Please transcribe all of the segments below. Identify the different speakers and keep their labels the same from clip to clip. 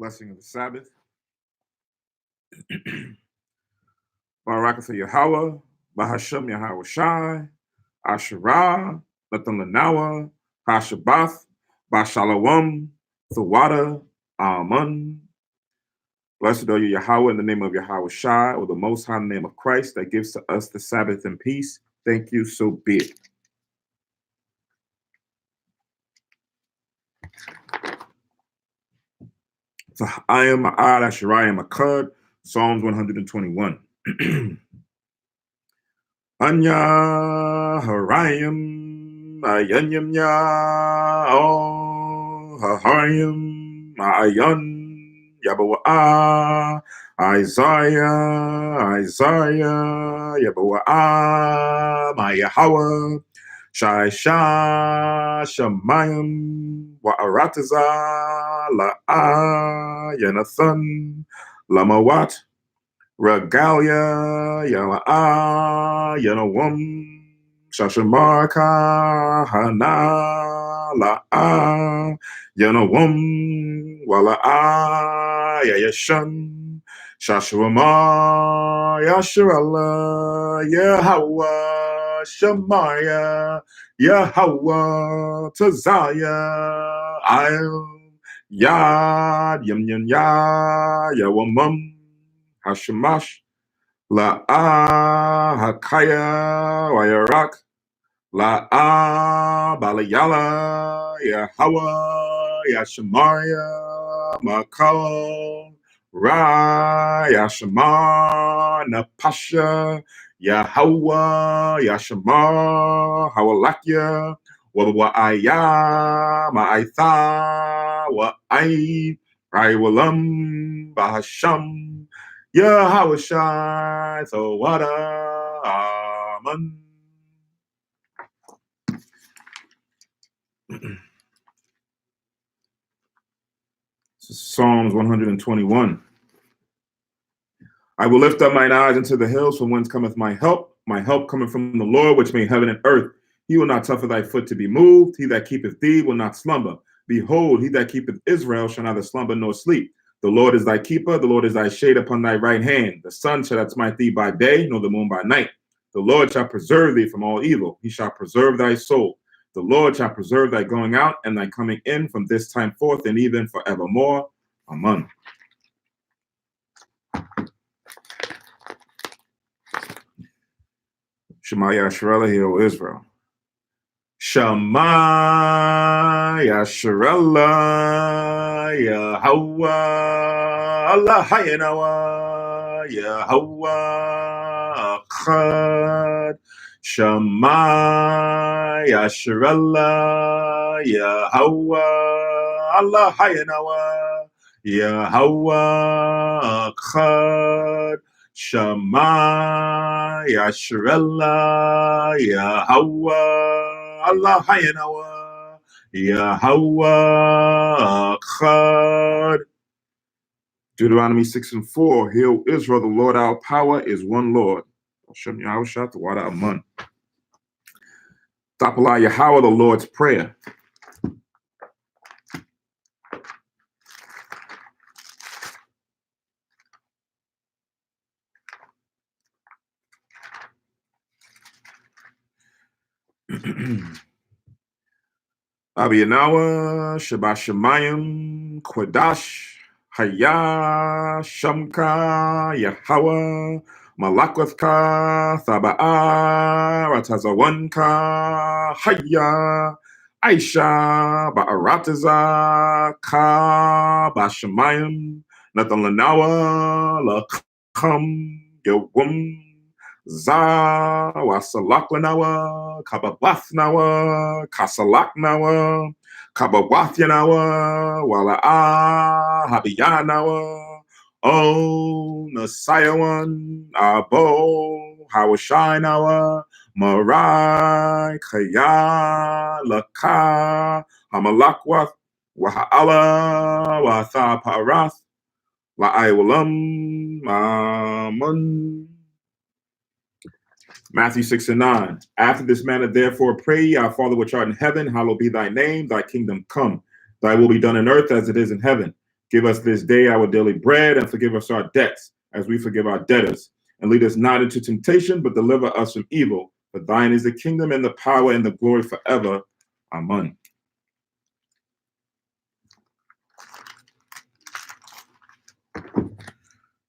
Speaker 1: Blessing of the Sabbath. Barakatha Yahweh, Bahashem Yahweh Shai, Asherah, Nathan Hashabath, Bashalawam, Thawada, Amun. Blessed are you, Yahweh, in the name of Yahweh Shai, or the Most High name of Christ that gives to us the Sabbath in peace. Thank you, so be it. So I am Ma'ad Asherayim Akkad, Psalms 121. Anya Harayim Ayanyam Ya Harayim Ayan Yabawa Isaiah Yabawa my Yahweh Shai Shamayim Wa'arataza La'a Yanathan Lamawat Regalia Yala'a Yanawam Shashamarka Hana La'a Yanawam Wala'a Yayashan Shashwama Yasharallah Yahweh Shamaya Yahweh Tazaya I'll Yad Yam Yam Ya Yawamam Hashemash La'a Hakaya Wayarak La'a Balayala Yahweh Yashemaya Makal Ra Yashema Napasha Yahweh Yashema Hawalakya Wa'aya Ma'aitha Wa'ai Walam Bahasham Yahweh Shai Thawada Amen. Psalms 121. I will lift up mine eyes into the hills, from whence cometh my help. My help cometh from the Lord, which made heaven and earth. He will not suffer thy foot to be moved. He that keepeth thee will not slumber. Behold, he that keepeth Israel shall neither slumber nor sleep. The Lord is thy keeper. The Lord is thy shade upon thy right hand. The sun shall not smite thee by day, nor the moon by night. The Lord shall preserve thee from all evil. He shall preserve thy soul. The Lord shall preserve thy going out and thy coming in from this time forth and even forevermore. Amen. Shema Yasharallah, hear, O Israel. Shema Yasharallah, Yahweh, Allah Hayanawa, Yahweh Echad. Shema Yasharallah, Yahweh, Allah Hayanawa, Yahweh Echad. Shema Yasharallah, Yahweh, Allah Hayanawa, Yahweh Echad. Deuteronomy 6:4. Hear, O Israel, the Lord our power is one Lord. Hashem Yahweh Shat, the water Aman. Tapala Yahweh, the Lord's Prayer. Abiyanawa, Shabashamayim, Kwadash, Haya, Shamka, Yahweh, Malakwathka, Thaba'a, Ratazawanka, Haya, Aisha, Ba'arataza, Ka, Bashamayim, Nathalanawa, Lakham, Yawum, Za Wasalaklanawa, Kababathnawa, Kasalaknawa, Kabawathanawa, Wala'a, Habiyanawa, O Nasayawan, Abo, Hawashinawa, Marai, Kaya, Laka, Hamalakwath, Waha'ala, Watha Parath, La'aiwalam, Amun. Matthew 6:9. After this manner, therefore, pray ye, Our Father which art in heaven, hallowed be thy name, thy kingdom come. Thy will be done on earth as it is in heaven. Give us this day our daily bread, and forgive us our debts, as we forgive our debtors. And lead us not into temptation, but deliver us from evil. For thine is the kingdom and the power and the glory forever. Amen.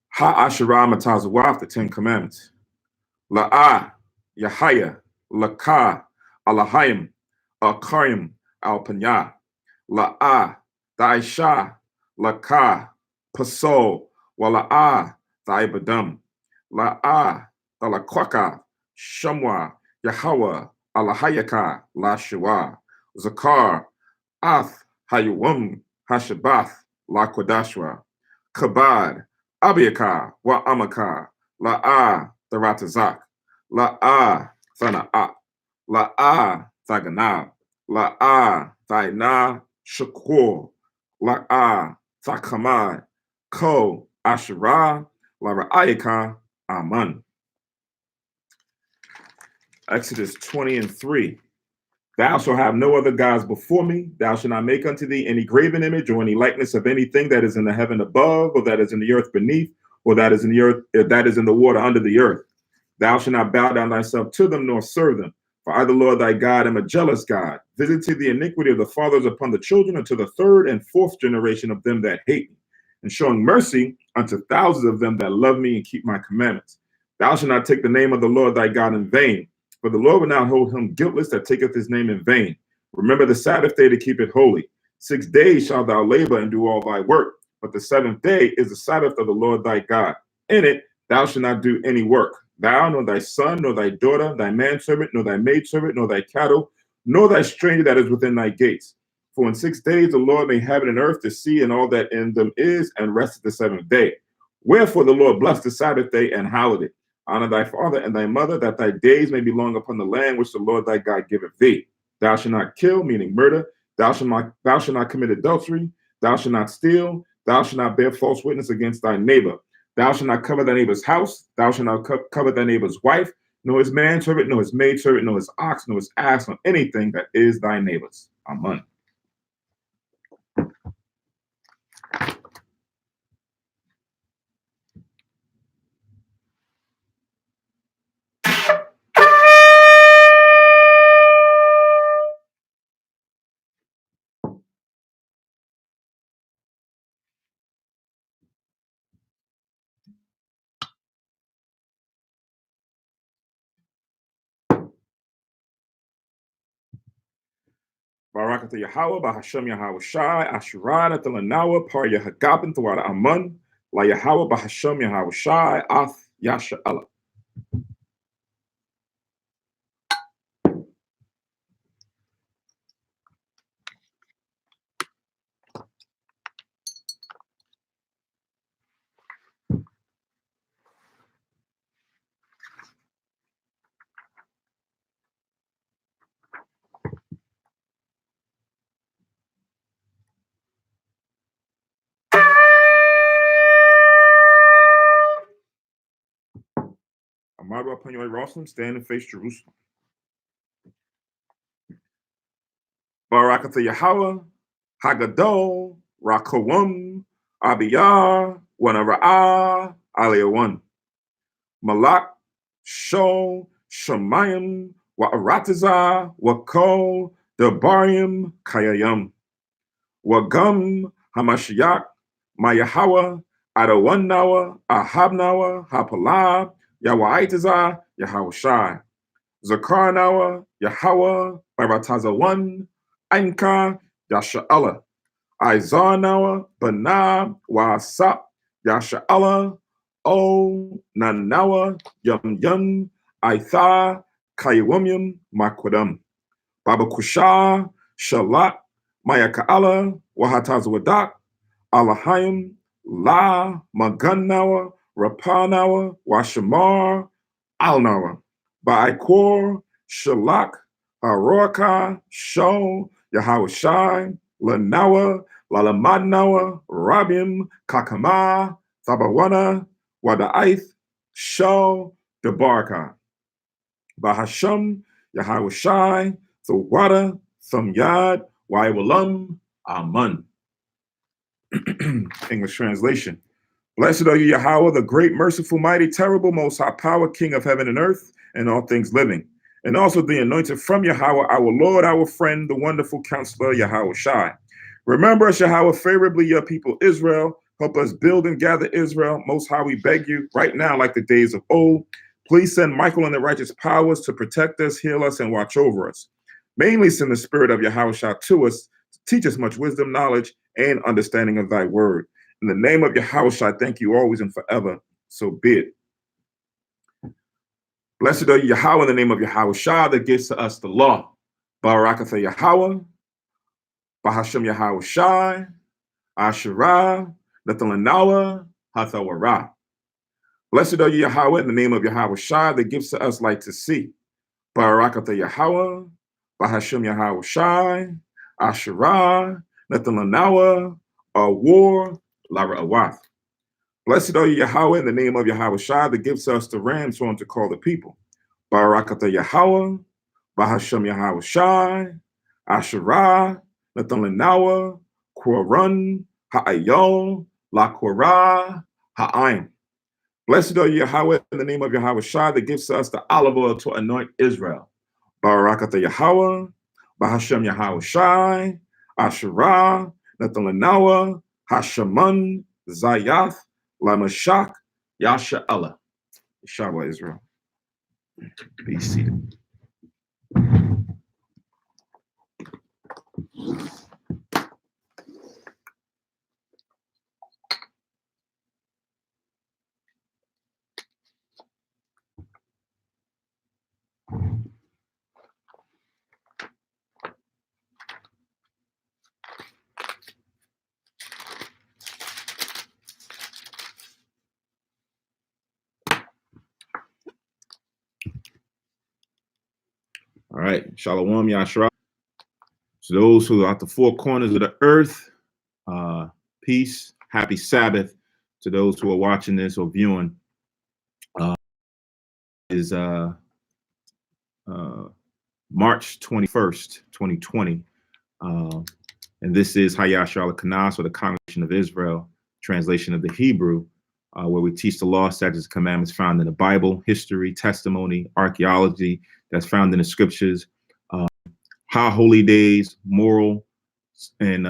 Speaker 1: Ha-Asherah Matazawaf, the Ten Commandments. La'ah, Yahaya, Laka, Alahayim, Al-Karim, Al-Panya. La'ah, Daisha, Laka, Pasol, Wala'ah, Daibadam. La'ah, Dalakwaka, Shamwa, Yahweh, Alahayaka, La Shua. Zakar, Ath, Hayuwam, Hashabath, La Kodashwa. Kabad, Abiaka, Wa Amaka, La'ah, Daratazak, La'ah, Thana'at, La'ah, Thaganab, La'ah, Thaina, Shakur, La'ah, Thakamad, Ko, Asherah, La'ra'ayaka, Aman. Exodus 20:3. Thou shalt have no other gods before me. Thou shalt not make unto thee any graven image or any likeness of anything that is in the heaven above, or that is in the earth beneath, or that is in the earth, that is in the water under the earth. Thou shalt not bow down thyself to them nor serve them. For I, the Lord thy God, am a jealous God, visiting the iniquity of the fathers upon the children unto the third and fourth generation of them that hate me, and showing mercy unto thousands of them that love me and keep my commandments. Thou shalt not take the name of the Lord thy God in vain. For the Lord will not hold him guiltless that taketh his name in vain. Remember the Sabbath day to keep it holy. 6 days shalt thou labor and do all thy work. But the seventh day is the Sabbath of the Lord thy God. In it thou shalt not do any work. Thou, nor thy son, nor thy daughter, thy manservant, nor thy maidservant, nor thy cattle, nor thy stranger that is within thy gates. For in 6 days the Lord made heaven and earth, the sea, and all that in them is, and rested the seventh day. Wherefore the Lord blessed the Sabbath day and hallowed it. Honor thy father and thy mother, that thy days may be long upon the land which the Lord thy God giveth thee. Thou shalt not kill, meaning murder. Thou shalt not commit adultery. Thou shalt not steal. Thou shalt not bear false witness against thy neighbor. Thou shalt not covet thy neighbor's house. Thou shalt not covet thy neighbor's wife, nor his manservant, nor his maidservant, nor his ox, nor his ass, nor anything that is thy neighbor's. Amen. Barakatha Yahweh, Bahashem Yahweh Shai, Asherah, Atalanawa, Par Yahagabin, Thawada Amun, La Yahweh, Bahashem Yahweh Shai, Ath Yasha Allah. Amadu upon your Jerusalem, stand and face Jerusalem. Barakatha Yahweh, Hagadol, Rakawam, Abiyah, Wanara'ah, Aliyawan. Malak, Sho, Shemayim, Wa'arataza, Wako, Debarium, Kayayam. Wagam, Hamashiach, Mayahawa, Adawanawa, Ahabnawa, Hapalab, Yawaitaza, Yahawashai. Zakarnawa, Yahweh, Baratazawan, Ainka, Yasha'ala, Izarnawa, Banab, Wasap, Yasha'ala, O, Nanawa, Yum Yum, Aitha, Kayawumyum, Makwadam, Babakusha, Shalat, Mayaka'ala, Wahatazawadak, Alahayim, La, Maganawa, Rapanawa, Washamar, Alnawa. Ba'ikor, Shalak, Haroka, Sho, Yahawashai, Lanawa, Lalamadnawa, Rabim, Kakama, Thabawana, Wada'ith, Sho, Debarka. Bahasham, Yahawashai, Thawada, Thamyad, Waiwalam, Aman. English translation. Blessed are you, Yahweh, the great, merciful, mighty, terrible, most high power, King of heaven and earth, and all things living. And also the anointed from Yahweh, our Lord, our friend, the wonderful counselor, Yahweh Shai. Remember us, Yahweh, favorably your people Israel. Help us build and gather Israel. Most high, we beg you, right now, like the days of old. Please send Michael and the righteous powers to protect us, heal us, and watch over us. Mainly send the spirit of Yahweh Shai to us, to teach us much wisdom, knowledge, and understanding of thy word. In the name of Yahweh Shai, thank you always and forever. So be it. Blessed are you, Yahweh, in the name of Yahweh Shai, that gives to us the law. Barakatha Yahweh, Bahashem Yahweh Shai, Asherah, Nathalanawa, Hathawara. Blessed are you, Yahweh, in the name of Yahweh Shai, that gives to us light to see. Barakatha Yahweh, Bahashem Yahweh Shai, Asherah, Nathalanawa, War, Lara Awath. Blessed are you, Yahweh, in the name of Yahweh Shai, that gives us the ram's horn to call the people. Barakatha Yahweh, Bahashem Yahweh Shai, Asherah, Nathalanawa, Korun, Ha'ayol, La Korah, Ha'ayim. Blessed are you, Yahweh, in the name of Yahweh Shai, that gives us the olive oil to anoint Israel. Barakatha Yahweh, Bahashem Yahweh Shai, Asherah, Nathalanawa, Hashaman, Zayath, Lamashak, Yasha Allah. Shabbat Israel. Be seated. All right, Shalom, Yashra. To those who are at the four corners of the earth, peace, happy Sabbath. To those who are watching this or viewing, is March 21st, 2020. And this is Hayash al-Kanas, or the Congregation of Israel, translation of the Hebrew, where we teach the law, statutes, and commandments found in the Bible, history, testimony, archaeology that's found in the scriptures, high holy days, moral and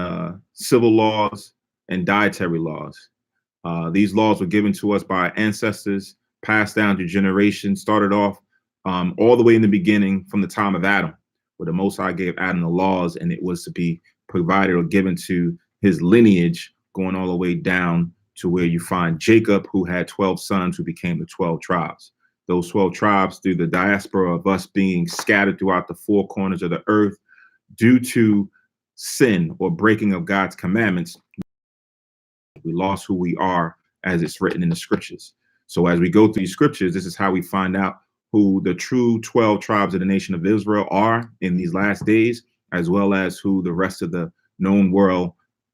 Speaker 1: civil laws, and dietary laws. These laws were given to us by our ancestors, passed down to generations, started off all the way in the beginning from the time of Adam, where the Most High gave Adam the laws, and it was to be provided or given to his lineage, going all the way down to where you find Jacob, who had 12 sons who became the 12 tribes. Those 12 tribes, through the diaspora of us being scattered throughout the four corners of the earth due to sin or breaking of God's commandments, we lost who we are as it's written in the scriptures. So as we go through these scriptures, this is how we find out who the true 12 tribes of the nation of Israel are in these last days, as well as who the rest of the known world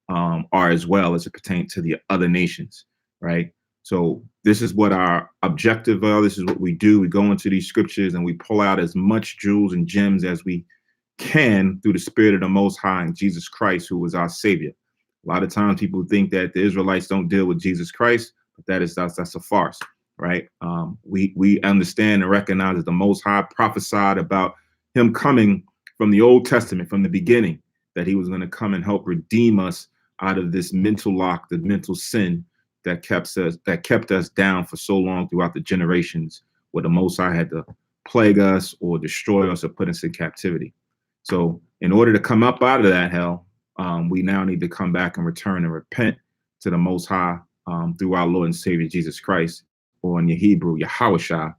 Speaker 1: are as well, as it pertains to the other nations, right? So this is what our objective is. This is what we do. We go into these scriptures and we pull out as much jewels and gems as we can through the Spirit of the Most High and Jesus Christ, who was our Savior. A lot of times people think that the Israelites don't deal with Jesus Christ, but that's a farce, right? We understand and recognize that the Most High prophesied about him coming from the Old Testament, from the beginning, that he was going to come and help redeem us out of this mental lock, the mental sin that kept us down for so long throughout the generations, where the Most High had to plague us or destroy us or put us in captivity. So in order to come up out of that hell, we now need to come back and return and repent to the Most High through our Lord and Savior Jesus Christ, or in your Hebrew, Yahweh Shai,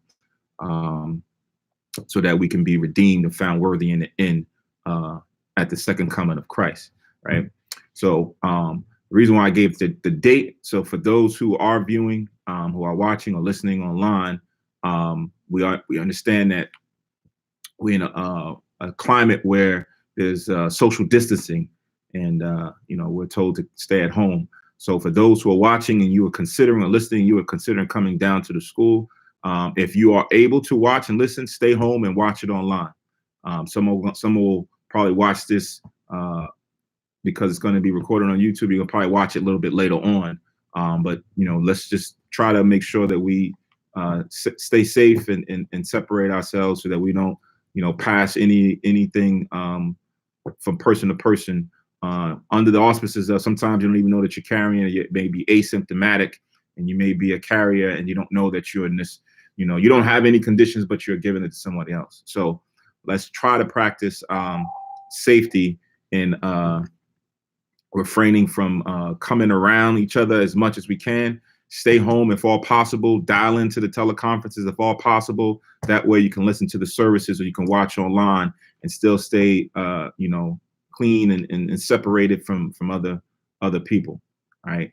Speaker 1: so that we can be redeemed and found worthy in the end at the second coming of Christ, right? So the reason why I gave the date, so for those who are viewing, who are watching or listening online, we understand that we're in a climate where there's social distancing, and we're told to stay at home. So for those who are watching and you are considering or listening, you are considering coming down to the school, if you are able to watch and listen, stay home and watch it online. Some will probably watch this because it's going to be recorded on YouTube. You can probably watch it a little bit later on. But let's just try to make sure that we stay safe and separate ourselves so that we don't pass anything from person to person under the auspices of sometimes you don't even know that you're carrying it. You may be asymptomatic and you may be a carrier and you don't know that you're in this, you don't have any conditions, but you're giving it to somebody else. So let's try to practice safety in refraining from coming around each other as much as we can. Stay home if all possible. Dial into the teleconferences if all possible. That way you can listen to the services or you can watch online and still stay, clean and separated from other people. All right.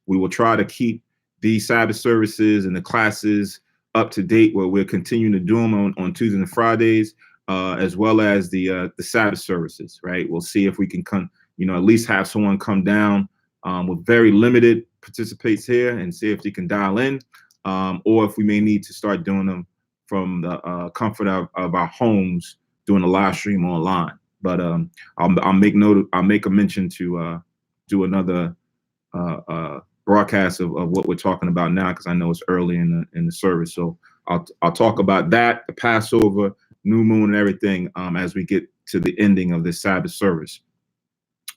Speaker 1: We will try to keep these Sabbath services and the classes up to date, where we're continuing to do them on Tuesdays and Fridays, as well as the Sabbath services. Right. We'll see if we can at least have someone come down with very limited participates here and see if they can dial in, or if we may need to start doing them from the comfort of our homes, doing a live stream online. But I'll make a mention to do another broadcast of what we're talking about now, because I know it's early in the service. So I'll talk about that, the Passover, new moon, and everything as we get to the ending of this Sabbath service.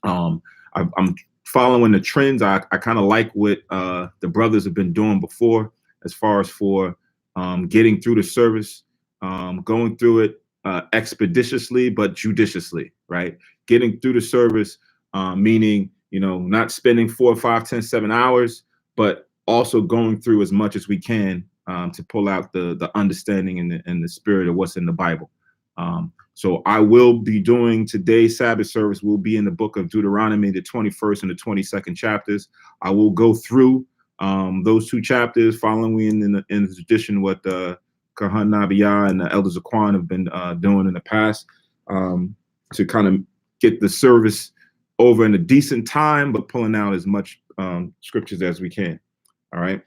Speaker 1: I'm following the trends. I kind of like what the brothers have been doing before, as far as for getting through the service, going through it expeditiously but judiciously, right? Getting through the service, meaning not spending 4, 5, 10, 7 hours, but also going through as much as we can to pull out the understanding and the spirit of what's in the Bible. So I will be doing today's Sabbath service. Will be in the book of Deuteronomy, the 21st and the 22nd chapters. I will go through those 2 chapters, following in the tradition what Kahan Nabiyah and the elders of Quan have been doing in the past, to kind of get the service over in a decent time, but pulling out as much scriptures as we can. All right.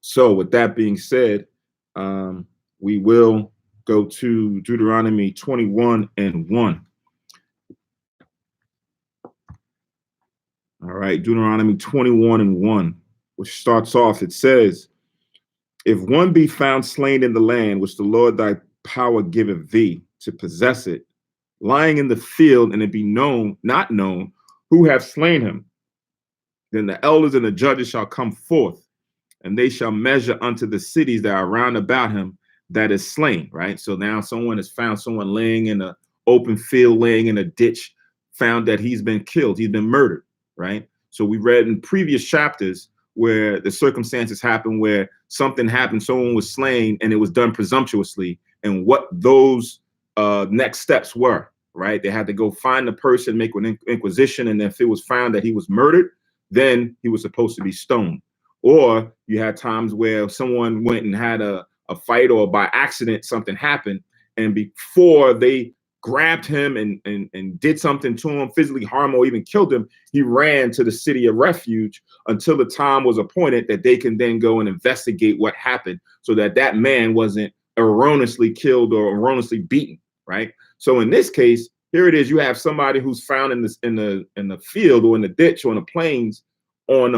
Speaker 1: So with that being said, we will go to Deuteronomy 21:1. All right, Deuteronomy 21:1, which starts off, it says, if one be found slain in the land which the Lord thy power giveth thee to possess it, lying in the field, and it be not known who have slain him, then the elders and the judges shall come forth, and they shall measure unto the cities that are round about him that is slain. Right. So now someone has found someone laying in an open field, laying in a ditch, found that he's been killed, he's been murdered. Right. So we read in previous chapters where the circumstances happened, where something happened, someone was slain, and it was done presumptuously, and what those next steps were. Right. They had to go find the person, make an inquisition, and if it was found that he was murdered, then he was supposed to be stoned. Or you had times where someone went and had a fight, or by accident something happened, and before they grabbed him and did something to him, physically harm or even killed him, he ran to the city of refuge until the time was appointed that they can then go and investigate what happened, so that man wasn't erroneously killed or erroneously beaten. Right. So in this case, here it is, you have somebody who's found in the field or in the ditch or in the plains in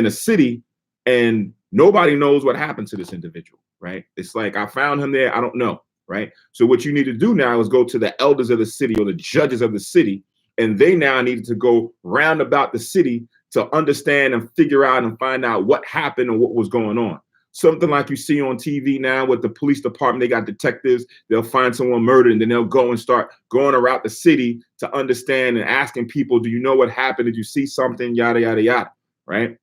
Speaker 1: a city, and nobody knows what happened to this individual. Right. It's like, I found him there, I don't know. Right. So what you need to do now is go to the elders of the city or the judges of the city, and they now needed to go round about the city to understand and figure out and find out what happened and what was going on. Something like you see on TV now with the police department, they got detectives, they'll find someone murdered, and then they'll go and start going around the city to understand and asking people, do you know what happened? Did you see something? Yada, yada, yada. Right.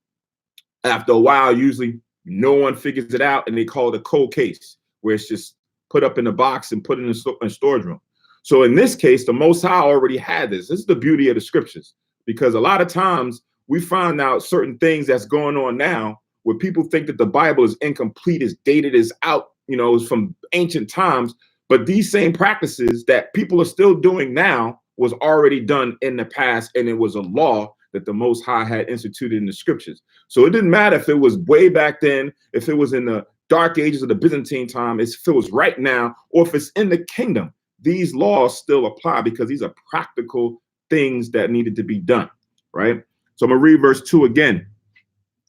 Speaker 1: After a while, usually no one figures it out, and they call it a cold case, where it's just put up in a box and put in a storage room. So in this case, the Most High already had this. This is the beauty of the scriptures, because a lot of times we find out certain things that's going on now where people think that the Bible is incomplete, is dated, is out, is from ancient times. But these same practices that people are still doing now was already done in the past, and it was a law that the Most High had instituted in the scriptures. So it didn't matter if it was way back then, if it was in the dark ages of the Byzantine time, if it was right now, or if it's in the kingdom. These laws still apply, because these are practical things that needed to be done, right? So I'm going to read verse 2 again.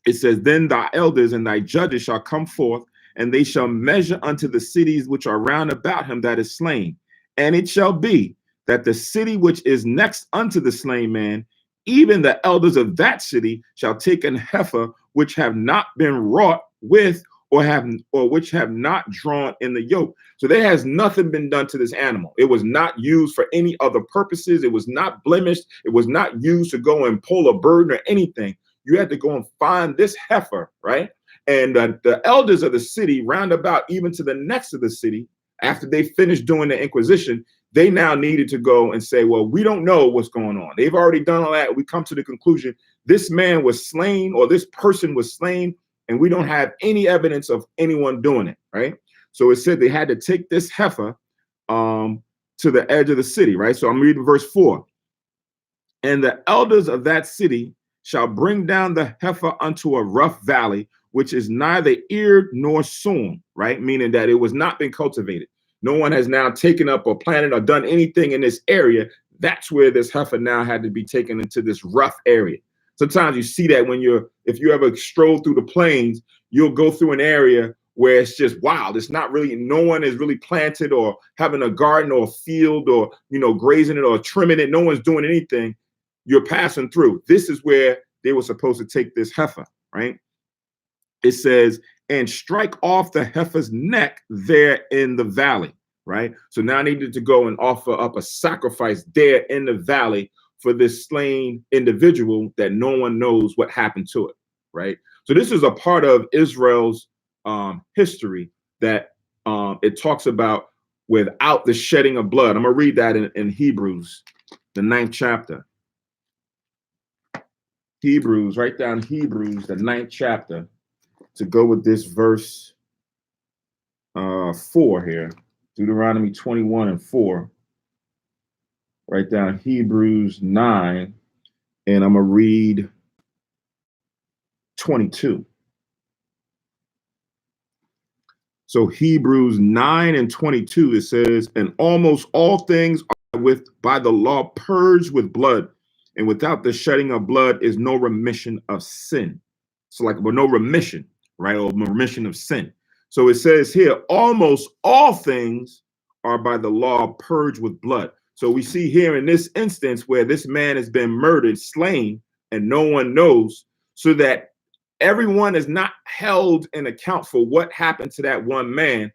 Speaker 1: It says, then thy elders and thy judges shall come forth, and they shall measure unto the cities which are round about him that is slain. And it shall be that the city which is next unto the slain man, even the elders of that city shall take an heifer which have not been wrought with, or which have not drawn in the yoke. So there has nothing been done to this animal. It was not used for any other purposes. It was not blemished. It was not used to go and pull a burden or anything. You had to go and find this heifer, right? And the elders of the city, round about even to the next of the city, after they finished doing the inquisition, they now needed to go and say, well, we don't know what's going on. They've already done all that. We come to the conclusion this man was slain, or this person was slain, and we don't have any evidence of anyone doing it, right? So it said they had to take this heifer to the edge of the city, right? So I'm reading verse 4. And the elders of that city shall bring down the heifer unto a rough valley, which is neither eared nor sown, right? Meaning that it was not been cultivated. No one has now taken up or planted or done anything in this area. That's where this heifer now had to be taken into this rough area. Sometimes you see that if you ever stroll through the plains, you'll go through an area where it's just wild. It's not really, no one is really planted or having a garden or a field or, grazing it or trimming it. No one's doing anything. You're passing through. This is where they were supposed to take this heifer, right? It says, and strike off the heifer's neck there in the valley, right? So now I needed to go and offer up a sacrifice there in the valley for this slain individual that no one knows what happened to it, right? So this is a part of Israel's history that it talks about without the shedding of blood. I'm going to read that in Hebrews, the 9th chapter. Hebrews, write down Hebrews, the 9th chapter, to go with this verse 4 here. Deuteronomy 21 and 4. Write down Hebrews 9, and I'm going to read 22. So Hebrews 9 and 22, it says, and almost all things are by the law purged with blood, and without the shedding of blood is no remission of sin. So no remission, right? Or remission of sin. So it says here, almost all things are by the law purged with blood. So we see here in this instance where this man has been murdered, slain, and no one knows, so that everyone is not held in account for what happened to that one man.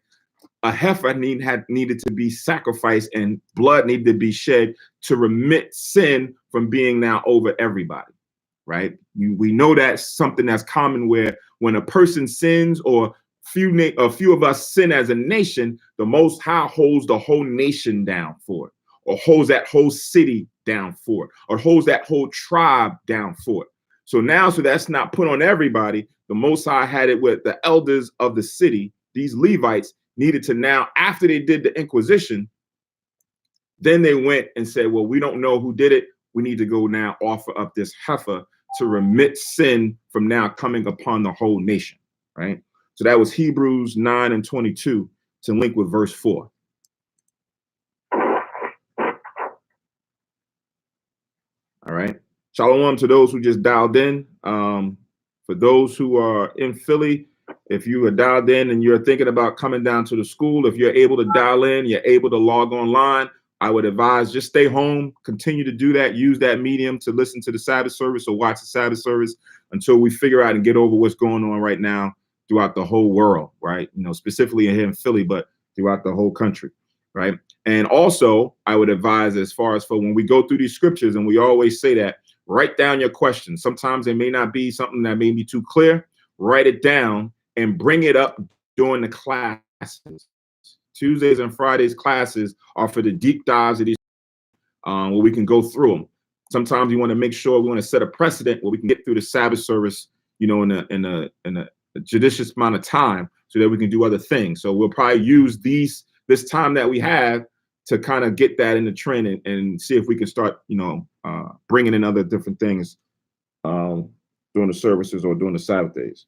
Speaker 1: A heifer needed to be sacrificed and blood needed to be shed to remit sin from being now over everybody, right? We know that's something that's common, where when a person sins or a few of us sin as a nation, the Most High holds the whole nation down for it, or holds that whole city down for it, or holds that whole tribe down for it. So now, so that's not put on everybody, the Most High had it with the elders of the city. These Levites needed to now, after they did the Inquisition, then they went and said, well, we don't know who did it. We need to go now offer up this heifer to remit sin from now coming upon the whole nation, right? So that was Hebrews 9 and 22 to link with verse 4. All right. Shalom to those who just dialed in. For those who are in Philly, if you are dialed in and you're thinking about coming down to the school, if you're able to dial in, you're able to log online, I would advise just stay home, continue to do that, use that medium to listen to the Sabbath service or watch the Sabbath service until we figure out and get over what's going on right now throughout the whole world, right? Specifically here in Philly, but throughout the whole country, right? And also, I would advise, as far as for when we go through these scriptures, and we always say that, write down your questions. Sometimes it may not be something that may be too clear. Write it down and bring it up during the classes. Tuesdays and Fridays classes are for the deep dives of these, where we can go through them. Sometimes we want to make sure we want to set a precedent where we can get through the Sabbath service, in a judicious amount of time, so that we can do other things. So we'll probably use this time that we have to kind of get that in the trend and see if we can start, bringing in other different things during the services or during the Sabbath days.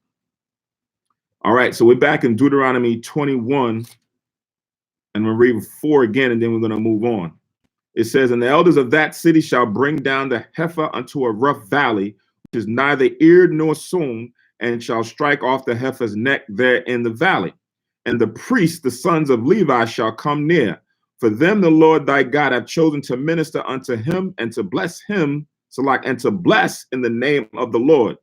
Speaker 1: All right, so we're back in Deuteronomy 21, and we'll read 4 again, and then we're going to move on. It says, and the elders of that city shall bring down the heifer unto a rough valley, which is neither eared nor sown, and shall strike off the heifer's neck there in the valley. And the priests, the sons of Levi, shall come near. For them the Lord thy God hath chosen to minister unto him and to bless him, and to bless in the name of the Lord.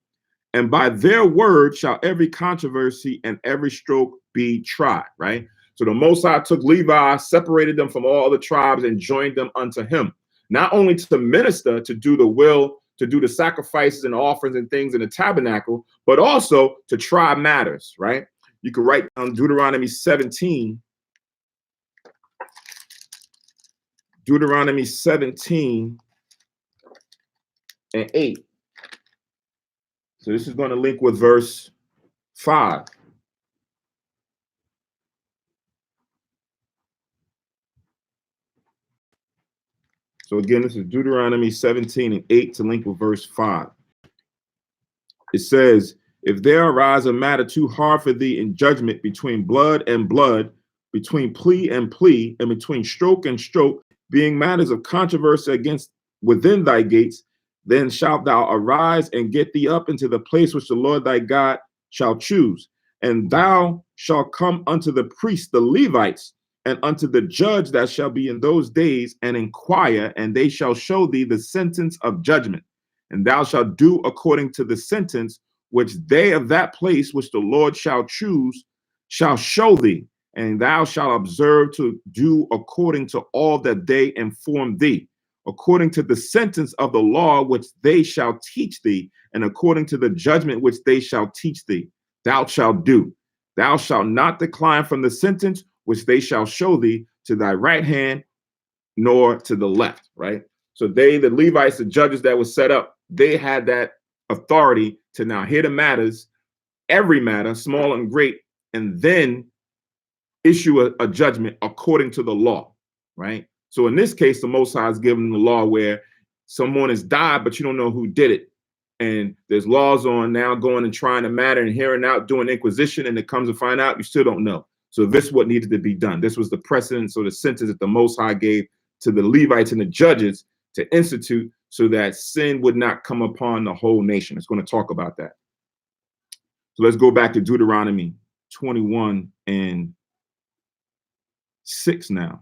Speaker 1: And by their word shall every controversy and every stroke be tried, right? So the Most High took Levi, separated them from all the tribes, and joined them unto him, not only to minister, to do the will, to do the sacrifices and offerings and things in the tabernacle, but also to try matters, right? You can write down Deuteronomy 17. Deuteronomy 17 and 8. So this is going to link with verse 5. So again, this is Deuteronomy 17 and 8 to link with verse 5. It says, if there arise a matter too hard for thee in judgment between blood and blood, between plea and plea, and between stroke and stroke, being matters of controversy against within thy gates, then shalt thou arise and get thee up into the place which the Lord thy God shall choose. And thou shalt come unto the priests, the Levites, and unto the judge that shall be in those days, and inquire, and they shall show thee the sentence of judgment. And thou shalt do according to the sentence which they of that place which the Lord shall choose shall show thee. And thou shalt observe to do according to all that they inform thee, according to the sentence of the law which they shall teach thee, and according to the judgment which they shall teach thee, thou shalt do. Thou shalt not decline from the sentence which they shall show thee to thy right hand, nor to the left, right? So they, the Levites, the judges that was set up, they had that authority to now hear the matters, every matter, small and great, and then issue a judgment according to the law, right? So in this case, the Most High is giving the law where someone has died, but you don't know who did it. And there's laws on now going and trying to matter and hearing out, doing inquisition, and it comes to find out you still don't know. So this is what needed to be done. This was the precedence or the sentence that the Most High gave to the Levites and the judges to institute so that sin would not come upon the whole nation. It's going to talk about that. So let's go back to Deuteronomy 21 and 6 now.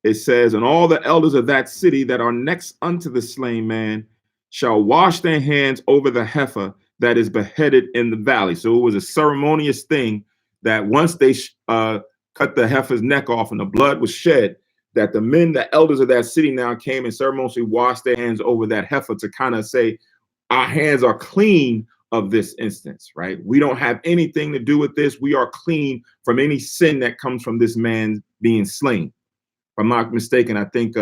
Speaker 1: It says, and all the elders of that city that are next unto the slain man shall wash their hands over the heifer that is beheaded in the valley. So it was a ceremonious thing that once they cut the heifer's neck off and the blood was shed, that the men, the elders of that city now came and ceremoniously washed their hands over that heifer to kind of say, our hands are clean of this instance, right? We don't have anything to do with this. We are clean from any sin that comes from this man being slain. If I'm not mistaken, I think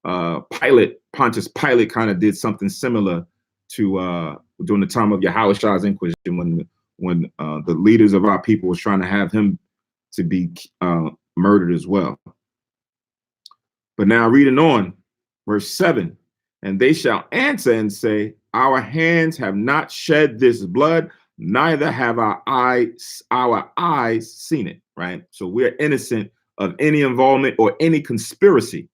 Speaker 1: Pontius Pilate kind of did something similar to during the time of Yahushua's Inquisition when the leaders of our people was trying to have him to be murdered as well. But now reading on, verse 7, and they shall answer and say, our hands have not shed this blood, neither have our eyes seen it, right? So we're innocent of any involvement or any conspiracy,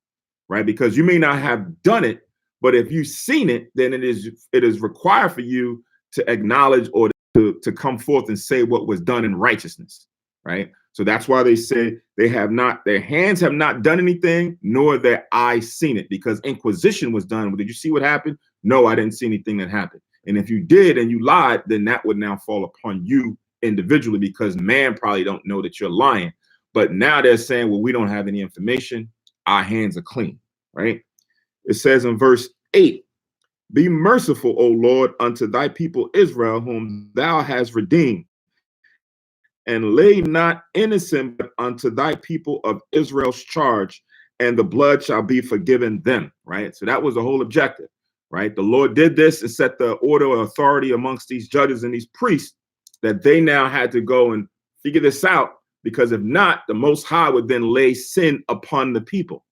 Speaker 1: right? Because you may not have done it, but if you've seen it, then it is required for you to acknowledge or to come forth and say what was done in righteousness, right? So that's why they say their hands have not done anything, nor their eyes seen it, because inquisition was done. Did you see what happened? No, I didn't see anything that happened. And if you did and you lied, then that would now fall upon you individually, because man probably don't know that you're lying. But now they're saying, well, we don't have any information. Our hands are clean, right? It says in verse 8, be merciful, O Lord, unto thy people Israel, whom thou hast redeemed, and lay not innocent unto thy people of Israel's charge, and the blood shall be forgiven them, right? So that was the whole objective, right? The Lord did this and set the order of authority amongst these judges and these priests that they now had to go and figure this out, because if not, the Most High would then lay sin upon the people,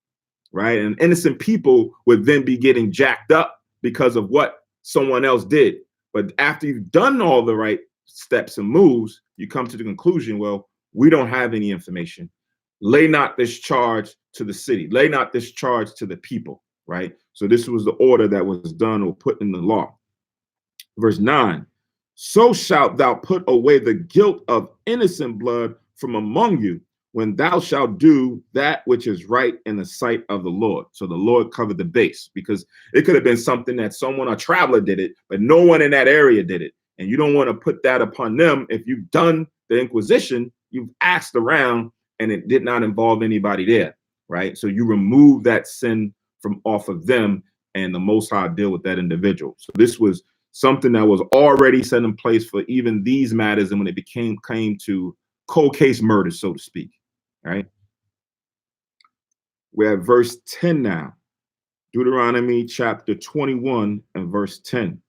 Speaker 1: right? And innocent people would then be getting jacked up because of what someone else did. But after you've done all the right steps and moves, you come to the conclusion, well, we don't have any information. lay not this charge to the city, lay not this charge to the people, right? So this was the order that was done or put in the law. Verse 9, so shalt thou put away the guilt of innocent blood from among you when thou shalt do that which is right in the sight of the Lord. So the Lord covered the base, because it could have been something that someone, a traveler, did it, but no one in that area did it. And you don't want to put that upon them. If you've done the Inquisition, you've asked around and it did not involve anybody there, right? So you remove that sin from off of them, and the Most High deal with that individual. So this was something that was already set in place for even these matters, and when it came to cold case murder, so to speak, right? We're at verse 10 now. Deuteronomy chapter 21 and verse 10.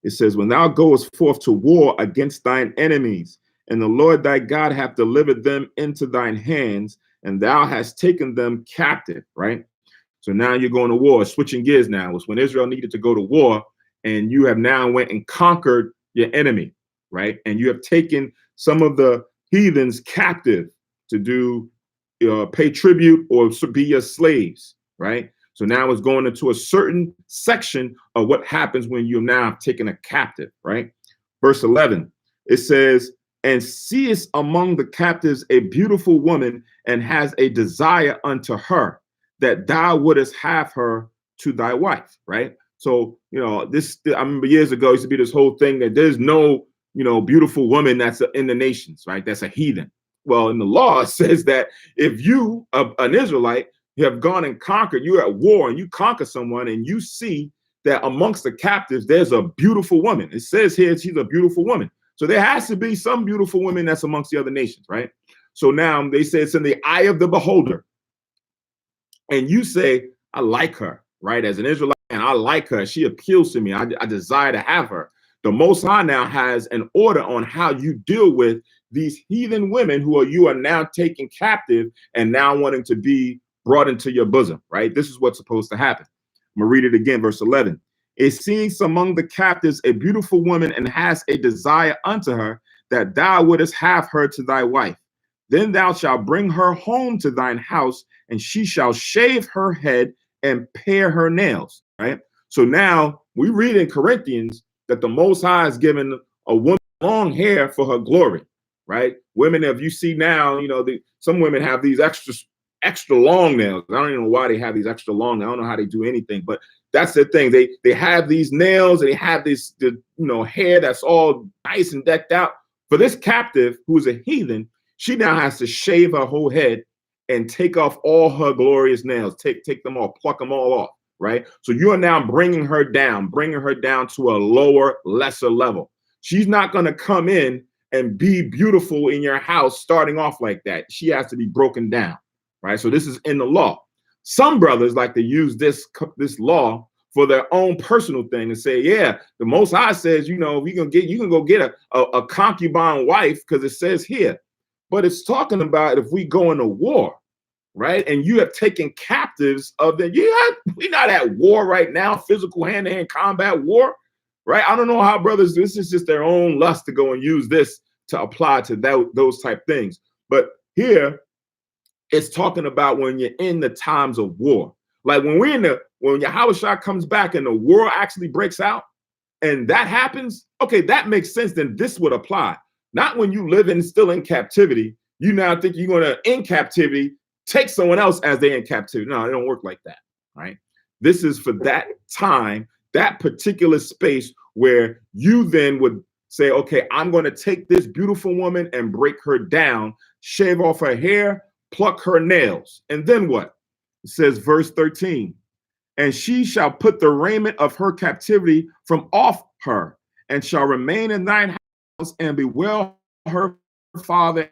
Speaker 1: It says, when thou goest forth to war against thine enemies, and the Lord thy God hath delivered them into thine hands, and thou hast taken them captive, right? So now you're going to war, switching gears now. It was when Israel needed to go to war, and you have now went and conquered your enemy, right? And you have taken some of the heathens captive to do, pay tribute or be your slaves, right? So now it's going into a certain section of what happens when you're now taken a captive, right? Verse 11, it says, and seest among the captives a beautiful woman, and has a desire unto her, that thou wouldest have her to thy wife, right? So, this, I remember years ago, used to be this whole thing that there's no, beautiful woman that's in the nations, right? That's a heathen. Well, in the law, it says that if you, an Israelite, you have gone and conquered, you're at war and you conquer someone, and you see that amongst the captives, there's a beautiful woman. It says here, she's a beautiful woman. So there has to be some beautiful women that's amongst the other nations, right? So now they say it's in the eye of the beholder. And you say, I like her, right? As an Israelite, and I like her. She appeals to me. I desire to have her. The Most High now has an order on how you deal with these heathen women you are now taking captive and now wanting to be brought into your bosom, right? This is what's supposed to happen. I'm going to read it again, verse 11. It sees among the captives a beautiful woman, and has a desire unto her, that thou wouldest have her to thy wife. Then thou shalt bring her home to thine house, and she shall shave her head and pare her nails, right? So now we read in Corinthians that the Most High has given a woman long hair for her glory, right? Women, if you see now, some women have these extra long nails. I don't even know why they have these extra long. I don't know how they do anything, but that's the thing. They have these nails, and they have this hair that's all nice and decked out. For this captive who's a heathen, she now has to shave her whole head and take off all her glorious nails, take them all, pluck them all off, right? So you are now bringing her down to a lower, lesser level. She's not going to come in and be beautiful in your house starting off like that. She has to be broken down, right? So this is in the law. Some brothers like to use this law for their own personal thing and say, yeah, the Most High says, you can go get a concubine wife, because it says here. But it's talking about if we go into war, right? And you have taken captives of them. We're not at war right now, physical hand-to-hand combat war, right? I don't know how brothers, this is just their own lust to go and use this to apply to those type things. But here, it's talking about when you're in the times of war. Like when Yahushua comes back and the war actually breaks out, and that happens, okay, that makes sense. Then this would apply. Not when you live still in captivity. You now think you're going to, in captivity, take someone else as they're in captivity. No, it don't work like that, right? This is for that time, that particular space where you then would say, okay, I'm going to take this beautiful woman and break her down, shave off her hair, pluck her nails. And then what? It says, verse 13, and she shall put the raiment of her captivity from off her, and shall remain in thine house, and bewail her father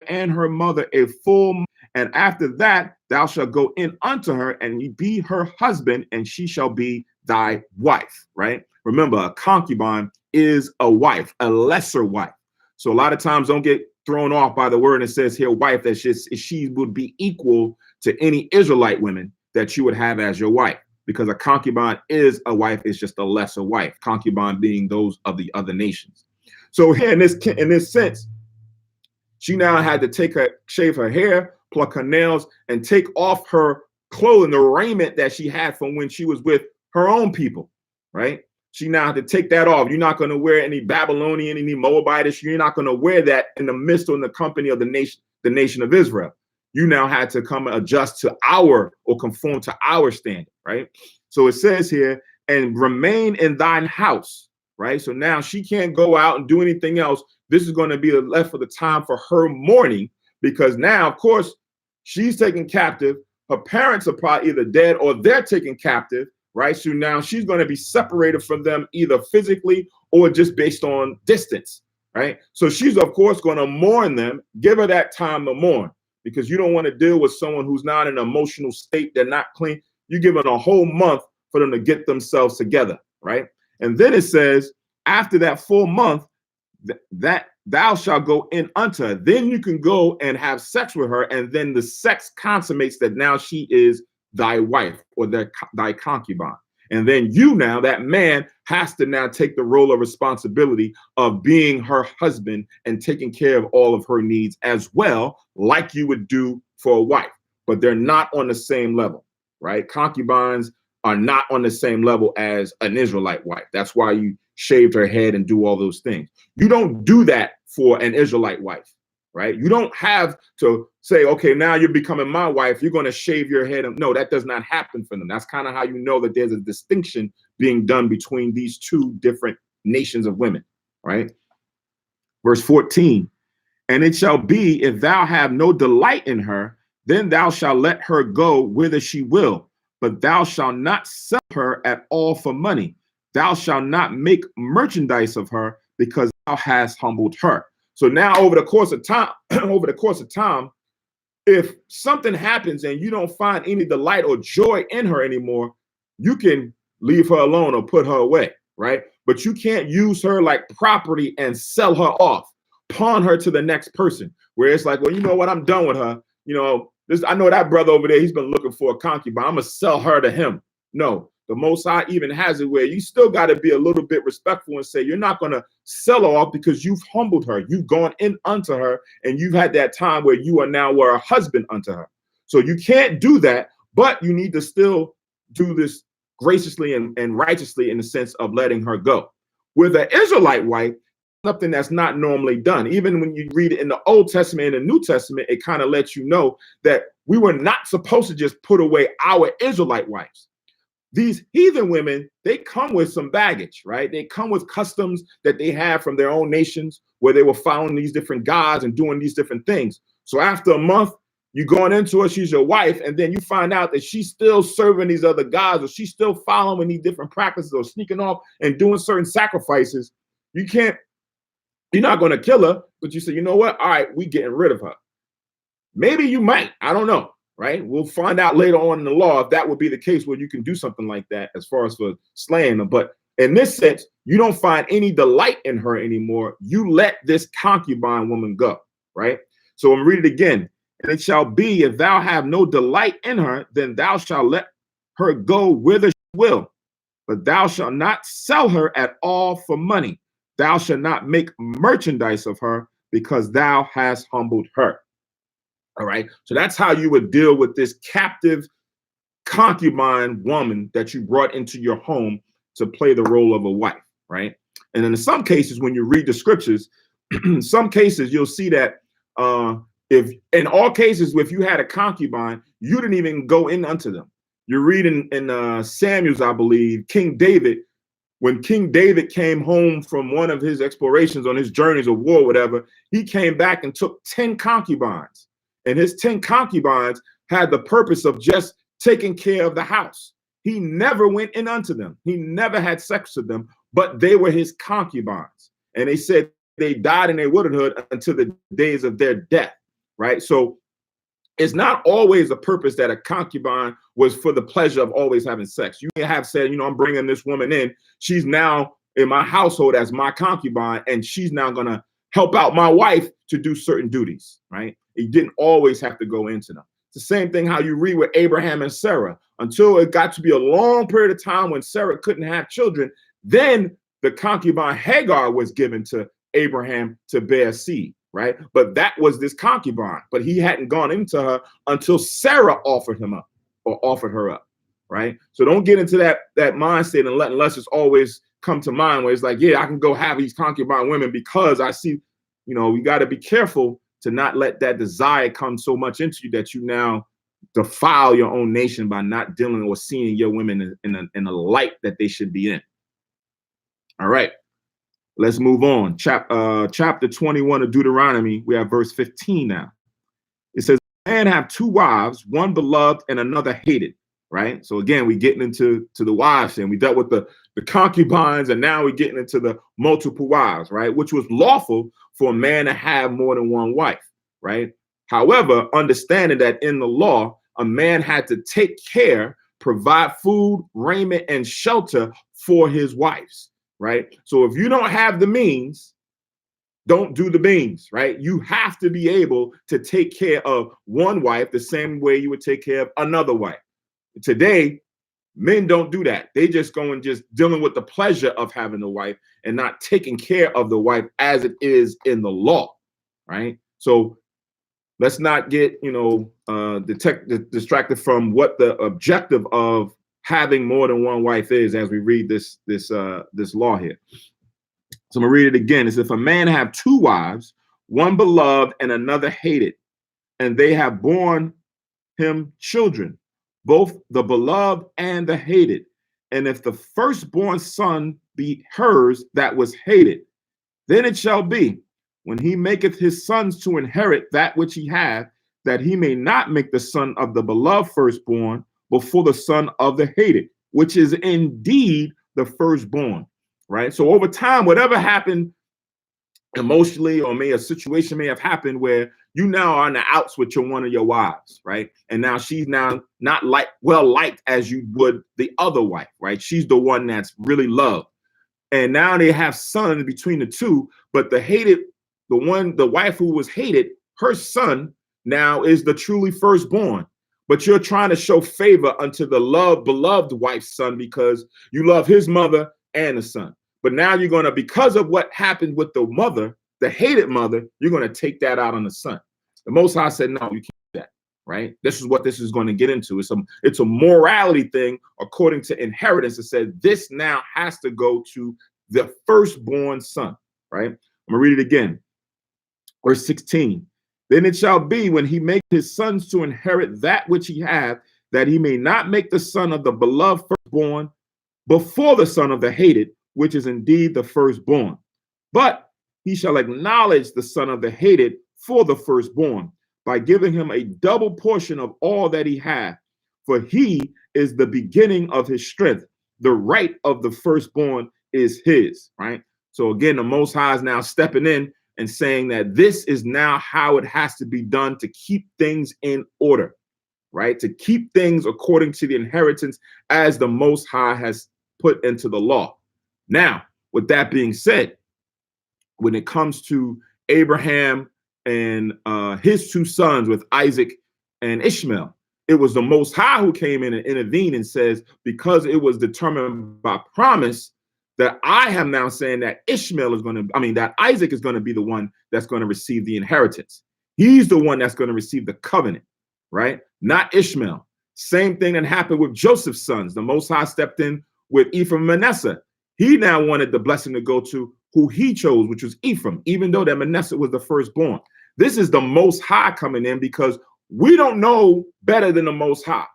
Speaker 1: and her mother a full month. And after that, thou shalt go in unto her, and be her husband, and she shall be thy wife, right? Remember, a concubine is a wife, a lesser wife. So a lot of times don't get thrown off by the word. It says here, wife, that she would be equal to any Israelite women that you would have as your wife, because a concubine is a wife, it's just a lesser wife, concubine being those of the other nations. So here in this sense, she now had to shave her hair, pluck her nails, and take off her clothing, the raiment that she had from when she was with her own people, right? She now had to take that off. You're not going to wear any Babylonian, any Moabitish. You're not going to wear that in the midst or in the company of the nation of Israel. You now had to come and adjust to our or conform to our standard, right? So it says here, and remain in thine house, right? So now she can't go out and do anything else. This is going to be left for the time for her mourning, because now, of course, she's taken captive. Her parents are probably either dead or they're taken captive, right? So now she's going to be separated from them either physically or just based on distance, right? So she's, of course, going to mourn them. Give her that time to mourn, because you don't want to deal with someone who's not in an emotional state. They're not clean. You give them a whole month for them to get themselves together, right? And then it says, after that full month, that thou shalt go in unto her. Then you can go and have sex with her, and then the sex consummates that now she is thy wife or thy concubine. And then you now, that man, has to now take the role of responsibility of being her husband and taking care of all of her needs as well, like you would do for a wife. But they're not on the same level, right? Concubines are not on the same level as an Israelite wife. That's why you shaved her head and do all those things. You don't do that for an Israelite wife, right? You don't have to say, okay, now you're becoming my wife, you're going to shave your head. No, that does not happen for them. That's kind of how you know that there's a distinction being done between these two different nations of women, right? Verse 14, and it shall be, if thou have no delight in her, then thou shalt let her go whither she will, but thou shalt not sell her at all for money. Thou shalt not make merchandise of her, because thou hast humbled her. So now over the course of time, if something happens and you don't find any delight or joy in her anymore, you can leave her alone or put her away, right? But you can't use her like property and sell her off, pawn her to the next person, where it's like, well, you know what, I'm done with her. You know, I know that brother over there, he's been looking for a concubine, I'm gonna sell her to him. No, the Most High even has it where you still got to be a little bit respectful and say, you're not going to sell her off, because you've humbled her. You've gone in unto her, and you've had that time where you are now a husband unto her. So you can't do that, but you need to still do this graciously and righteously in the sense of letting her go. With an Israelite wife, something that's not normally done. Even when you read it in the Old Testament and the New Testament, it kind of lets you know that we were not supposed to just put away our Israelite wives. These heathen women, they come with some baggage, right? They come with customs that they have from their own nations, where they were following these different gods and doing these different things. So after a month, you're going into her, she's your wife, and then you find out that she's still serving these other gods, or she's still following these different practices, or sneaking off and doing certain sacrifices. You're not going to kill her, but you say, you know what? All right, we getting rid of her. Maybe you might, I don't know. Right? We'll find out later on in the law if that would be the case where you can do something like that as far as for slaying them. But in this sense, you don't find any delight in her anymore. You let this concubine woman go, right? So I'm read it again. And it shall be, if thou have no delight in her, then thou shalt let her go whither she will, but thou shalt not sell her at all for money. Thou shalt not make merchandise of her, because thou hast humbled her. All right. So that's how you would deal with this captive concubine woman that you brought into your home to play the role of a wife. Right. And in some cases, when you read the scriptures, some cases you'll see that if in all cases, if you had a concubine, you didn't even go in unto them. You're reading in Samuel's, I believe, King David. When King David came home from one of his explorations on his journeys of war, whatever, he came back and took 10 concubines. And his 10 concubines had the purpose of just taking care of the house. He never went in unto them. He never had sex with them, but they were his concubines. And they said they died in their widowhood until the days of their death, right? So it's not always a purpose that a concubine was for the pleasure of always having sex. You may have said, you know, I'm bringing this woman in. She's now in my household as my concubine, and she's now going to help out my wife to do certain duties, right? You didn't always have to go into them. It's the same thing how you read with Abraham and Sarah, until it got to be a long period of time when Sarah couldn't have children. Then the concubine Hagar was given to Abraham to bear seed, right? But that was this concubine, but he hadn't gone into her until Sarah offered him up or offered her up, right? So don't get into that mindset unless it's always come to mind where it's like, yeah, I can go have these concubine women because I see, you know, you got to be careful to not let that desire come so much into you that you now defile your own nation by not dealing or seeing your women in a light that they should be in. All right, let's move on. Chapter 21 of Deuteronomy, we have verse 15 now. It says, man have two wives, one beloved and another hated, right? So again, we're getting into the wives, and we dealt with the concubines, and now we're getting into the multiple wives, right? Which was lawful for a man to have more than one wife, right? However, understanding that in the law, a man had to take care, provide food, raiment, and shelter for his wives, right? So if you don't have the means, don't do the beans, right? You have to be able to take care of one wife the same way you would take care of another wife. Today, men don't do that. They just go and just dealing with the pleasure of having a wife and not taking care of the wife as it is in the law, right? So let's not get, you know, distracted from what the objective of having more than one wife is as we read this law here. So I'm gonna read it again. It's if a man have two wives, one beloved and another hated, and they have borne him children, both the beloved and the hated. And if the firstborn son be hers that was hated, then it shall be, when he maketh his sons to inherit that which he hath, that he may not make the son of the beloved firstborn before the son of the hated, which is indeed the firstborn, right? So over time, whatever happened emotionally, or a situation may have happened where you now are on the outs with one of your wives, right? And now she's now not well liked as you would the other wife, right? She's the one that's really loved. And now they have sons between the two, but the wife who was hated, her son now is the truly firstborn. But you're trying to show favor unto the beloved wife's son because you love his mother and the son. But now you're going to, because of what happened with the mother, the hated mother, you're going to take that out on the son. The Most High said, no, you can't do that, right? This is what this is going to get into. It's a morality thing according to inheritance. It said this now has to go to the firstborn son, right? I'm going to read it again. Verse 16. Then it shall be when he make his sons to inherit that which he hath, that he may not make the son of the beloved firstborn before the son of the hated, which is indeed the firstborn. But he shall acknowledge the son of the hated for the firstborn, by giving him a double portion of all that he hath. For he is the beginning of his strength. The right of the firstborn is his, right? So again, the Most High is now stepping in and saying that this is now how it has to be done to keep things in order, right? To keep things according to the inheritance as the Most High has put into the law. Now, with that being said, when it comes to Abraham and his two sons with Isaac and Ishmael, it was the Most High who came in and intervened and says, because it was determined by promise, that I am now saying that that Isaac is going to be the one that's going to receive the inheritance. He's the one that's going to receive the covenant, right? Not Ishmael. Same thing that happened with Joseph's sons. The Most High stepped in with Ephraim and Manasseh. He now wanted the blessing to go to who he chose, which was Ephraim, even though that Manasseh was the firstborn. This is the Most High coming in because we don't know better than the Most High.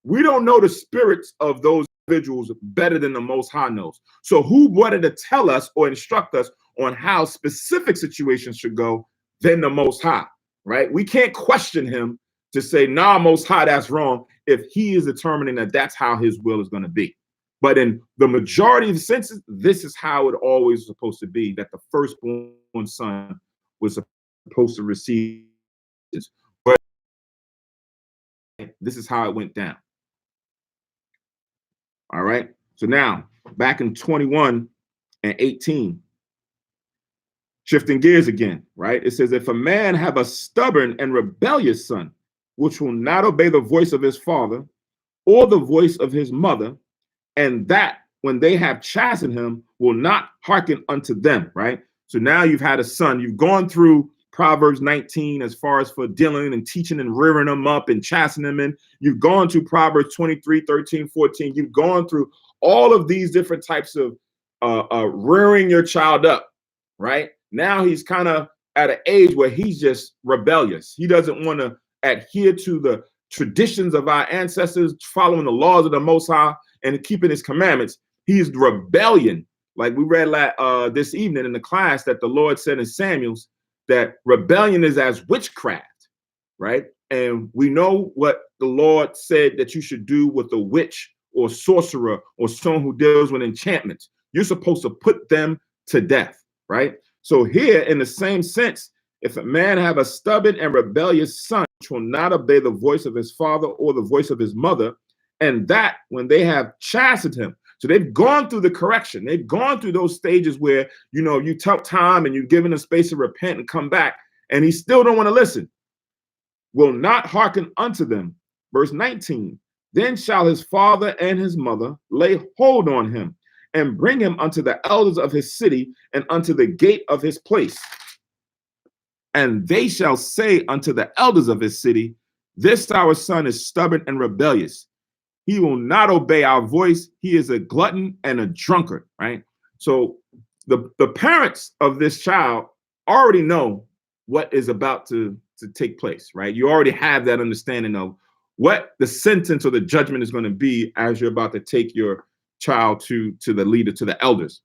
Speaker 1: We don't know the spirits of those individuals better than the Most High knows. So who wanted to tell us or instruct us on how specific situations should go than the Most High, right? We can't question him to say, nah, Most High, that's wrong, if he is determining that that's how his will is going to be. But in the majority of the senses, this is how it always was supposed to be, that the firstborn son was supposed to receive this. But this is how it went down. All right. So now back in 21 and 18, shifting gears again, right? It says, if a man have a stubborn and rebellious son, which will not obey the voice of his father or the voice of his mother, and that when they have chastened him will not hearken unto them, right? So now you've had a son, you've gone through Proverbs 19 as far as for dealing and teaching and rearing them up and chastening them in. You've gone through Proverbs 23, 13, 14. You've gone through all of these different types of rearing your child up, right? Now he's kind of at an age where he's just rebellious. He doesn't want to adhere to the traditions of our ancestors, following the laws of the Most High and keeping his commandments. He's rebellion. Like we read this evening in the class that the Lord said in Samuel's that rebellion is as witchcraft, right? And we know what the Lord said that you should do with a witch or sorcerer or someone who deals with enchantments. You're supposed to put them to death, right? So here, in the same sense, if a man have a stubborn and rebellious son which will not obey the voice of his father or the voice of his mother, and that when they have chastened him, so they've gone through the correction, they've gone through those stages where, you know, you took time and you've given him space to repent and come back, and he still don't want to listen, will not hearken unto them. Verse 19, then shall his father and his mother lay hold on him and bring him unto the elders of his city and unto the gate of his place. And they shall say unto the elders of his city, this our son is stubborn and rebellious. He will not obey our voice. He is a glutton and a drunkard, right? So the parents of this child already know what is about to take place, right? You already have that understanding of what the sentence or the judgment is going to be as you're about to take your child to the leader, to the elders.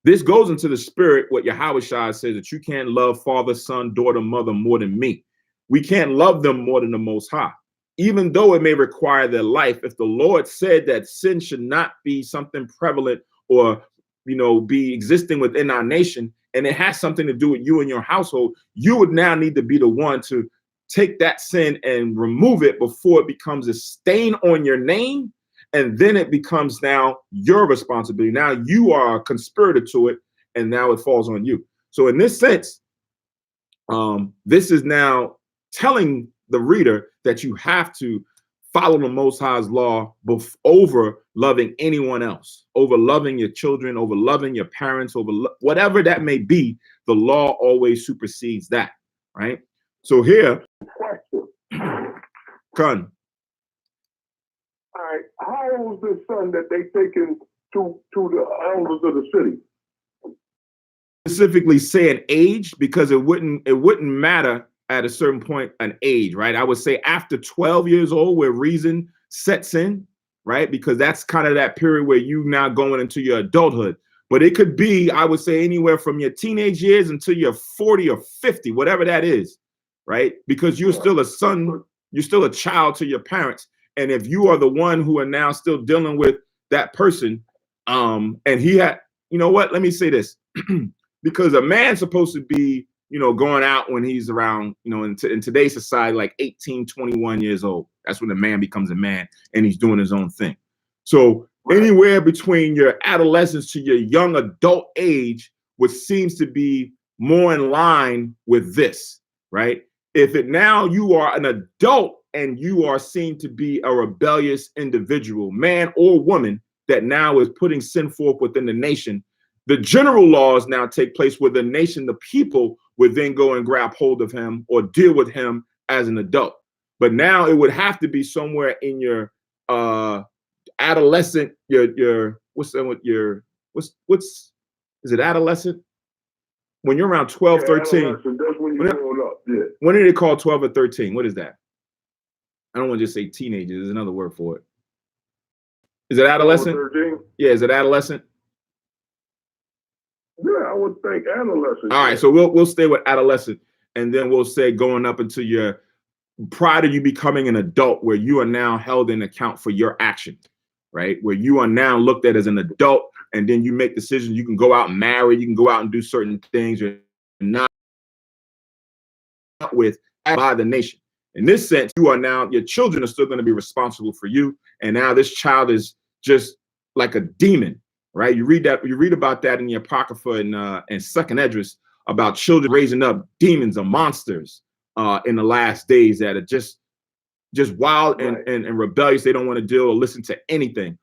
Speaker 1: This goes into the spirit, what Yahweh Shai says, that you can't love father, son, daughter, mother more than me. We can't love them more than the Most High, even though it may require their life. If the Lord said that sin should not be something prevalent or, you know, be existing within our nation, and it has something to do with you and your household, you would now need to be the one to take that sin and remove it before it becomes a stain on your name. And then it becomes now your responsibility. Now you are a conspirator to it, and now it falls on you. So in this sense, this is now telling the reader that you have to follow the Most High's law over loving anyone else, over loving your children, over loving your parents, over whatever that may be. The law always supersedes that, right? So here, Kun.
Speaker 2: All right, how old is this son that they taken to the elders of the city?
Speaker 1: Specifically say an age, because it wouldn't matter at a certain point an age, right? I would say after 12 years old, where reason sets in, right? Because that's kind of that period where you now going into your adulthood. But it could be, I would say, anywhere from your teenage years until you're 40 or 50, whatever that is, right? Because you're still a son, you're still a child to your parents. And if you are the one who are now still dealing with that person, and he had, you know what, let me say this, because a man's supposed to be, you know, going out when he's around, you know, in today's society, like 18, 21 years old. That's when a man becomes a man and he's doing his own thing. So anywhere between your adolescence to your young adult age, which seems to be more in line with this, right? If it now you are an adult and you are seen to be a rebellious individual, man or woman, that now is putting sin forth within the nation, the general laws now take place where the nation, the people, would then go and grab hold of him or deal with him as an adult. But now it would have to be somewhere in your adolescent, your what's is it adolescent? When you're around 12, 13.
Speaker 2: That's when you're growing up. Yeah.
Speaker 1: When did they call 12 or 13? What is that? I don't want to just say teenagers. There's another word for it. Is it adolescent?
Speaker 2: 13?
Speaker 1: Yeah, is it adolescent?
Speaker 2: Yeah, I would think adolescent.
Speaker 1: All right, so we'll stay with adolescent, and then we'll say going up into your prior to you becoming an adult, where you are now held in account for your actions, right? Where you are now looked at as an adult, and then you make decisions. You can go out and marry, you can go out and do certain things you're not with by the nation. In this sense, you are now, your children are still going to be responsible for you. And now this child is just like a demon, right? You read about that in the Apocrypha and Second Esdras about children raising up demons or monsters in the last days that are just wild and rebellious. They don't want to deal or listen to anything.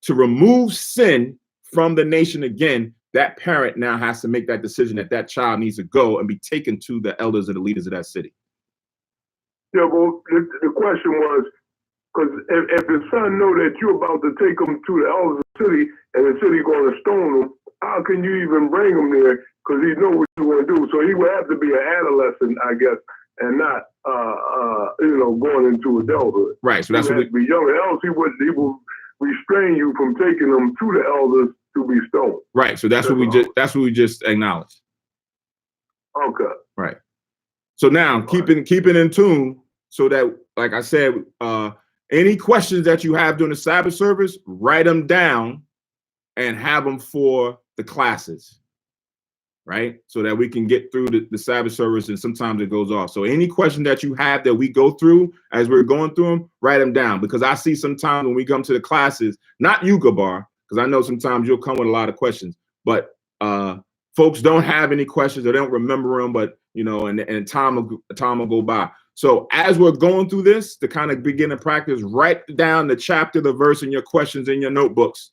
Speaker 1: To remove sin from the nation again, that parent now has to make that decision that that child needs to go and be taken to the elders or the leaders of that city.
Speaker 2: Yeah, well, the question was, because if the son know that you're about to take him to the elders of the city and the city going to stone him, how can you even bring him there? Because he know what you're going to do. So he would have to be an adolescent, I guess, and not, going into adulthood.
Speaker 1: Right. So that's
Speaker 2: what be young. Else he would restrain you from taking them to the elders to be stoned.
Speaker 1: Right. So that's what we just acknowledged.
Speaker 2: Okay.
Speaker 1: Right. So now keeping in tune so that, like I said, any questions that you have during the Sabbath service, write them down and have them for the classes, right? So that we can get through the Sabbath service, and sometimes it goes off. So any question that you have that we go through as we're going through them, write them down, because I see sometimes when we come to the classes, not you, Gabar, because I know sometimes you'll come with a lot of questions, but folks don't have any questions, they don't remember them, but and time will go by. So as we're going through this, to kind of begin to practice, write down the chapter, the verse, and your questions in your notebooks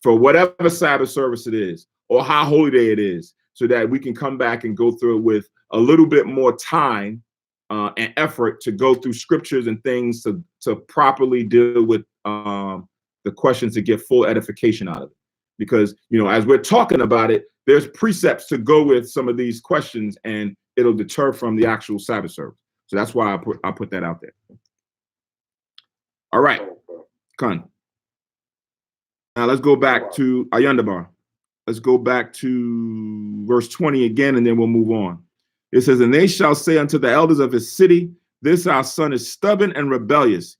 Speaker 1: for whatever Sabbath service it is or how holy day it is, so that we can come back and go through it with a little bit more time and effort to go through scriptures and things to properly deal with the questions to get full edification out of it. Because, as we're talking about it, there's precepts to go with some of these questions, and it'll deter from the actual Sabbath service. So that's why I put that out there. All right, Khan. Now let's go back to Ayandabar. Let's go back to verse 20 again, and then we'll move on. It says, and they shall say unto the elders of his city, this our son is stubborn and rebellious,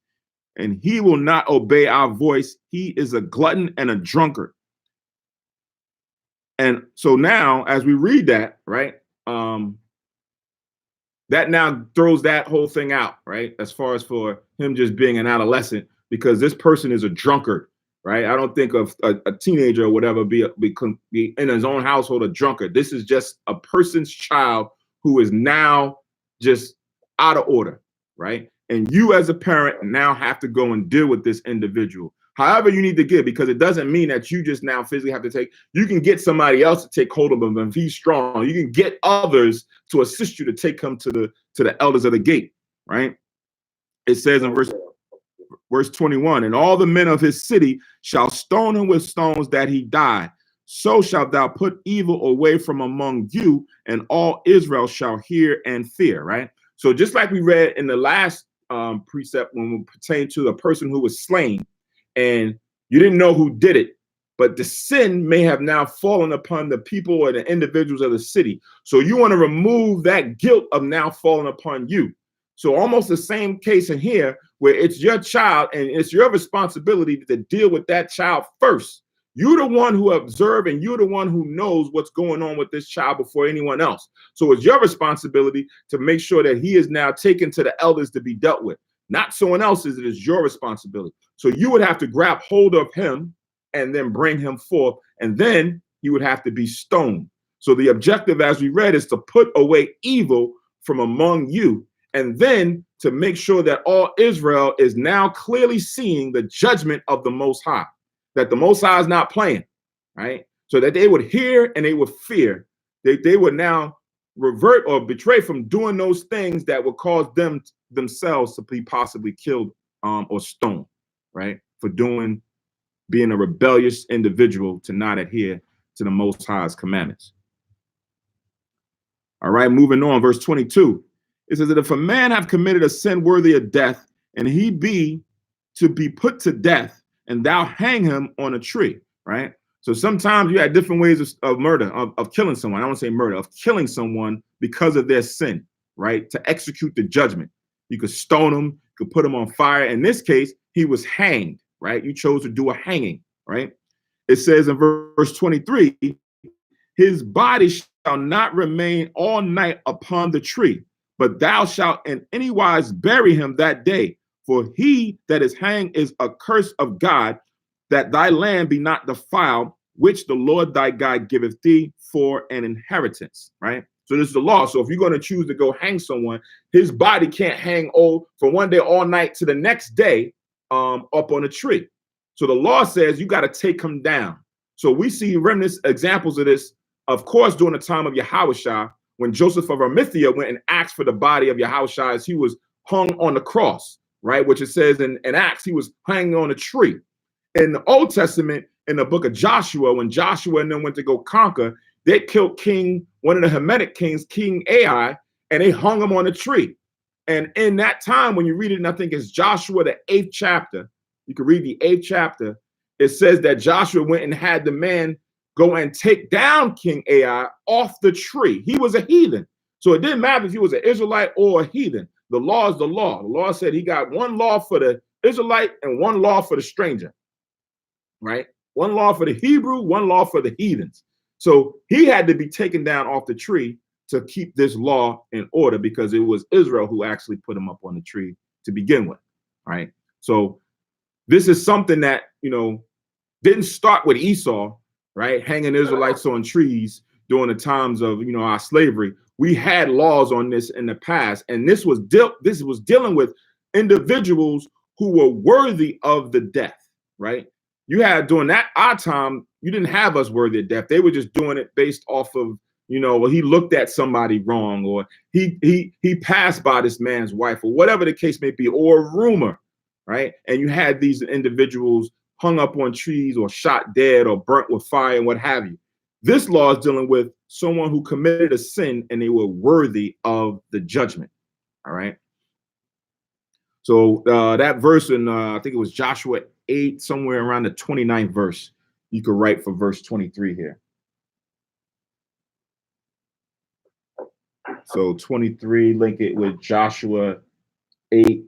Speaker 1: and he will not obey our voice. He is a glutton and a drunkard. And so now, as we read that, right, that now throws that whole thing out, right, as far as for him just being an adolescent, because this person is a drunkard, right? I don't think of a teenager or whatever be in his own household a drunkard. This is just a person's child who is now just out of order, right? And you as a parent now have to go and deal with this individual. However you need to get, because it doesn't mean that you just now physically have to take, you can get somebody else to take hold of him if he's strong. You can get others to assist you to take him to the elders of the gate, right? It says in verse 21, and all the men of his city shall stone him with stones that he die. So shalt thou put evil away from among you, and all Israel shall hear and fear, right? So just like we read in the last precept when we pertain to the person who was slain, and you didn't know who did it, but the sin may have now fallen upon the people or the individuals of the city. So you want to remove that guilt of now falling upon you. So almost the same case in here, where it's your child and it's your responsibility to deal with that child first. You're the one who observes, and you're the one who knows what's going on with this child before anyone else. So it's your responsibility to make sure that he is now taken to the elders to be dealt with. Not someone else's, it is your responsibility. So you would have to grab hold of him and then bring him forth, and then he would have to be stoned. So the objective, as we read, is to put away evil from among you, and then to make sure that all Israel is now clearly seeing the judgment of the Most High, that the Most High is not playing, right? So that they would hear and they would fear. They would now revert or betray from doing those things that would cause them themselves to be possibly killed or stoned, right? For being a rebellious individual to not adhere to the Most High's commandments. All right, moving on, verse 22. It says that if a man have committed a sin worthy of death, and he be to be put to death, and thou hang him on a tree, right? So sometimes you have different ways of murder, of killing someone. I don't want to say murder, of killing someone because of their sin, right? To execute the judgment. You could stone him, you could put him on fire. In this case, he was hanged, right? You chose to do a hanging, right? It says in verse 23, his body shall not remain all night upon the tree, but thou shalt in any wise bury him that day. For he that is hanged is a curse of God, that thy land be not defiled, which the Lord thy God giveth thee for an inheritance, right? So this is the law. So if you're going to choose to go hang someone, his body can't hang from one day all night to the next day up on a tree. So the law says you got to take him down. So we see remnants examples of this, of course, during the time of Yahushua, when Joseph of Arimathea went and asked for the body of Yahushua as he was hung on the cross, right? Which it says in Acts, he was hanging on a tree. In the Old Testament, in the book of Joshua, when Joshua and them went to go conquer, they killed one of the Hamitic kings, King Ai, and they hung him on a tree. And in that time, when you read it, and I think it's Joshua, the 8th chapter, you can read the 8th chapter, it says that Joshua went and had the man go and take down King Ai off the tree. He was a heathen. So it didn't matter if he was an Israelite or a heathen. The law is the law. The law said he got one law for the Israelite and one law for the stranger, right? One law for the Hebrew, one law for the heathens. So he had to be taken down off the tree to keep this law in order, because it was Israel who actually put him up on the tree to begin with, right? So this is something that, didn't start with Esau, right? Hanging Israelites on trees during the times of, our slavery. We had laws on this in the past, and this was dealing with individuals who were worthy of the death, right? You had during our time, you didn't have us worthy of death. They were just doing it based off of, well, he looked at somebody wrong, or he passed by this man's wife, or whatever the case may be, or a rumor, right? And you had these individuals hung up on trees or shot dead or burnt with fire and what have you. This law is dealing with someone who committed a sin and they were worthy of the judgment, all right? So that verse in, I think it was Joshua 8, somewhere around the 29th verse, you could write for verse 23 here. So 23, link it with Joshua 8,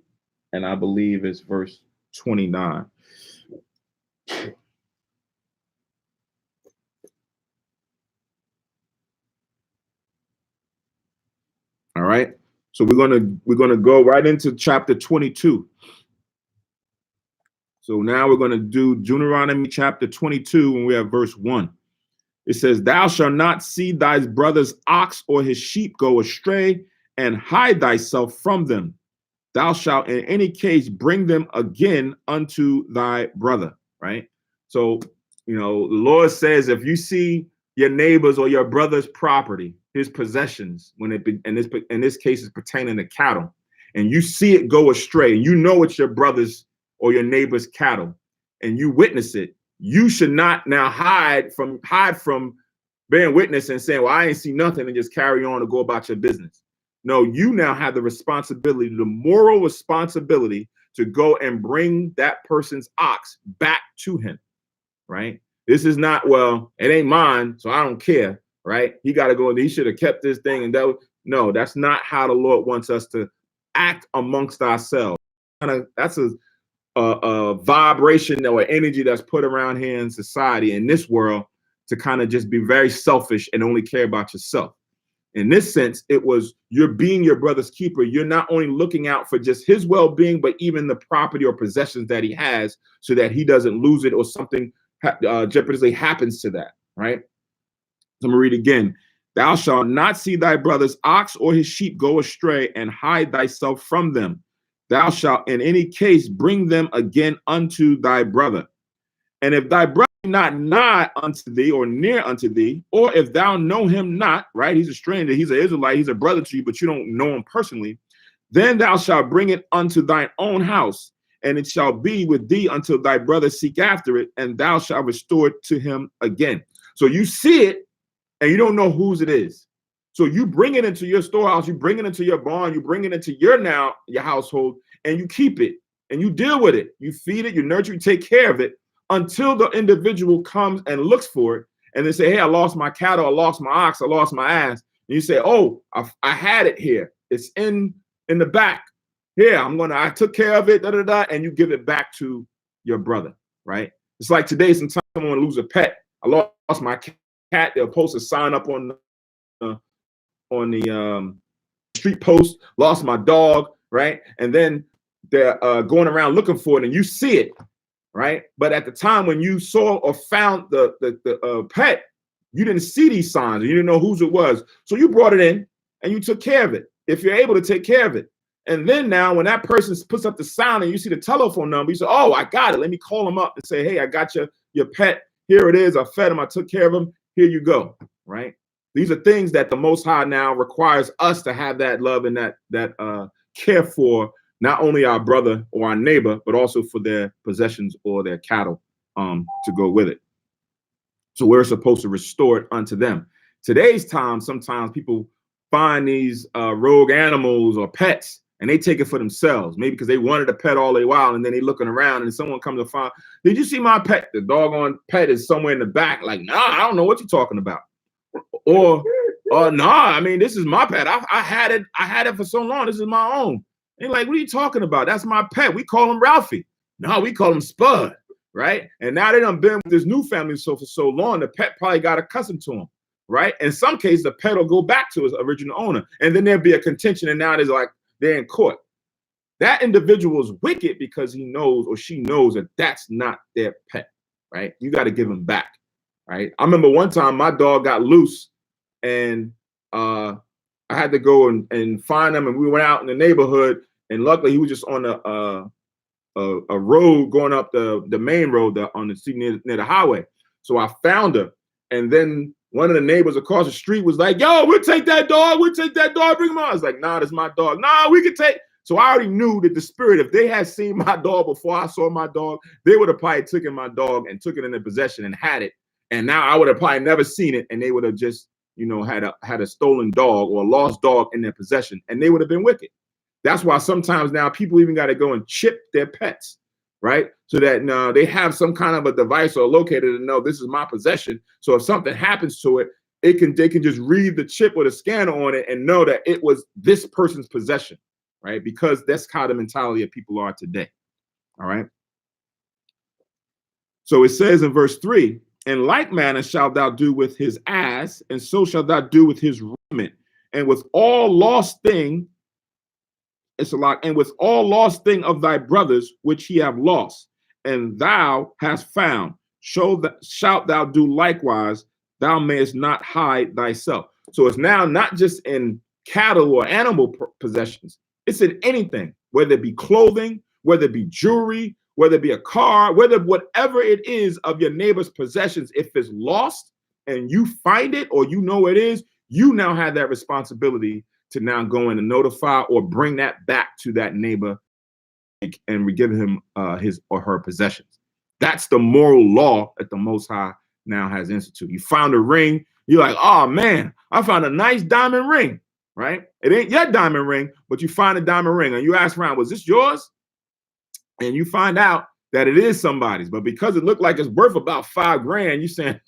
Speaker 1: and I believe it's verse 29. All right. So we're gonna go right into chapter 22. So now we're going to do Deuteronomy chapter 22, and we have verse 1. It says, "Thou shalt not see thy brother's ox or his sheep go astray, and hide thyself from them. Thou shalt in any case bring them again unto thy brother." Right? So, the Lord says, if you see your neighbor's or your brother's property, his possessions, when in this case is pertaining to cattle, and you see it go astray, and it's your brother's or your neighbor's cattle, and you witness it, you should not now hide from bearing witness and saying, well, I ain't see nothing, and just carry on and go about your business. No, you now have the responsibility, the moral responsibility, to go and bring that person's ox back to him, right? This is not, well, it ain't mine, so I don't care, right? He got to go, he should have kept this thing. And no, that's not how the Lord wants us to act amongst ourselves. That's a vibration or energy that's put around here in society, in this world, to kind of just be very selfish and only care about yourself. In this sense, it was you're being your brother's keeper. You're not only looking out for just his well-being, but even the property or possessions that he has, so that he doesn't lose it or something jeopardiously happens to that, right? So I'm gonna read again. "Thou shalt not see thy brother's ox or his sheep go astray, and hide thyself from them. Thou shalt in any case bring them again unto thy brother. And if thy brother be not nigh unto thee or near unto thee, or if thou know him not," right? He's a stranger, he's an Israelite, he's a brother to you, but you don't know him personally. "Then thou shalt bring it unto thine own house, and it shall be with thee until thy brother seek after it, and thou shalt restore it to him again." So you see it, and you don't know whose it is. So you bring it into your storehouse, you bring it into your barn, you bring it into your household, and you keep it, and you deal with it. You feed it, you nurture, you take care of it, until the individual comes and looks for it, and they say, "Hey, I lost my cattle, I lost my ox, I lost my ass." And you say, "Oh, I had it here. It's in the back. Here, I took care of it, and you give it back to your brother, right? It's like today, sometimes someone lose a pet. "I lost my cat." They'll post a sign up on the street post, "Lost my dog," right? And then they're going around looking for it, and you see it, right? But at the time when you saw or found the pet, you didn't see these signs, and you didn't know whose it was. So you brought it in and you took care of it, if you're able to take care of it. And then now when that person puts up the sign and you see the telephone number, you say, "Oh, I got it. Let me call them up and say, hey, I got your pet. here it is. I fed him. I took care of him. Here you go. Right. These are things that the Most High now requires us to have that love and that care for not only our brother or our neighbor, but also for their possessions or their cattle to go with it. So we're supposed to restore it unto them. Today's time, sometimes people find these rogue animals or pets and they take it for themselves, maybe because they wanted a pet all a while, and then they looking around and someone comes to find, did you see my pet? The doggone pet is somewhere in the back. Like, nah, I don't know what you're talking about. Or nah, I mean, this is my pet. I had it for so long. This is my own. And like, what are you talking about? That's my pet. We call him Ralphie. No, we call him Spud, right? And now they done been with this new family for so long, the pet probably got accustomed to him, right? In some cases, the pet will go back to his original owner, and then there'll be a contention, and now there's like they're in court. That individual is wicked because he knows or she knows that that's not their pet, right? You got to give him back, right? I remember one time my dog got loose, and I had to go and find him, and we went out in the neighborhood, and luckily he was just on a road going up the main road on the street near the highway. So I found her, and then one of the neighbors across the street was like, "Yo, we'll take that dog. We'll take that dog. Bring him on." I was like, "Nah, that's my dog. Nah, we can take." So I already knew that the spirit, if they had seen my dog before I saw my dog, they would have probably taken my dog and took it into possession and had it. And now I would have probably never seen it, and they would have just, had a stolen dog or a lost dog in their possession, and they would have been wicked. That's why sometimes now people even got to go and chip their pets, right? So that they have some kind of a device or locator to know this is my possession. So if something happens to it, they can just read the chip or the scanner on it and know that it was this person's possession, right? Because that's how the mentality of people are today. All right. So it says in verse 3, in like manner shalt thou do with his ass, and so shalt thou do with his raiment, and with all lost thing. It's a lot. And with all lost thing of thy brothers, which he have lost, and thou hast found, shalt thou do likewise, thou mayest not hide thyself. So it's now not just in cattle or animal possessions, it's in anything, whether it be clothing, whether it be jewelry, whether it be a car, whatever it is of your neighbor's possessions, if it's lost and you find it or you know it is, you now have that responsibility to now go in and notify or bring that back to that neighbor and we give him his or her possessions. That's the moral law that the Most High now has instituted. You found a ring, you're like, oh man, I found a nice diamond ring, right? It ain't your diamond ring, but you find a diamond ring and you ask around, was this yours? And you find out that it is somebody's, but because it looked like it's worth about $5,000, you saying,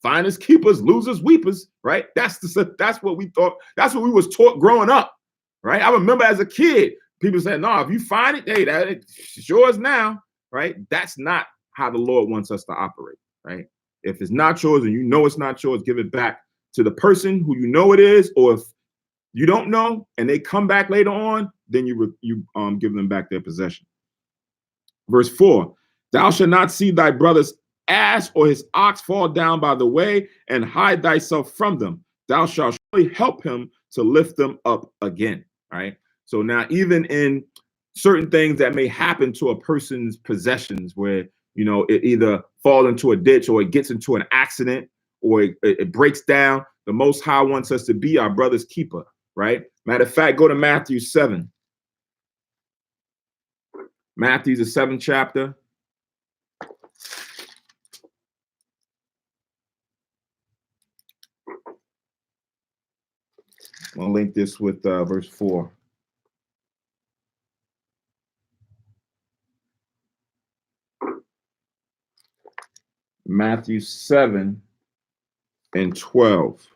Speaker 1: finders keepers, losers weepers, right? That's what we thought. That's what we was taught growing up, right? I remember as a kid, people said, "No, if you find it, hey, it's yours now," right? That's not how the Lord wants us to operate, right? If it's not yours and you know it's not yours, give it back to the person who you know it is, or if you don't know and they come back later on, then you give them back their possession. Verse 4, thou shalt not see thy brother's ass or his ox fall down by the way and hide thyself from them. Thou shalt surely help him to lift them up again. Right. So now, even in certain things that may happen to a person's possessions, where it either falls into a ditch or it gets into an accident or it breaks down, the Most High wants us to be our brother's keeper. Right. Matter of fact, go to Matthew 7. Matthew's the 7th chapter. I'll link this with verse 4. Matthew 7 and 12.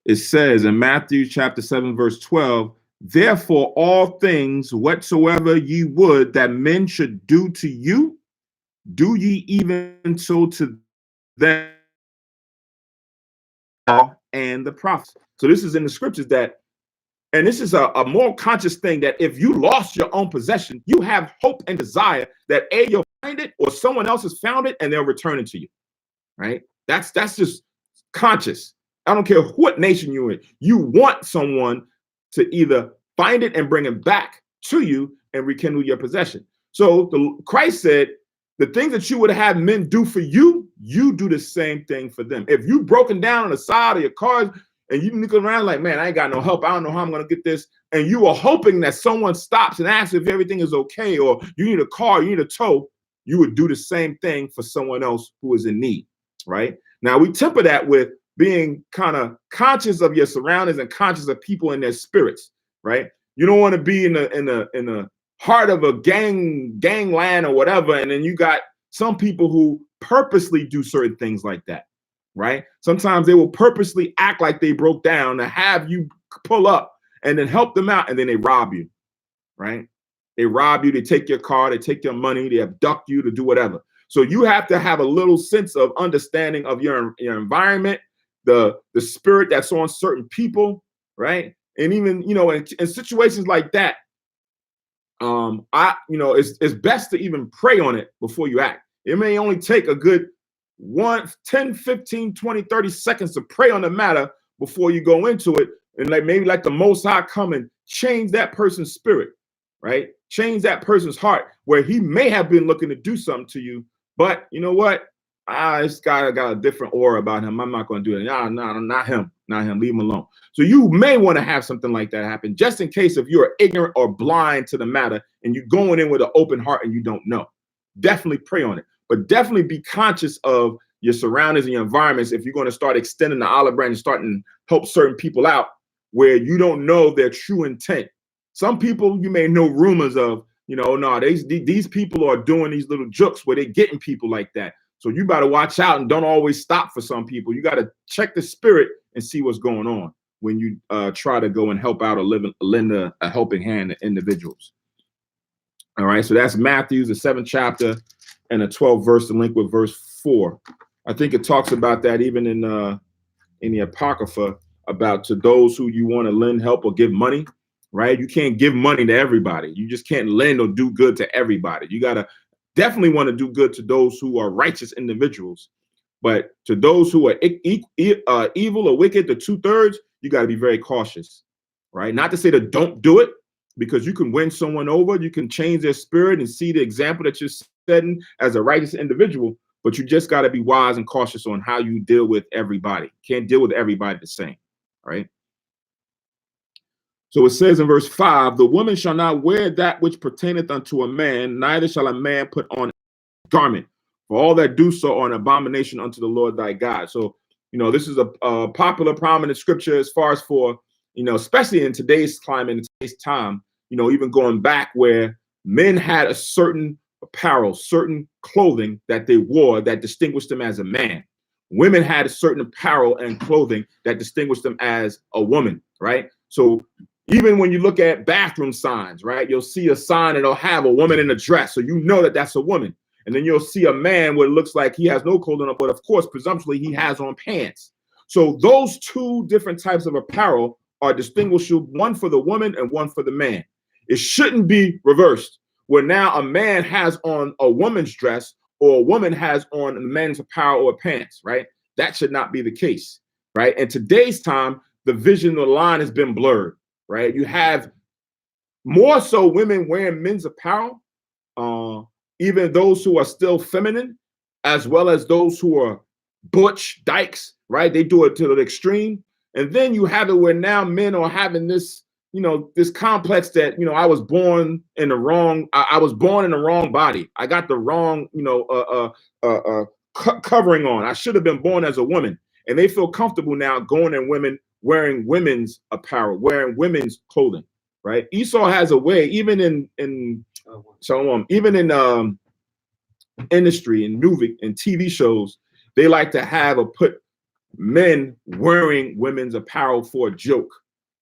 Speaker 1: It says in Matthew chapter 7, verse 12, therefore all things whatsoever ye would that men should do to you, do ye even so to them and the prophets. So this is in the scriptures and this is a more conscious thing, that if you lost your own possession, you have hope and desire that you'll find it or someone else has found it and they'll return it to you, right? That's just conscious. I don't care what nation you're in. You want someone to either find it and bring it back to you and rekindle your possession. So Christ said, the things that you would have men do for you, you do the same thing for them. If you broken down on the side of your car and you look around like, man, I ain't got no help, I don't know how I'm going to get this, and you are hoping that someone stops and asks if everything is okay, or you need a car, you need a tow, you would do the same thing for someone else who is in need, right? Now, we temper that with being kind of conscious of your surroundings and conscious of people and their spirits, right? You don't want to be in the heart of a gangland or whatever, and then you got some people who purposely do certain things like that, right? Sometimes they will purposely act like they broke down to have you pull up and then help them out, and then they rob you, right? They rob you, they take your car, they take your money, they abduct you to do whatever. So you have to have a little sense of understanding of your environment, the spirit that's on certain people, right? And even, you know, in situations like that, it's best to even pray on it before you act. It may only take a good 10, 15, 20, 30 seconds to pray on the matter before you go into it. And maybe let the Most High come and change that person's spirit, right? Change that person's heart, where he may have been looking to do something to you, but you know what? This guy got a different aura about him. I'm not going to do it. No, not him. Leave him alone. So you may want to have something like that happen, just in case if you're ignorant or blind to the matter and you're going in with an open heart and you don't know. Definitely pray on it, but definitely be conscious of your surroundings and your environments if you're going to start extending the olive branch and starting to help certain people out where you don't know their true intent. Some people you may know rumors of, these people are doing these little jokes where they're getting people like that. So you better watch out and don't always stop for some people. You got to check the spirit and see what's going on when you try to go and help out or lend a helping hand to individuals. All right, so that's Matthew, the 7th chapter and the 12th verse to link with verse 4. I think it talks about that even in the Apocrypha, about to those who you want to lend help or give money, right? You can't give money to everybody. You just can't lend or do good to everybody. You got to definitely want to do good to those who are righteous individuals. But to those who are evil or wicked, the 2/3, you got to be very cautious, right? Not to say that don't do it, because you can win someone over. You can change their spirit and see the example that you're setting as a righteous individual. But you just got to be wise and cautious on how you deal with everybody. Can't deal with everybody the same, right? So it says in verse 5, the woman shall not wear that which pertaineth unto a man, neither shall a man put on a garment. For all that do so are an abomination unto the Lord thy God. So, this is a popular, prominent scripture as far as for, especially in today's climate, in today's time, even going back where men had a certain apparel, certain clothing that they wore that distinguished them as a man. Women had a certain apparel and clothing that distinguished them as a woman, right? So even when you look at bathroom signs, right, you'll see a sign that'll have a woman in a dress, so you know that that's a woman. And then you'll see a man where it looks like he has no clothing on, but of course, presumptuously, he has on pants. So those two different types of apparel are distinguishable, one for the woman and one for the man. It shouldn't be reversed, where now a man has on a woman's dress or a woman has on a man's apparel or pants, right? That should not be the case, right? In today's time, the vision of the line has been blurred, right? You have more so women wearing men's apparel, even those who are still feminine, as well as those who are butch dykes, right? They do it to the extreme. And then you have it where now men are having this, this complex that, I was born in the wrong, I was born in the wrong body. I got the wrong, covering on. I should have been born as a woman. And they feel comfortable now going in women, wearing women's apparel, wearing women's clothing, right? Esau has a way, even in industry and movie and TV shows, they like to have or put men wearing women's apparel for a joke,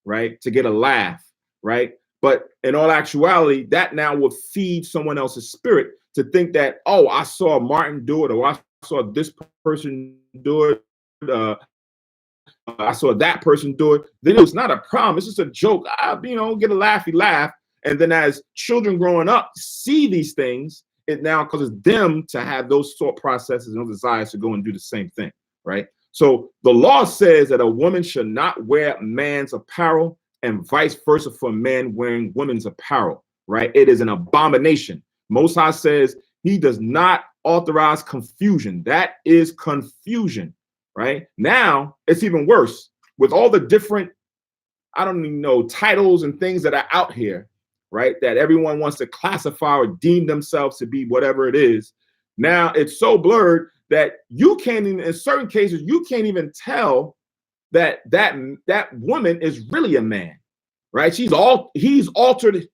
Speaker 1: right? To get a laugh, right? But in all actuality, that now will feed someone else's spirit to think that, oh, I saw Martin do it, or I saw this person do it, I saw that person do it. Then it was not a problem. It's just a joke. Get a laughy laugh. And then as children growing up see these things, it now causes them to have those thought processes and those desires to go and do the same thing, right? So the law says that a woman should not wear man's apparel and vice versa for men wearing women's apparel, right? It is an abomination. Most High says He does not authorize confusion. That is confusion, right? Now it's even worse with all the different, I don't even know, titles and things that are out here, right? That everyone wants to classify or deem themselves to be whatever it is. Now it's so blurred that you can't even, in certain cases, you can't even tell that woman is really a man, right? He's altered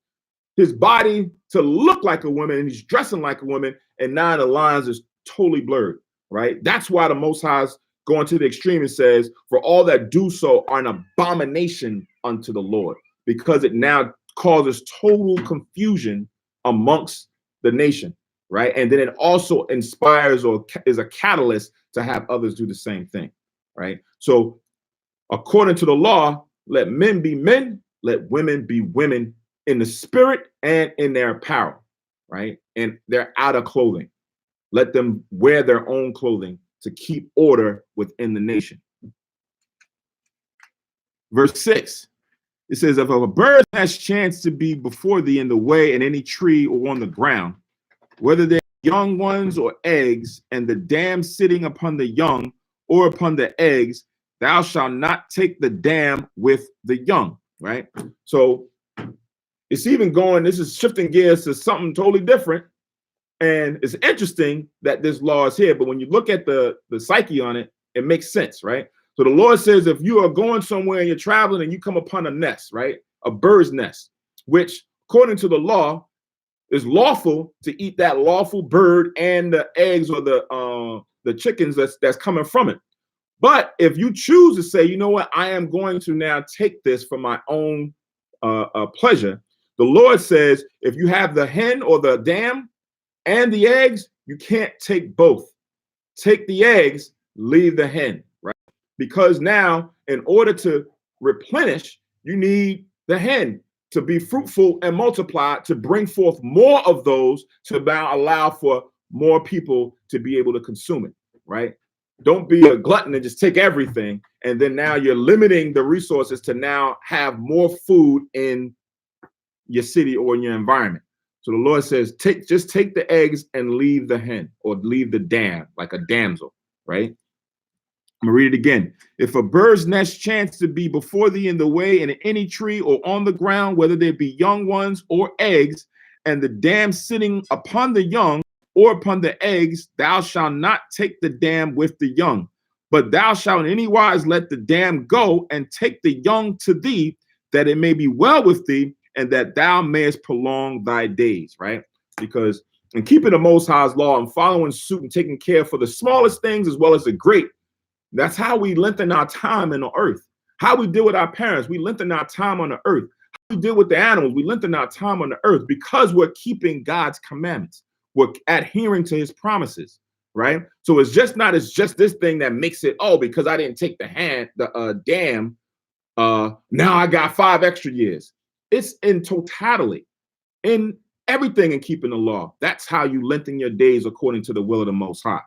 Speaker 1: his body to look like a woman, and he's dressing like a woman, and now the lines is totally blurred, right? That's why the Most High's going to the extreme and says, for all that do so are an abomination unto the Lord, because it now causes total confusion amongst the nation, right? And then it also inspires or is a catalyst to have others do the same thing, right? So according to the law, let men be men, let women be women in the spirit and in their apparel, right? And their outer clothing. Let them wear their own clothing to keep order within the nation. Verse 6, it says, if a bird has chance to be before thee in the way, in any tree or on the ground, whether they're young ones or eggs, and the dam sitting upon the young or upon the eggs, thou shalt not take the dam with the young, right? So it's even going, this is shifting gears to something totally different. And it's interesting that this law is here, but when you look at the psyche on it, it makes sense, right? So the Lord says, if you are going somewhere and you're traveling and you come upon a nest, right? A bird's nest, which according to the law is lawful to eat that lawful bird and the eggs or the chickens that's coming from it. But if you choose to say, you know what, I am going to now take this for my own pleasure, the Lord says, if you have the hen or the dam and the eggs, you can't take both. Take the eggs, leave the hen, right? Because now, in order to replenish, you need the hen to be fruitful and multiply, to bring forth more of those, to now allow for more people to be able to consume it, right? Don't be a glutton and just take everything. And then now you're limiting the resources to now have more food in your city or in your environment. So the Lord says, just take the eggs and leave the hen, or leave the dam, like a damsel, right? I'm gonna read it again. If a bird's nest chance to be before thee in the way, in any tree or on the ground, whether they be young ones or eggs, and the dam sitting upon the young or upon the eggs, thou shalt not take the dam with the young, but thou shalt in any wise let the dam go and take the young to thee, that it may be well with thee, and that thou mayest prolong thy days, right? Because in keeping the Most High's law and following suit and taking care for the smallest things as well as the great, that's how we lengthen our time in the earth. How we deal with our parents, we lengthen our time on the earth. How we deal with the animals, we lengthen our time on the earth, because we're keeping God's commandments. We're adhering to his promises, right? So it's just this thing that makes it, oh, because I didn't take the dam, now I got 5 extra years. It's in totality, in everything, in keeping the law. That's how you lengthen your days according to the will of the Most High,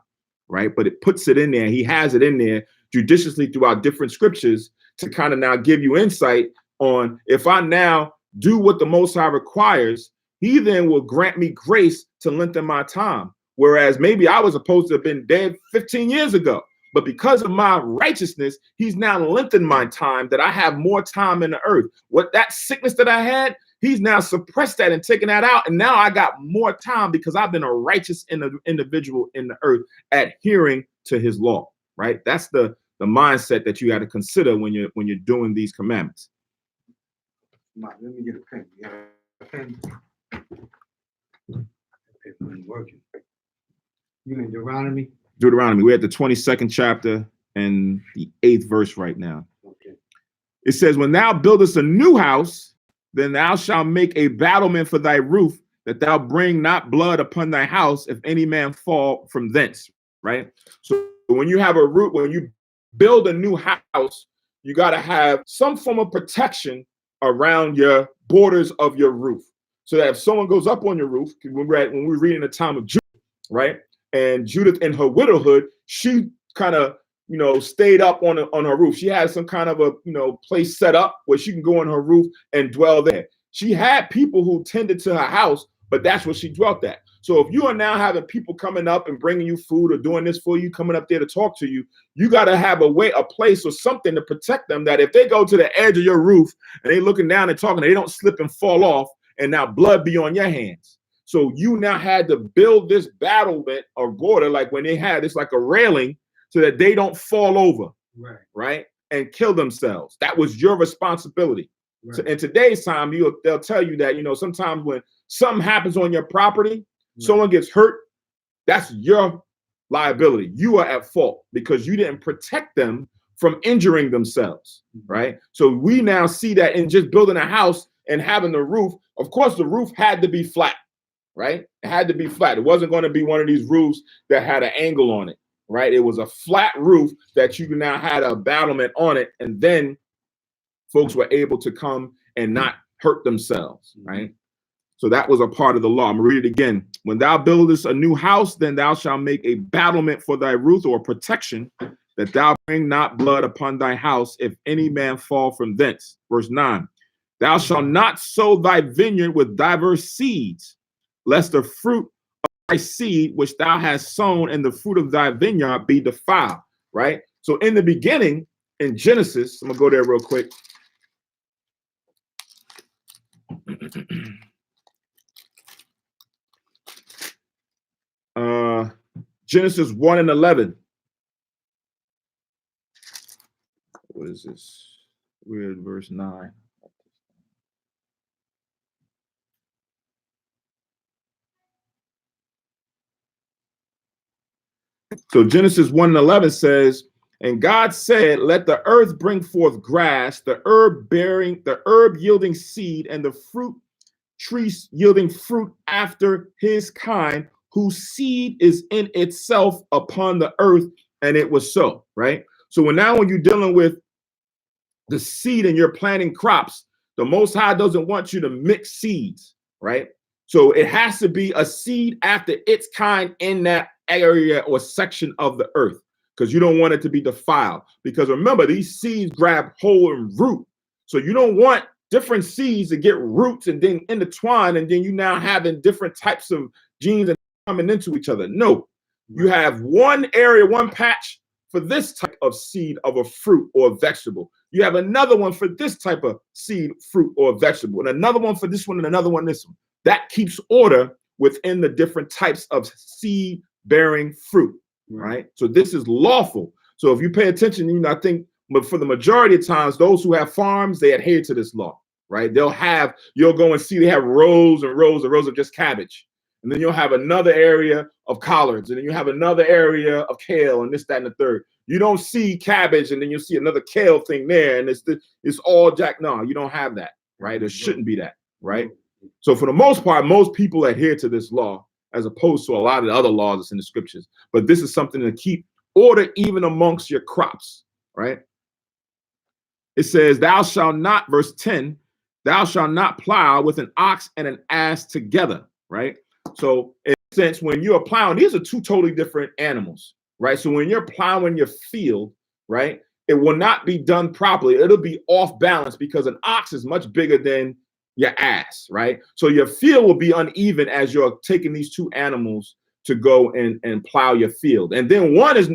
Speaker 1: right? But it puts it in there. He has it in there judiciously throughout different scriptures to kind of now give you insight on, if I now do what the Most High requires, he then will grant me grace to lengthen my time. Whereas maybe I was supposed to have been dead 15 years ago. But because of my righteousness, he's now lengthened my time, that I have more time in the earth. What that sickness that I had, he's now suppressed that and taken that out. And now I got more time because I've been a righteous individual in the earth, adhering to his law, right? That's the mindset that you got to consider when you're doing these commandments.
Speaker 3: Let me get a pen. You have a pen? It's not working. You in Deuteronomy?
Speaker 1: Deuteronomy. We're at the 22nd chapter and the 8th verse right now.
Speaker 3: Okay.
Speaker 1: It says, when thou buildest a new house, then thou shalt make a battlement for thy roof, that thou bring not blood upon thy house, if any man fall from thence, right? So when you have a roof, when you build a new house, you got to have some form of protection around your borders of your roof, so that if someone goes up on your roof, when we're reading the time of Judith, right? And Judith in her widowhood, she kind of, stayed up on her roof. She had some kind of a, place set up where she can go on her roof and dwell there. She had people who tended to her house, but that's where she dwelt at. So if you are now having people coming up and bringing you food or doing this for you, coming up there to talk to you, you got to have a place or something to protect them, that if they go to the edge of your roof and they looking down and talking, they don't slip and fall off and now blood be on your hands. So you now had to build this battlement or border, like when they had this, like a railing, so that they don't fall over, right? And kill themselves. That was your responsibility. Right. So in today's time, they'll tell you that, sometimes when something happens on your property, someone gets hurt, that's your liability. You are at fault because you didn't protect them from injuring themselves, right? So we now see that in just building a house and having the roof. Of course, the roof had to be flat, right? It had to be flat. It wasn't going to be one of these roofs that had an angle on it, right? It was a flat roof that you now had a battlement on it, and then folks were able to come and not hurt themselves, right? So that was a part of the law. I'm gonna read it again. When thou buildest a new house, then thou shalt make a battlement for thy roof, or protection, that thou bring not blood upon thy house, if any man fall from thence. Verse 9, thou shalt not sow thy vineyard with diverse seeds, lest the fruit of thy seed which thou hast sown and the fruit of thy vineyard be defiled, right? So in the beginning, in Genesis, I'm gonna go there real quick. Genesis 1:11. What is this? We're in verse 9. So Genesis 1:11 says, and God said, let the earth bring forth grass, the herb yielding seed, and the fruit trees yielding fruit after his kind, whose seed is in itself upon the earth, and it was so, right? So when you're dealing with the seed and you're planting crops, the Most High doesn't want you to mix seeds, right? So it has to be a seed after its kind in that area or section of the earth, because you don't want it to be defiled. Because remember, these seeds grab hold and root. So you don't want different seeds to get roots and then intertwine, and then you now having different types of genes and coming into each other. No, you have one area, one patch for this type of seed of a fruit or a vegetable. You have another one for this type of seed, fruit, or vegetable, and another one for this one, and another one this one. That keeps order within the different types of seed bearing fruit, right? So this is lawful. So if you pay attention, I think, but for the majority of times, those who have farms, they adhere to this law, right? You'll go and see they have rows and rows and rows of just cabbage. And then you'll have another area of collards, and then you have another area of kale, and this, that, and the third. You don't see cabbage, and then you'll see another kale thing there, and it's all jack. No, you don't have that, right? There shouldn't be that, right? So for the most part, most people adhere to this law, as opposed to a lot of the other laws that's in the scriptures. But this is something to keep order even amongst your crops, right? It says, thou shalt not, verse 10, thou shalt not plow with an ox and an ass together, right? So in a sense, when you're plowing, these are two totally different animals, right? So when you're plowing your field, right, it will not be done properly. It'll be off balance because an ox is much bigger than your ass, right? So your field will be uneven as you're taking these two animals to go and plow your field. And then one is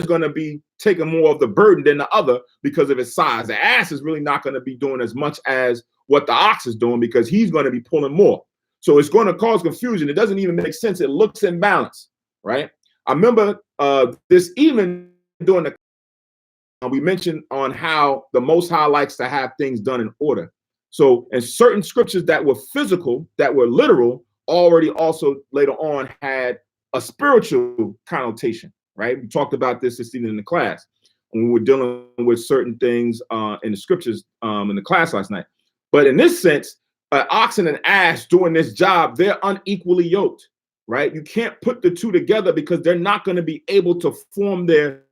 Speaker 1: going to be taking more of the burden than the other because of its size. The ass is really not going to be doing as much as what the ox is doing because he's going to be pulling more. So it's going to cause confusion. It doesn't even make sense. It looks imbalanced, right? I remember this even during we mentioned on how the Most High likes to have things done in order. So in certain scriptures that were physical, that were literal, already also later on had a spiritual connotation, right? We talked about this evening in the class when we were dealing with certain things in the scriptures in the class last night. But in this sense, an ox and an ass doing this job, they're unequally yoked, right? You can't put the two together because they're not going to be able to form their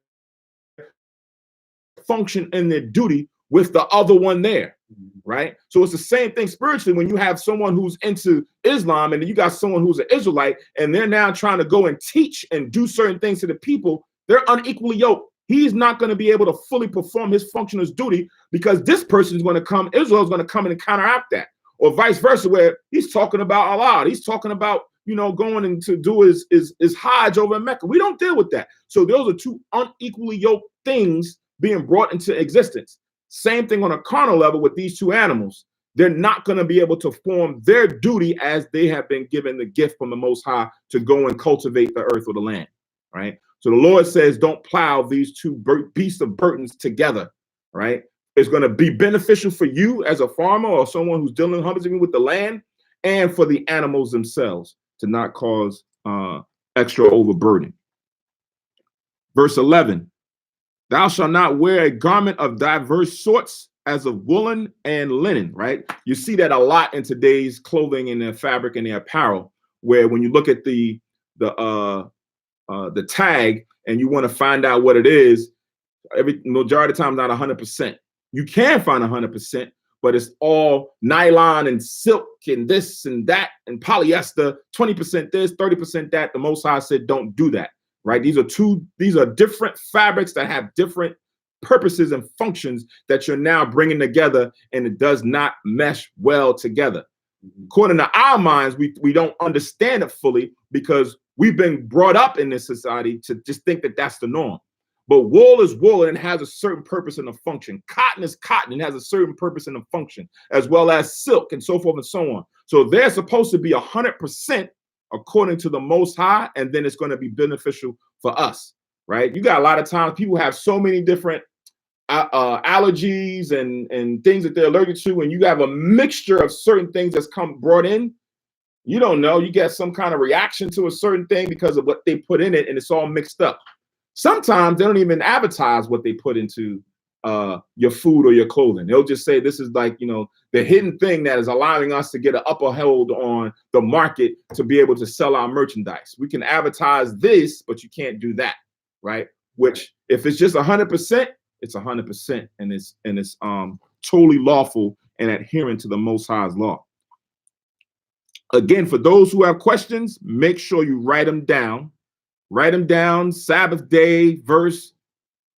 Speaker 1: function and their duty with the other one there, right? So it's the same thing spiritually when you have someone who's into Islam and then you got someone who's an Israelite and they're now trying to go and teach and do certain things to the people. They're unequally yoked. He's not going to be able to fully perform his function as duty because this person is going to come, Israel is going to come in and counteract that. or vice versa, where he's talking about Allah. He's talking about, going and to do his Hajj over in Mecca. We don't deal with that. So those are two unequally yoked things being brought into existence. Same thing on a carnal level with these two animals. They're not going to be able to perform their duty as they have been given the gift from the Most High to go and cultivate the earth or the land, right? So the Lord says, don't plow these two beasts of burdens together, right? It's going to be beneficial for you as a farmer or someone who's dealing with the land, and for the animals themselves to not cause extra overburden. Verse 11, thou shalt not wear a garment of diverse sorts, as of woolen and linen, right? You see that a lot in today's clothing and their fabric and their apparel, where when you look at the tag and you want to find out what it is, every majority of the time not 100%. You can find 100%, but it's all nylon and silk and this and that and polyester, 20% this, 30% that. The Most High said, don't do that, right? These are different fabrics that have different purposes and functions that you're now bringing together, and it does not mesh well together. According to our minds, we don't understand it fully because we've been brought up in this society to just think that that's the norm. But wool is wool and it has a certain purpose and a function. Cotton is cotton and has a certain purpose and a function, as well as silk and so forth and so on. So they're supposed to be 100% according to the Most High, and then it's going to be beneficial for us, right? You got a lot of times people have so many different allergies and things that they're allergic to, and you have a mixture of certain things that's brought in. You don't know, you get some kind of reaction to a certain thing because of what they put in it, and it's all mixed up. Sometimes they don't even advertise what they put into your food or your clothing. They'll just say this is like, the hidden thing that is allowing us to get an upper hold on the market to be able to sell our merchandise. We can advertise this, but you can't do that, right? Which if it's just 100%, it's 100%, and it's totally lawful and adherent to the Most High's law. Again, for those who have questions, make sure you write them down. Write them down, Sabbath day, verse,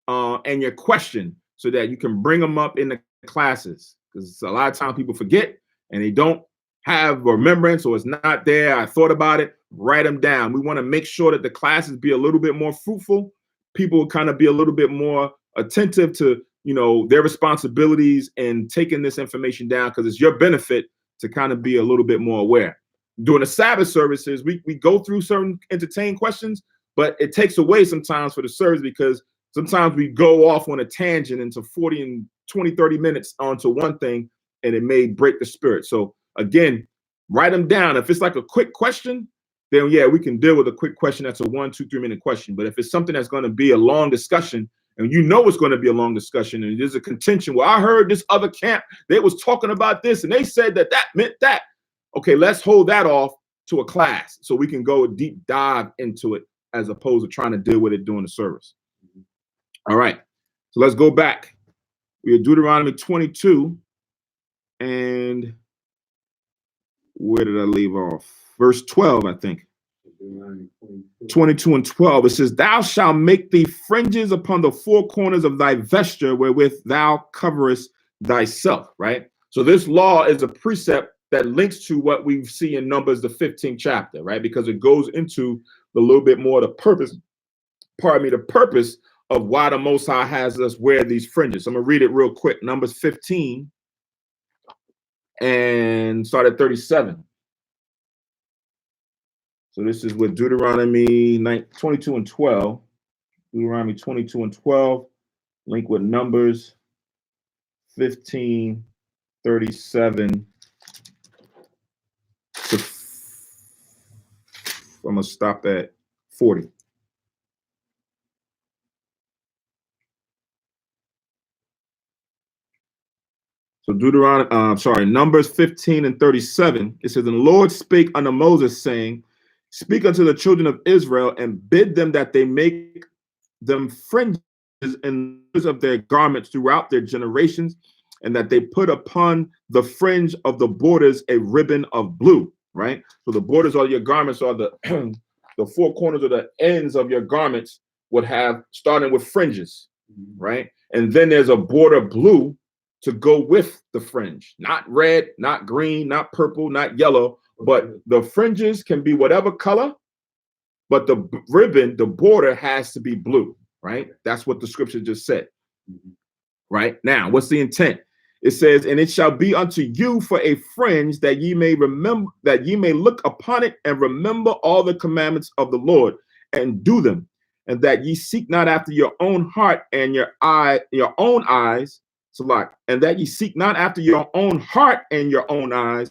Speaker 1: and your question, so that you can bring them up in the classes. Because a lot of times people forget and they don't have remembrance, or it's not there. I thought about it. Write them down. We want to make sure that the classes be a little bit more fruitful. People kind of be a little bit more attentive to, their responsibilities and taking this information down, because it's your benefit to kind of be a little bit more aware. During the Sabbath services, we go through certain entertaining questions, but it takes away sometimes for the service, because sometimes we go off on a tangent into 40 and 20, 30 minutes onto one thing, and it may break the spirit. So again, write them down. If it's like a quick question, then yeah, we can deal with a quick question. That's a 1, 2, 3 minute question. But if it's something that's going to be a long discussion, and it's going to be a long discussion, and there's a contention, well, I heard this other camp, they was talking about this, and they said that meant that. Okay, let's hold that off to a class so we can go a deep dive into it, as opposed to trying to deal with it during the service. All right, so let's go back. We are Deuteronomy 22, and where did I leave off? Verse 12, I think. 22 and 12, it says, thou shalt make thee fringes upon the four corners of thy vesture, wherewith thou coverest thyself, right? So this law is a precept that links to what we see in Numbers, the 15th chapter, right? Because it goes into a little bit more the purpose of why the Most High has us wear these fringes. I'm gonna read it real quick. Numbers 15 and start at 37. So this is with Deuteronomy 22 and 12. Deuteronomy 22 and 12, link with Numbers 15, 37. I'm gonna stop at 40. So Numbers 15 and 37. It says, and the Lord spake unto Moses, saying, speak unto the children of Israel, and bid them that they make them fringes and of their garments throughout their generations, and that they put upon the fringe of the borders a ribbon of blue, right? So the borders of your garments are the the four corners of the ends of your garments would have, starting with fringes, right? And then there's a border blue to go with the fringe. Not red, not green, not purple, not yellow, but the fringes can be whatever color, but the ribbon, the border has to be blue, right? That's what the scripture just said. Right? Now, what's the intent? It says, and it shall be unto you for a fringe, that ye may remember, that ye may look upon it and remember all the commandments of the Lord and do them, and that ye seek not after your own heart and your own eyes, and that ye seek not after your own heart and your own eyes,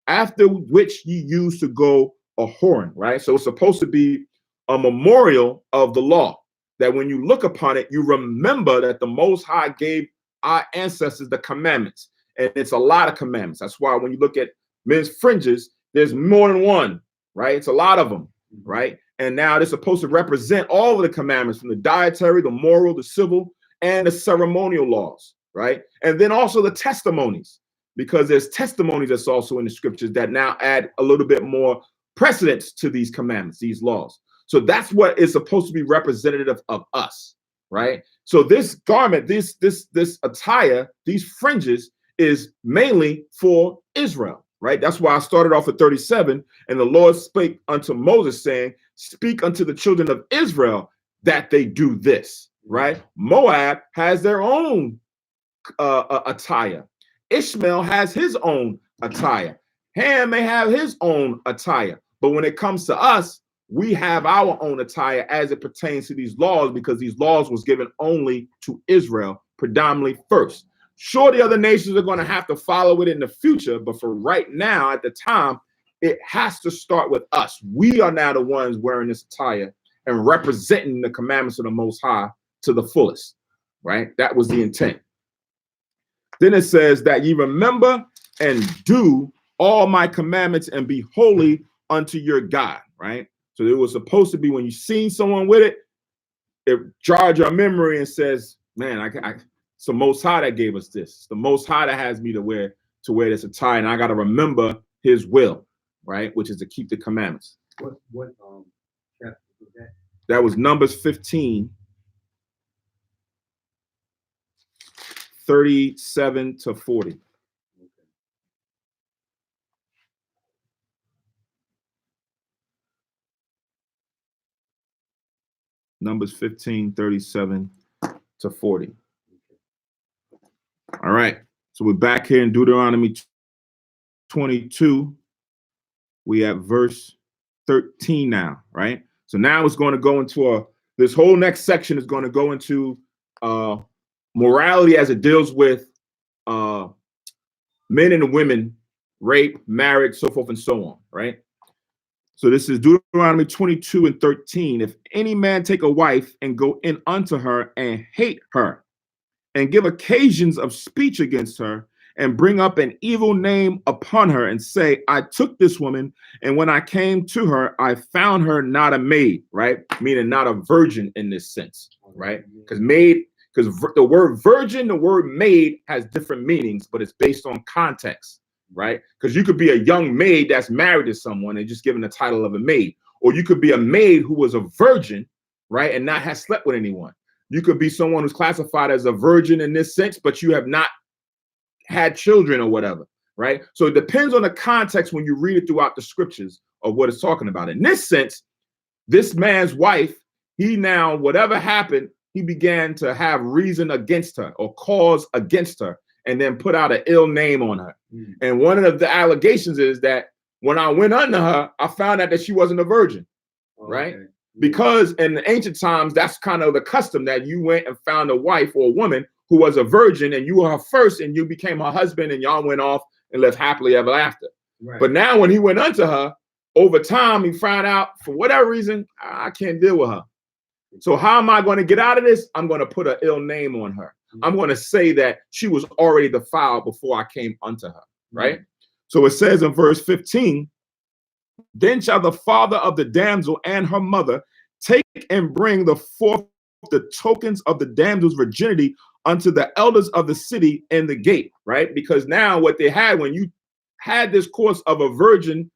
Speaker 1: after which ye used to go a whoring, right? So it's supposed to be a memorial of the law, that when you look upon it, you remember that the Most High gave our ancestors the commandments, and it's a lot of commandments. That's why when you look at men's fringes, there's more than one, right? It's a lot of them, right? And now they're supposed to represent all of the commandments, from the dietary, the moral, the civil, and the ceremonial laws, right? And then also the testimonies, because there's testimonies that's also in the scriptures that now add a little bit more precedence to these commandments, these laws. So that's what is supposed to be representative of us, right? So this garment, this attire, these fringes is mainly for Israel, right? That's why I started off at 37, and the Lord spake unto Moses, saying, speak unto the children of Israel that they do this, right? Moab has their own attire. Ishmael has his own attire. Ham may have his own attire. But when it comes to us, we have our own attire as it pertains to these laws, because these laws was given only to Israel, predominantly first. Sure, the other nations are going to have to follow it in the future, but for right now, at the time, it has to start with us. We are now the ones wearing this attire and representing the commandments of the Most High to the fullest, right? That was the intent. Then it says that ye remember and do all my commandments and be holy unto your God, right? So it was supposed to be when you seen someone with it, it jars your memory and says, man, it's the Most High that gave us this. It's the Most High that has me to wear this attire, and I got to remember his will, right? Which is to keep the commandments.
Speaker 3: What chapter was that?
Speaker 1: That was Numbers 15, 37 to 40. Numbers 15, 37 to 40. All right. So we're back here in Deuteronomy 22. We have verse 13 now, right? So now it's going to go into this whole next section is going to go into morality as it deals with men and women, rape, marriage, so forth and so on, right? So this is Deuteronomy 22 and 13. If any man take a wife and go in unto her and hate her, and give occasions of speech against her, and bring up an evil name upon her, and say, I took this woman, and when I came to her, I found her not a maid, right? Meaning not a virgin in this sense, right? Because the word virgin, the word maid has different meanings, but it's based on context, right? Because you could be a young maid that's married to someone and just given the title of a maid, or you could be a maid who was a virgin, right, and not has slept with anyone. You could be someone who's classified as a virgin in this sense, but you have not had children or whatever, right? So it depends on the context when you read it throughout the scriptures of what it's talking about. In this sense, this man's wife, he now, whatever happened, he began to have reason against her or cause against her, and then put out an ill name on her. And one of the allegations is that when I went under her, I found out that she wasn't a virgin, right? Because in the ancient times, that's kind of the custom, that you went and found a wife or a woman who was a virgin, and you were her first, and you became her husband, and y'all went off and lived happily ever after. Right. But now when he went unto her, over time, he found out, for whatever reason, I can't deal with her. So how am I going to get out of this? I'm going to put an ill name on her. I'm going to say that she was already defiled before I came unto her, right? So it says in verse 15, then shall the father of the damsel and her mother take and bring the tokens of the damsel's virginity unto the elders of the city in the gate, right? Because now what they had, when you had this course of a virgin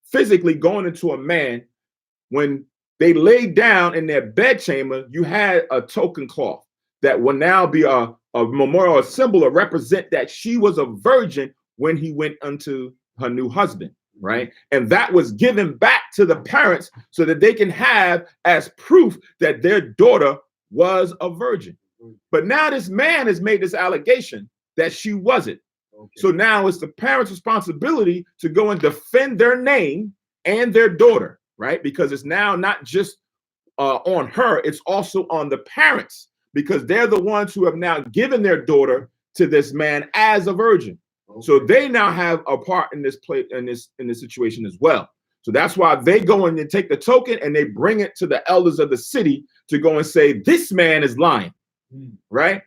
Speaker 1: physically going into a man, when they laid down in their bedchamber, you had a token cloth that will now be a memorial, a symbol, to represent that she was a virgin when he went unto her new husband, right? And that was given back to the parents so that they can have as proof that their daughter was a virgin. But now this man has made this allegation that she wasn't. Okay. So now it's the parents' responsibility to go and defend their name and their daughter, right? Because it's now not just on her, it's also on the parents, because they're the ones who have now given their daughter to this man as a virgin. Okay. So they now have a part in this situation as well. So that's why they go in and take the token and they bring it to the elders of the city to go and say, this man is lying, right?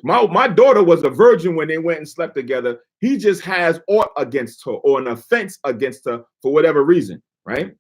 Speaker 1: My daughter was a virgin when they went and slept together. He just has aught against her or an offense against her for whatever reason, right?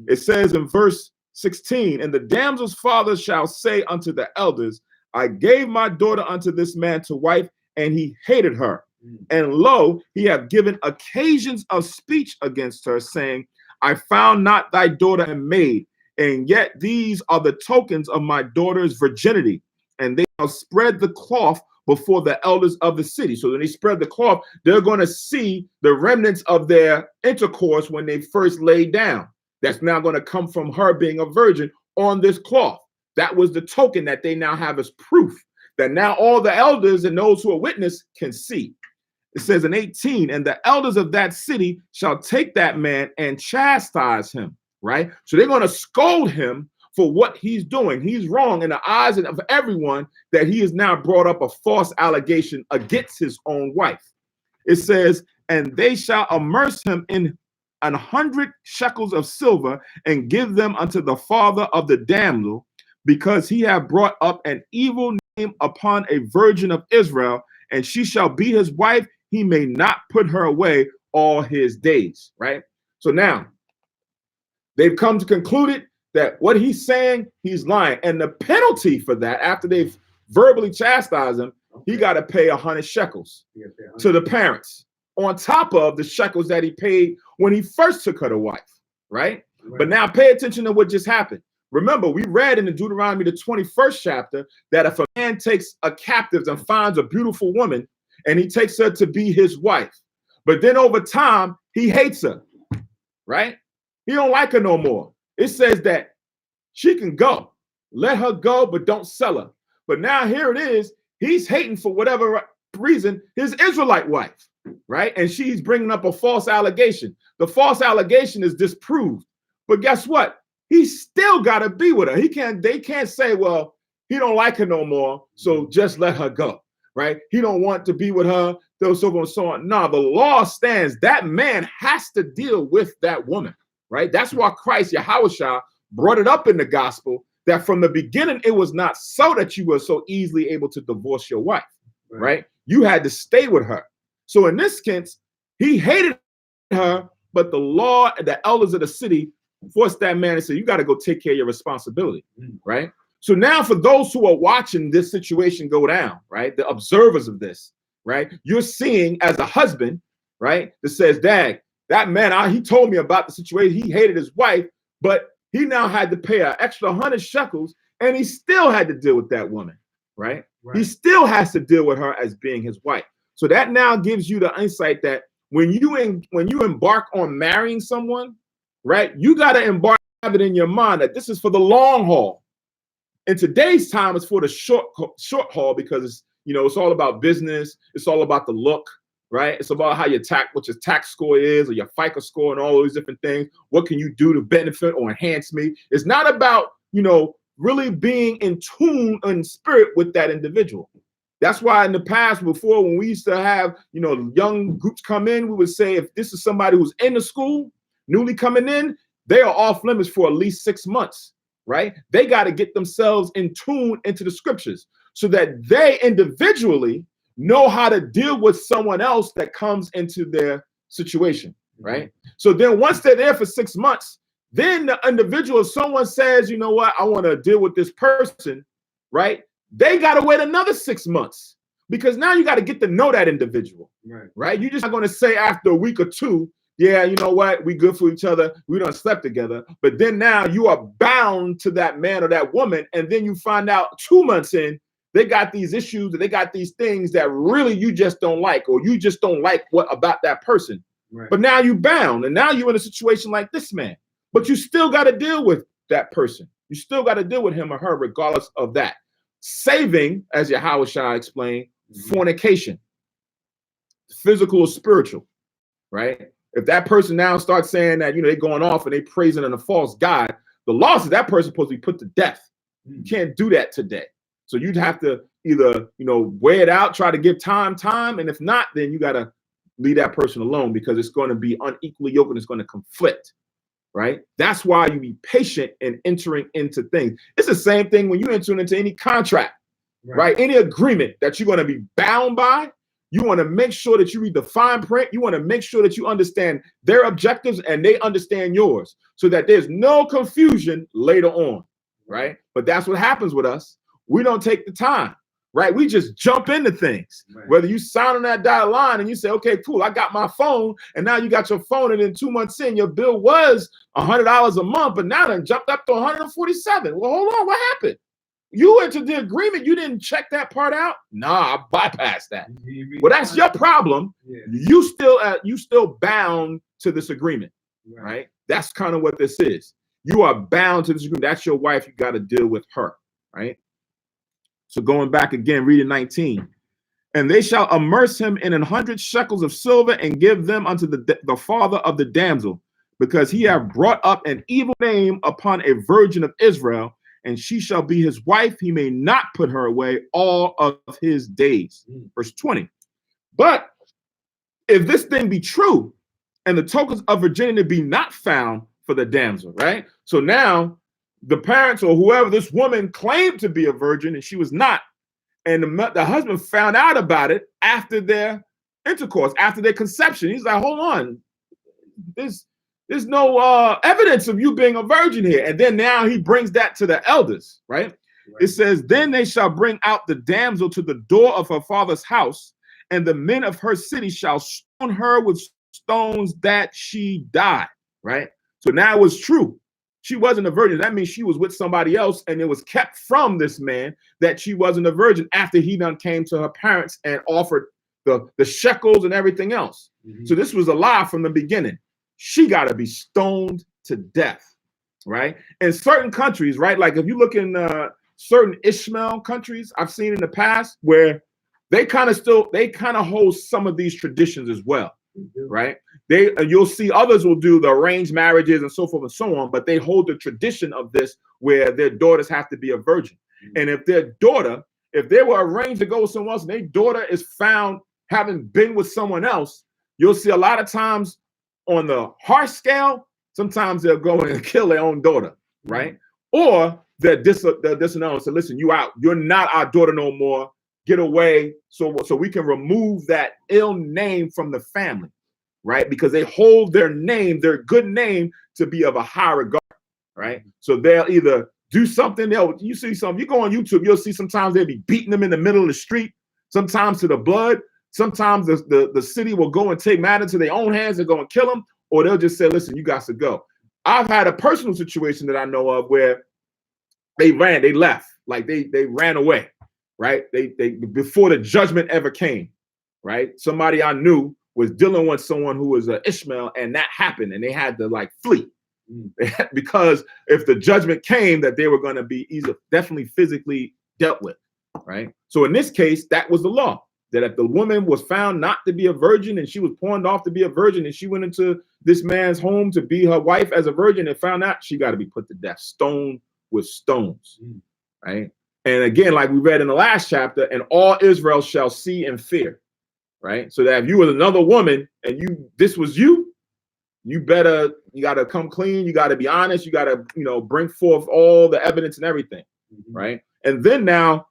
Speaker 1: It says in verse 16, and the damsel's father shall say unto the elders, I gave my daughter unto this man to wife, and he hated her. And lo, he have given occasions of speech against her, saying, I found not thy daughter a maid, and yet these are the tokens of my daughter's virginity. And they shall spread the cloth before the elders of the city. So when they spread the cloth, they're going to see the remnants of their intercourse when they first laid down. That's now going to come from her being a virgin on this cloth. That was the token that they now have as proof that now all the elders and those who are witness can see. It says in 18, and the elders of that city shall take that man and chastise him, right? So they're going to scold him for what he's doing. He's wrong in the eyes of everyone that he has now brought up a false allegation against his own wife. It says, and they shall immerse him in 100 shekels of silver and give them unto the father of the damsel, because he have brought up an evil name upon a virgin of Israel, and she shall be his wife. He may not put her away all his days, right? So now they've come to conclude it that what he's saying, he's lying. And the penalty for that, after they've verbally chastised him, he got to pay 100 shekels to the parents, on top of the shekels that he paid when he first took her to wife, right? But now pay attention to what just happened. Remember, we read in the Deuteronomy, the 21st chapter, that if a man takes a captive and finds a beautiful woman and he takes her to be his wife, but then over time, he hates her, right? He don't like her no more. It says that she can go. Let her go, but don't sell her. But now here it is. He's hating for whatever reason his Israelite wife, right? And she's bringing up a false allegation. The false allegation is disproved. But guess what? He still got to be with her. They can't say, well, he don't like her no more, so just let her go, right? He don't want to be with her, so on and so on. No, the law stands. That man has to deal with that woman, right? That's why Christ, Yahushua, brought it up in the gospel that from the beginning, it was not so that you were so easily able to divorce your wife, right? You had to stay with her. So in this case, he hated her, but the law and the elders of the city forced that man to say, you got to go take care of your responsibility, right? So now for those who are watching this situation go down, right, the observers of this, right, you're seeing as a husband, right, that says, Dad, that man, he told me about the situation. He hated his wife, but he now had to pay an extra 100 shekels, and he still had to deal with that woman, right? He still has to deal with her as being his wife. So that now gives you the insight that when you embark on marrying someone, right, you got to embark, have it in your mind that this is for the long haul. In today's time, it's for the short haul, because it's all about business. It's all about the look, right? It's about how what your tax score is, or your FICO score, and all those different things. What can you do to benefit or enhance me? It's not about, really being in tune in spirit with that individual. That's why in the past, before, when we used to have, young groups come in, we would say, if this is somebody who's in the school, newly coming in, they are off limits for at least 6 months, right? They got to get themselves in tune into the scriptures so that they individually know how to deal with someone else that comes into their situation, right? So then once they're there for 6 months, then the individual, if someone says, you know what, I want to deal with this person, right? They got to wait another 6 months, because now you got to get to know that individual, right? You're just not going to say after a week or two, yeah, you know what, we good for each other, we done slept together. But then now you are bound to that man or that woman, and then you find out 2 months in, they got these issues, and they got these things that really you just don't like, or you just don't like what about that person.
Speaker 3: Right.
Speaker 1: But now you bound, and now you're in a situation like this man. But you still got to deal with that person. You still got to deal with him or her, regardless of that. Saving, as Yahweh Shai explained, fornication, physical or spiritual, right? If that person now starts saying that, they're going off and they praising in a false god, the law says that person's supposed to be put to death. You can't do that today. So you'd have to either, weigh it out, try to give time, and if not, then you got to leave that person alone, because it's going to be unequally yoked and it's going to conflict, right? That's why you be patient in entering into things. It's the same thing when you enter into any contract, right? Any agreement that you're going to be bound by. You want to make sure that you read the fine print. You want to make sure that you understand their objectives and they understand yours, so that there's no confusion later on, right? But that's what happens with us. We don't take the time, right? We just jump into things. Whether you sign on that dotted line and you say, okay, cool, I got my phone, and now you got your phone, and then 2 months in, your bill was $100 a month, but now it jumped up to $147. Well, hold on, what happened? You entered the agreement. You didn't check that part out. Nah, I bypassed that. Well, that's your problem. Yeah. You still bound to this agreement, right? That's kind of what this is. You are bound to this agreement. That's your wife. You got to deal with her, right? So going back again, reading 19. And they shall immerse him in 100 shekels of silver and give them unto the father of the damsel, because he have brought up an evil name upon a virgin of Israel, and she shall be his wife. He may not put her away all of his days. Verse 20. But if this thing be true, and the tokens of virginity be not found for the damsel, right? So now the parents or whoever, this woman claimed to be a virgin and she was not. And the husband found out about it after their intercourse, after their conception. He's like, hold on, there's no evidence of you being a virgin here. And then now he brings that to the elders, right? It says, then they shall bring out the damsel to the door of her father's house, and the men of her city shall stone her with stones that she die, right? So now it was true. She wasn't a virgin. That means she was with somebody else, and it was kept from this man that she wasn't a virgin after he done came to her parents and offered the shekels and everything else. So this was a lie from the beginning. She got to be stoned to death, right? In certain countries, right? Like if you look in certain Ishmael countries, I've seen in the past where they kind of hold some of these traditions as well, right? You'll see others will do the arranged marriages and so forth and so on, but they hold the tradition of this where their daughters have to be a virgin. And if their daughter, if they were arranged to go with someone else and their daughter is found having been with someone else, you'll see a lot of times on the harsh scale, sometimes they'll go and kill their own daughter, right? Or they're disannul and say, listen, you out. You're not our daughter no more. Get away so we can remove that ill name from the family, right? Because they hold their name, their good name, to be of a high regard, right? So they'll either do something, you see something, you go on YouTube, you'll see sometimes they'll be beating them in the middle of the street, sometimes to the blood. Sometimes the city will go and take matters into their own hands and go and kill them, or they'll just say, listen, you got to go. I've had a personal situation that I know of where they left, like they ran away, right? They before the judgment ever came, right? Somebody I knew was dealing with someone who was an Ishmael, and that happened, and they had to like flee because if the judgment came, that they were going to be definitely physically dealt with, right? So in this case, that was the law. That if the woman was found not to be a virgin and she was pawned off to be a virgin and she went into this man's home to be her wife as a virgin and found out, she got to be put to death, stoned with stones, right? And again, like we read in the last chapter, and all Israel shall see and fear, right? So that if you was another woman and this was you got to come clean. You got to be honest. You got to, bring forth all the evidence and everything, right? And then now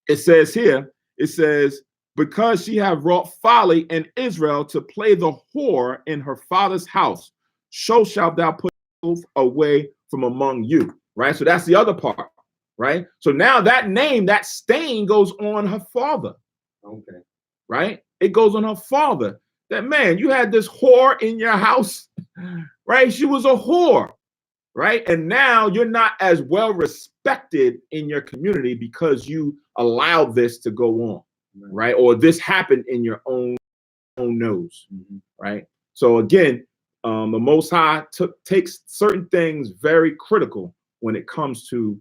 Speaker 1: it says here, it says, because she have wrought folly in Israel to play the whore in her father's house, so shalt thou put away from among you, right? So that's the other part, right? So now that name, that stain goes on her father, okay, right? It goes on her father. That man, you had this whore in your house, right? She was a whore, right? And now you're not as well respected in your community because you allowed this to go on, right? Or this happened in your own nose, right? So again, the Most High takes certain things very critical when it comes to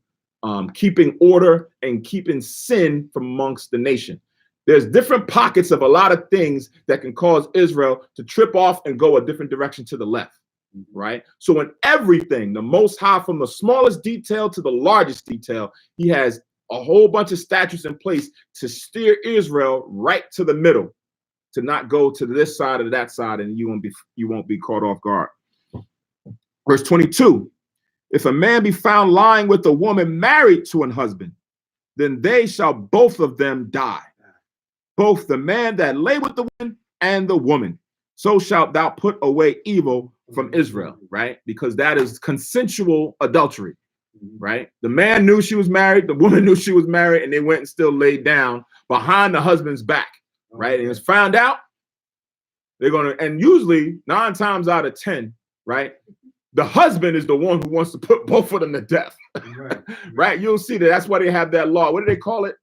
Speaker 1: keeping order and keeping sin from amongst the nation. There's different pockets of a lot of things that can cause Israel to trip off and go a different direction to the left, right? So in everything, the Most High, from the smallest detail to the largest detail, he has a whole bunch of statutes in place to steer Israel right to the middle, to not go to this side or that side, and you won't be caught off guard. Verse 22, if a man be found lying with a woman married to an husband, then they shall both of them die, both the man that lay with the woman and the woman. So shalt thou put away evil from Israel, right? Because that is consensual adultery, right? The man knew she was married, the woman knew she was married, and they went and still laid down behind the husband's back, right? And it's found out, they're going to, and usually 9 times out of 10, right, the husband is the one who wants to put both of them to death, right? You'll see that. That's why they have that law. What do they call it?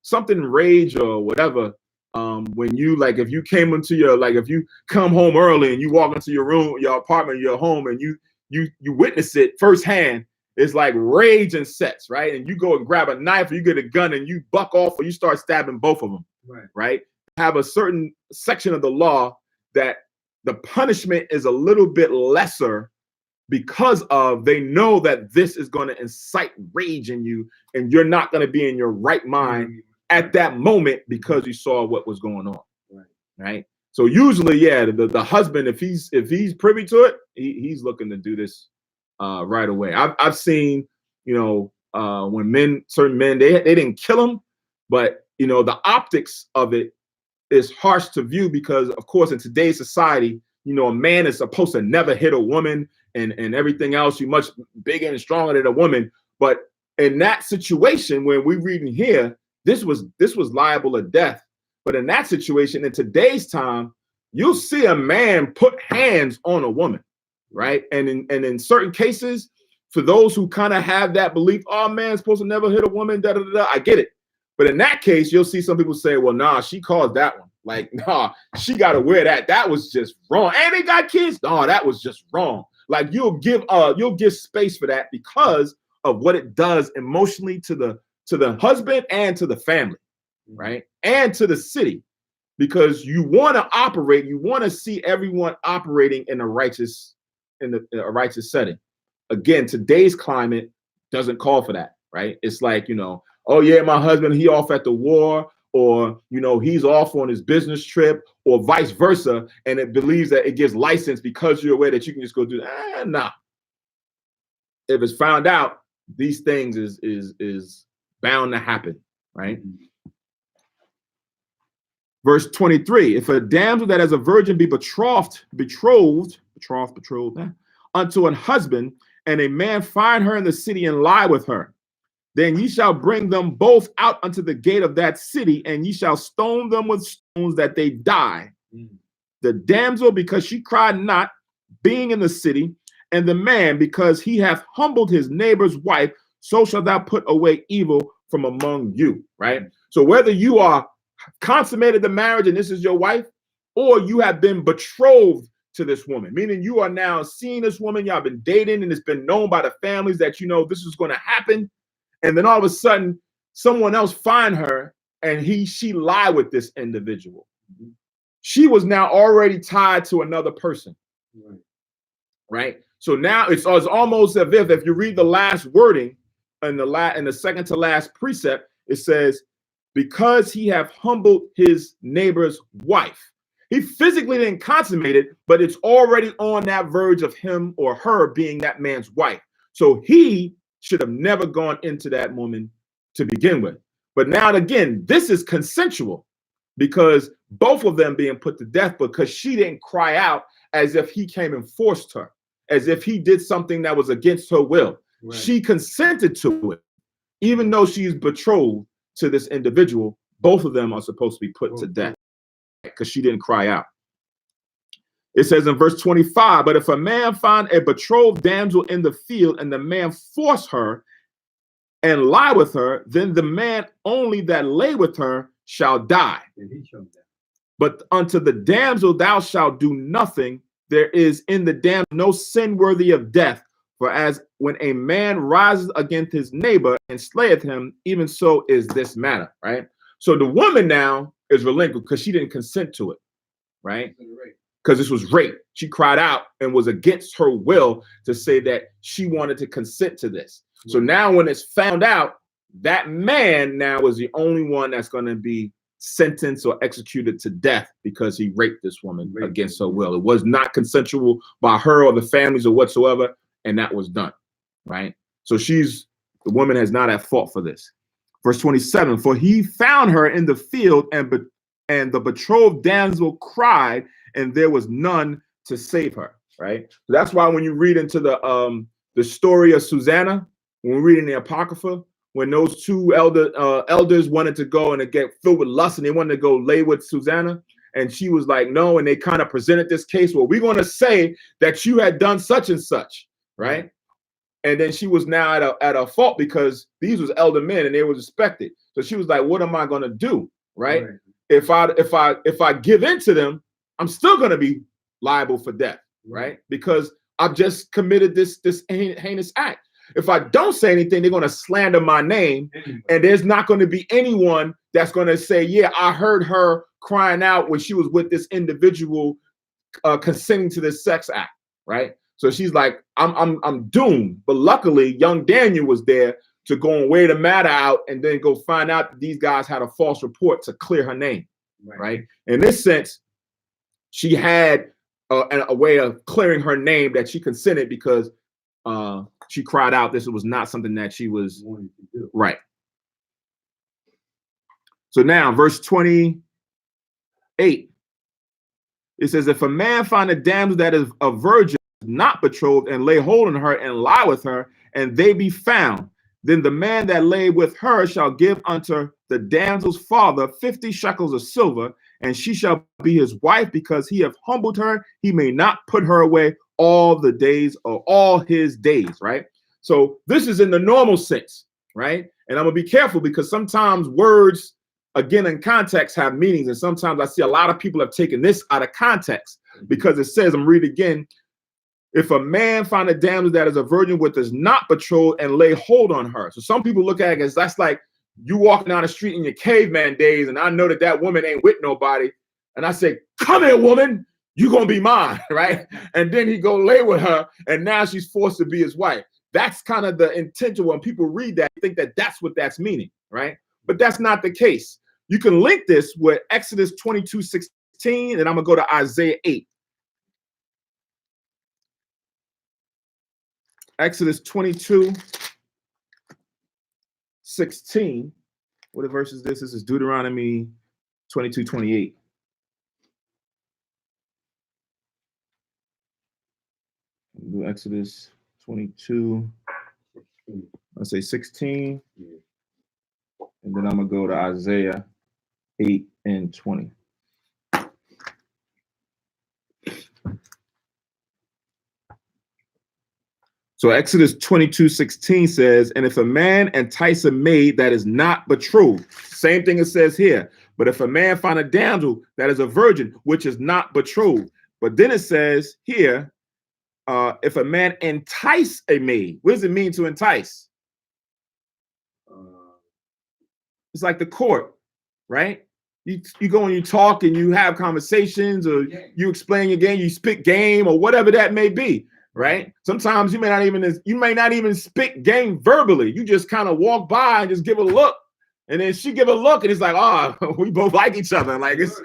Speaker 1: Something rage or whatever. When you, like, if you came into your, like, if you come home early and you walk into your room, your apartment, your home, and you witness it firsthand, it's like rage and sets, right? And you go and grab a knife, or you get a gun and you buck off, or you start stabbing both of them, right? Have a certain section of the law that the punishment is a little bit lesser because of, they know that this is going to incite rage in you, and you're not going to be in your right mind at that moment because you saw what was going on, right? So usually, yeah, the husband, if he's privy to it, he's looking to do this right away. I've seen, when certain men, they didn't kill him, but the optics of it is harsh to view because, of course, in today's society, a man is supposed to never hit a woman and everything else. You're much bigger and stronger than a woman. But in that situation, when we're reading here, this was liable to death. But in that situation, in today's time, you'll see a man put hands on a woman, right? And in certain cases, for those who kind of have that belief, oh, man's supposed to never hit a woman, da da da, I get it. But in that case, you'll see some people say, well, nah, she caused that one. Like, nah, she got to wear that. That was just wrong. And they got kids. No, that was just wrong. Like, you'll give space for that because of what it does emotionally to the husband and to the family, right? And to the city, because you want to operate, you want to see everyone operating in a righteous setting. Again, today's climate doesn't call for that, right? It's like, oh yeah, my husband, he off at the war, or he's off on his business trip, or vice versa, and it believes that it gives license because you're aware that you can just go do that. Nah. If it's found out, these things is bound to happen, right? Verse 23, if a damsel that as a virgin be betrothed unto an husband, and a man find her in the city and lie with her, then ye shall bring them both out unto the gate of that city, and ye shall stone them with stones that they die. The damsel, because she cried not, being in the city, and the man, because he hath humbled his neighbor's wife, so shall thou put away evil from among you, right? So whether you are consummated the marriage and this is your wife, or you have been betrothed to this woman, meaning you are now seeing this woman, y'all been dating, and it's been known by the families that this is going to happen. And then all of a sudden, someone else find her and she lie with this individual. She was now already tied to another person, right? So now it's almost as if you read the last wording in the second to last precept, it says, because he have humbled his neighbor's wife. He physically didn't consummate it, but it's already on that verge of him or her being that man's wife. So he should have never gone into that woman to begin with. But now and again, this is consensual because both of them being put to death because she didn't cry out as if he came and forced her, as if he did something that was against her will. Right. She consented to it, even though she's betrothed to this individual. Both of them are supposed to be put to death because she didn't cry out. It says in verse 25, but if a man find a betrothed damsel in the field, and the man force her and lie with her, then the man only that lay with her shall die. But unto the damsel thou shalt do nothing. There is in the damsel no sin worthy of death. For as when a man rises against his neighbor and slayeth him, even so is this matter, right? So the woman now is relinquished because she didn't consent to it, right? Because this was rape. She cried out and was against her will to say that she wanted to consent to this. So now when it's found out, that man now is the only one that's going to be sentenced or executed to death because he raped this woman against her will. It was not consensual by her or the families or whatsoever, and that was done, right? So the woman has not at fault for this. Verse 27, for he found her in the field, and the betrothed damsel cried, and there was none to save her, right? So that's why when you read into the story of Susanna, when we read in the Apocrypha, when those two elders wanted to go and get filled with lust and they wanted to go lay with Susanna, and she was like, no, and they kind of presented this case, well, we're going to say that you had done such and such, right? And then she was now at a fault because these was elder men and they were respected. So she was like, what am I going to do, right? If I give in to them, I'm still going to be liable for death, right? Because I've just committed this heinous act. If I don't say anything, they're going to slander my name, and there's not going to be anyone that's going to say, yeah, I heard her crying out when she was with this individual consenting to this sex act, right? So she's like, I'm doomed. But luckily, young Daniel was there to go and weigh the matter out and then go find out that these guys had a false report to clear her name, right? In this sense, she had a way of clearing her name that she consented because she cried out. This was not something that she was wanting to do. Right. So now, verse 28, it says, if a man find a damsel that is a virgin, not betrothed, and lay hold on her and lie with her, and they be found, then the man that lay with her shall give unto the damsel's father 50 shekels of silver, and she shall be his wife, because he hath humbled her. He may not put her away all the days of all his days, right? So this is in the normal sense, right? And I'm gonna be careful because sometimes words, again, in context, have meanings, and sometimes I see a lot of people have taken this out of context because it says, I'm reading again, if a man find a damsel that is a virgin which is not betrothed and lay hold on her. So some people look at it as that's like you walking down the street in your caveman days, and I know that woman ain't with nobody, and I say, come here, woman, you gonna be mine, right? And then he go lay with her, and now she's forced to be his wife. That's kind of the intention when people read that, think that that's what that's meaning, right? But that's not the case. You can link this with Exodus 22:16, and I'm gonna go to Isaiah 8. Exodus 22:16. What verse is this? This is Deuteronomy 22:28. Exodus 22, let's say 16. And then I'm going to go to Isaiah 8 and 20. So Exodus 22:16 says, and if a man entice a maid that is not betrothed, same thing it says here, but if a man find a damsel that is a virgin, which is not betrothed. But then it says here, if a man entice a maid, what does it mean to entice? It's like the court, right? You go and you talk and you have conversations, or you explain your game, you spit game, or whatever that may be, right? Sometimes you may not even spit game verbally. You just kind of walk by and just give a look, and then she give a look, and it's like, oh, we both like each other, like it's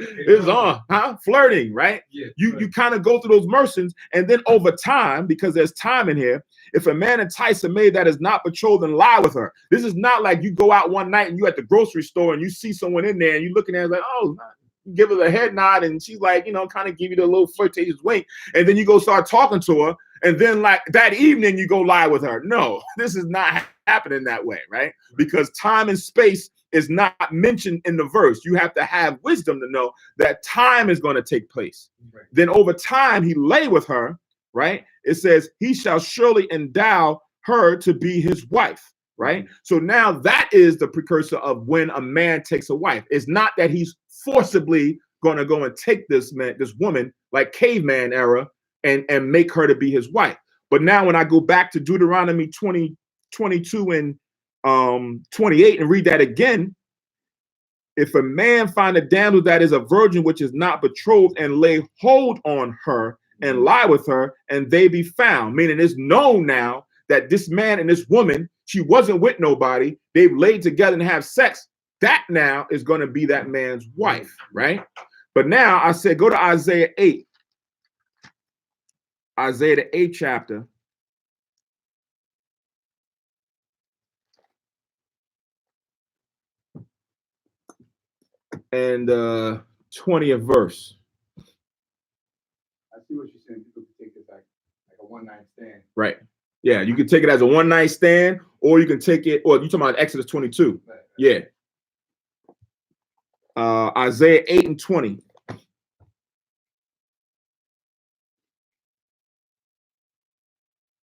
Speaker 1: on, flirting, right? You kind of go through those motions, and then over time, because there's time in here, if a man entice a maid that is not betrothed and lie with her, this is not like you go out one night and you at the grocery store and you see someone in there and you looking at her like, oh, you give her the head nod, and she's like, kind of give you the little flirtatious wink, and then you go start talking to her, and then like that evening you go lie with her. No, this is not happening that way, right? Because time and space is not mentioned in the verse. You have to have wisdom to know that time is going to take place.
Speaker 3: Right.
Speaker 1: Then over time, he lay with her, right? It says, he shall surely endow her to be his wife, right? So now that is the precursor of when a man takes a wife. It's not that he's forcibly going to go and take this woman like caveman era and make her to be his wife. But now when I go back to Deuteronomy 20, 22 and 28 and read that again, if a man find a damsel that is a virgin which is not betrothed and lay hold on her and lie with her, and they be found, meaning it's known now that this man and this woman, she wasn't with nobody, they've laid together and have sex, that now is going to be that man's wife, right? But now I said, go to Isaiah 8. Isaiah, the 8th chapter. And 20th verse.
Speaker 3: I see what you're saying. People can take it like a one-night stand.
Speaker 1: Right. Yeah, you can take it as a one-night stand, or you can take it, or you're talking about Exodus 22.
Speaker 3: Right.
Speaker 1: Yeah. Isaiah 8 and 20.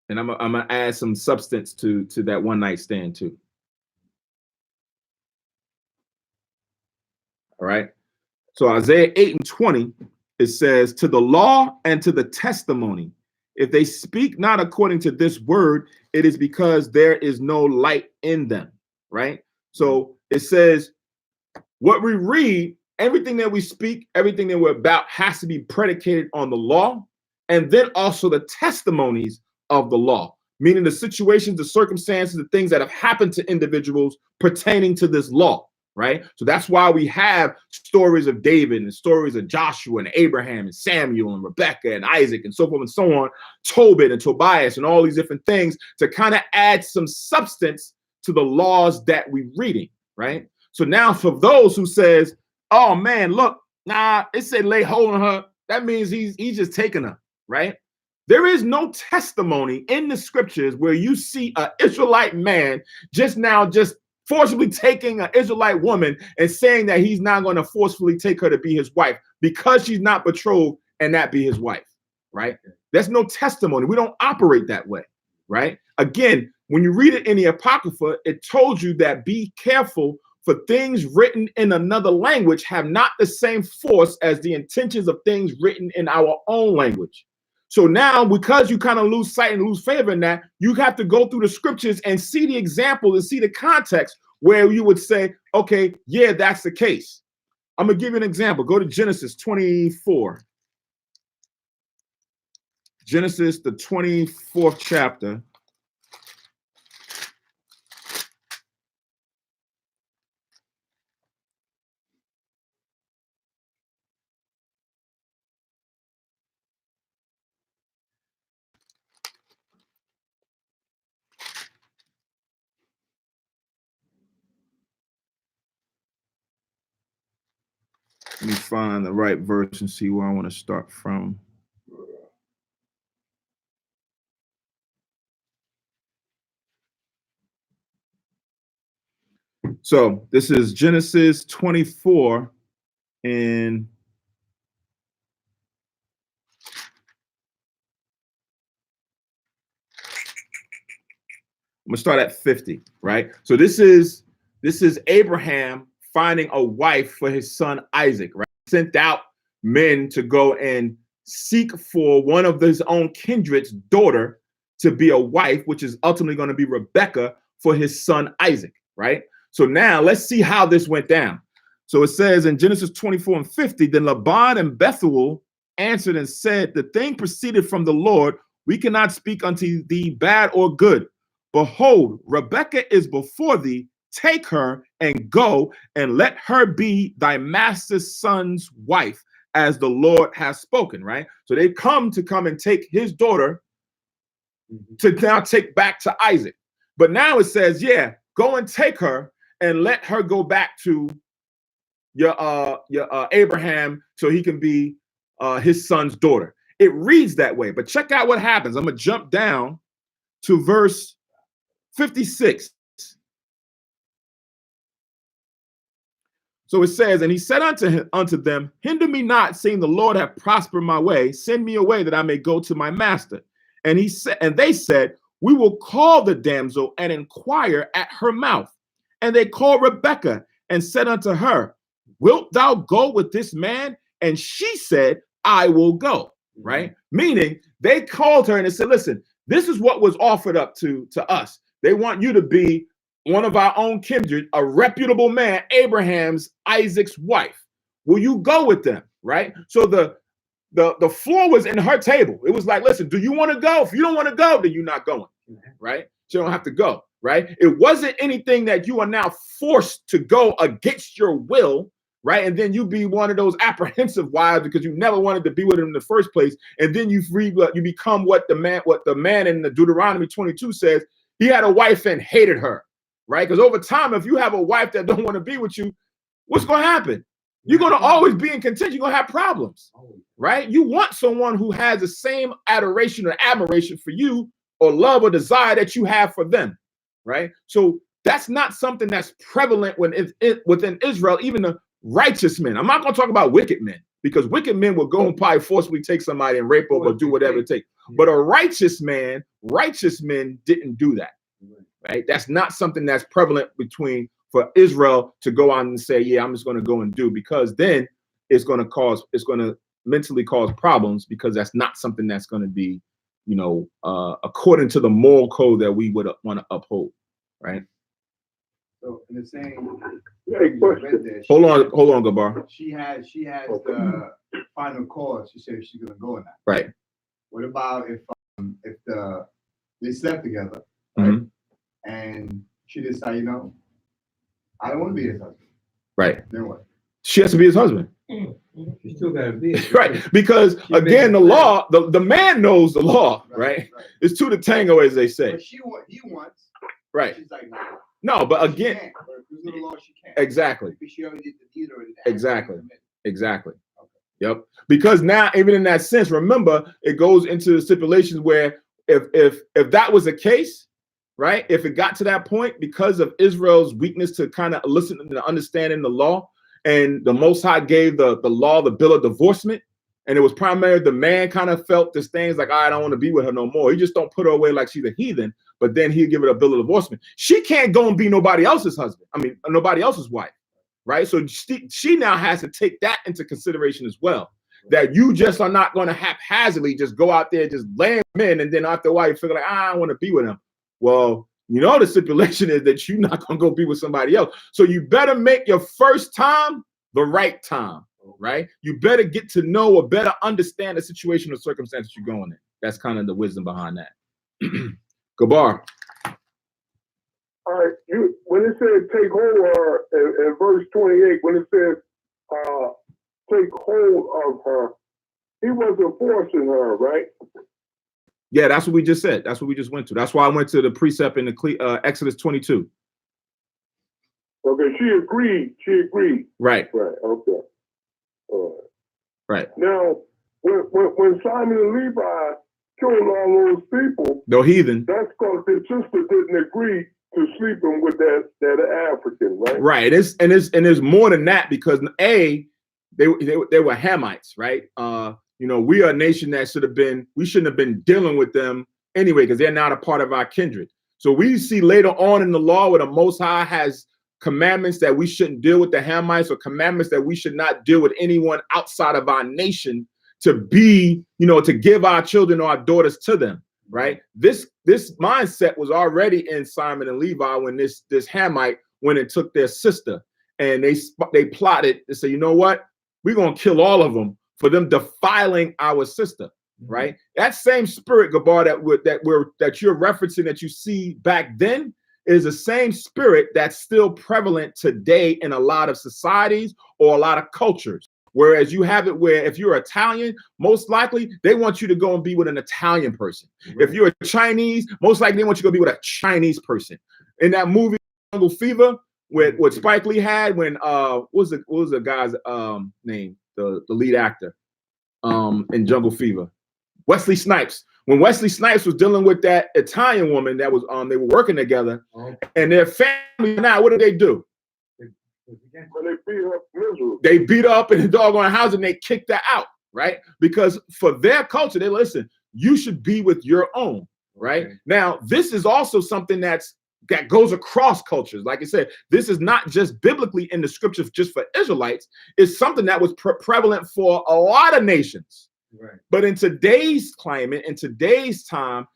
Speaker 1: And I'm gonna add some substance to that one-night stand too. All right. So Isaiah 8 and 20, it says, to the law and to the testimony, if they speak not according to this word, it is because there is no light in them. Right. So it says what we read, everything that we speak, everything that we're about has to be predicated on the law, and then also the testimonies of the law, meaning the situations, the circumstances, the things that have happened to individuals pertaining to this law, right? So that's why we have stories of David and stories of Joshua and Abraham and Samuel and Rebecca and Isaac and so forth and so on, Tobit and Tobias and all these different things to kind of add some substance to the laws that we're reading, right? So now for those who says, oh man, look, nah, it said lay hold on her, that means he's just taking her, right? There is no testimony in the scriptures where you see an Israelite man just forcibly taking an Israelite woman and saying that he's not going to forcefully take her to be his wife because she's not betrothed and that be his wife, right? There's no testimony. We don't operate that way, right? Again, when you read it in the Apocrypha, it told you that be careful, for things written in another language have not the same force as the intentions of things written in our own language. So now, because you kind of lose sight and lose favor in that, you have to go through the scriptures and see the example and see the context where you would say, okay, yeah, that's the case. I'm going to give you an example. Go to Genesis 24. Genesis, the 24th chapter. Let me find the right verse and see where I want to start from. So this is Genesis 24 and I'm gonna start at 50, right? So this is Abraham finding a wife for his son Isaac, right? Sent out men to go and seek for one of his own kindred's daughter to be a wife, which is ultimately going to be Rebecca for his son Isaac, right? So now let's see how this went down. So it says in Genesis 24 and 50, then Laban and Bethuel answered and said, the thing proceeded from the Lord. We cannot speak unto thee bad or good. Behold, Rebekah is before thee. Take her and go and let her be thy master's son's wife, as the Lord has spoken, right? So they come and take his daughter to now take back to Isaac. But now it says, yeah, go and take her and let her go back to your Abraham so he can be his son's daughter. It reads that way, but check out what happens. I'm going to jump down to verse 56. So it says, and he said unto them, hinder me not, seeing the Lord hath prospered my way. Send me away that I may go to my master. And he said, and they said, we will call the damsel and inquire at her mouth. And they called Rebekah and said unto her, wilt thou go with this man? And she said, I will go. Right? Meaning they called her and they said, listen, this is what was offered up to us. They want you to be one of our own kindred, a reputable man, Abraham's, Isaac's wife. Will you go with them? Right? So the floor was in her table. It was like, listen, do you want to go? If you don't want to go, then you're not going. Right? So you don't have to go. Right? It wasn't anything that you are now forced to go against your will. Right? And then you be one of those apprehensive wives because you never wanted to be with him in the first place. And then you become what the man in the Deuteronomy 22 says, he had a wife and hated her. Right? Because over time, if you have a wife that don't want to be with you, what's going to happen? You're going to always be in contention. You're going to have problems, right? You want someone who has the same adoration or admiration for you or love or desire that you have for them, right? So that's not something that's prevalent within Israel, even the righteous men. I'm not going to talk about wicked men because wicked men will go and probably forcibly take somebody and rape them or do whatever it takes. But a righteous men didn't do that. Right? That's not something that's prevalent for Israel to go on and say, yeah, I'm just going to go and do, because then it's going to mentally cause problems, because that's not something that's going to be, according to the moral code that we would want to uphold. Right.
Speaker 3: So in the same,
Speaker 1: hold on, Gabar.
Speaker 3: She has the final call. She said she's going to go in that.
Speaker 1: Right.
Speaker 3: What about if they slept together, right? Mm-hmm. And she decided, I don't want to be his husband.
Speaker 1: Right.
Speaker 3: Then what?
Speaker 1: She has to be his husband.
Speaker 3: She still got to be.
Speaker 1: Right. Because again, the law, the man knows the law, right? It's two to tango, as they say.
Speaker 3: But he wants.
Speaker 1: Right.
Speaker 3: She's like,
Speaker 1: no, but again.
Speaker 3: She can't. But if there's no law, she can't.
Speaker 1: Exactly.
Speaker 3: Because she already did the deed already.
Speaker 1: Exactly. Okay. Yep. Because now, even in that sense, remember, it goes into the stipulations where if that was the case, right? If it got to that point, because of Israel's weakness to kind of listen and understanding the law, and the Most High gave the law, the bill of divorcement, and it was primarily the man kind of felt this thing's like, I don't want to be with her no more. He just don't put her away like she's a heathen, but then he'll give it a bill of divorcement. She can't go and be nobody else's husband. I mean, nobody else's wife, right? So she now has to take that into consideration as well. That you just are not going to haphazardly just go out there, just land men, and then after a while you figure like, I don't want to be with him. Well, the stipulation is that you're not going to go be with somebody else. So you better make your first time the right time, right? You better get to know or better understand the situation or circumstances you're going in. That's kind of the wisdom behind that. Gabar.
Speaker 2: All right. When it says take hold of her in verse 28, when it says take hold of her, he wasn't forcing her, right?
Speaker 1: Yeah, that's what we just said. That's what we just went to. That's why I went to the precept in the Exodus 22.
Speaker 2: Okay, she agreed.
Speaker 1: Right.
Speaker 2: Right. Okay. All right.
Speaker 1: Right.
Speaker 2: Now, when Simon and Levi killed all those people,
Speaker 1: no heathen.
Speaker 2: That's because their sister didn't agree to sleeping with that African, right?
Speaker 1: Right. And there's more than that, because they were Hamites, right? We are a nation that we shouldn't have been dealing with them anyway, because they're not a part of our kindred. So we see later on in the law where the Most High has commandments that we shouldn't deal with the Hamites, or commandments that we should not deal with anyone outside of our nation, to be, to give our children or our daughters to them, right? This mindset was already in Simon and Levi when this Hamite went and took their sister, and they plotted to say, you know what? We're going to kill all of them for them defiling our sister, right? That same spirit, Gabar, that you're referencing, that you see back then, is the same spirit that's still prevalent today in a lot of societies or a lot of cultures. Whereas you have it where if you're Italian, most likely they want you to go and be with an Italian person. Right. If you're a Chinese, most likely they want you to go be with a Chinese person. In that movie Jungle Fever, with what Spike Lee had, when what was the guy's name? The lead actor in Jungle Fever, Wesley Snipes. When Wesley Snipes was dealing with that Italian woman that was they were working together, and their family now, what did they do?
Speaker 2: But they beat her up miserable.
Speaker 1: They beat her up in the doggone house and they kicked her out, right? Because for their culture, they listen, you should be with your own, right? Okay. Now, this is also something that goes across cultures. Like I said, this is not just biblically in the scriptures just for Israelites. It's something that was prevalent for a lot of nations. Right. But in today's climate, in today's time,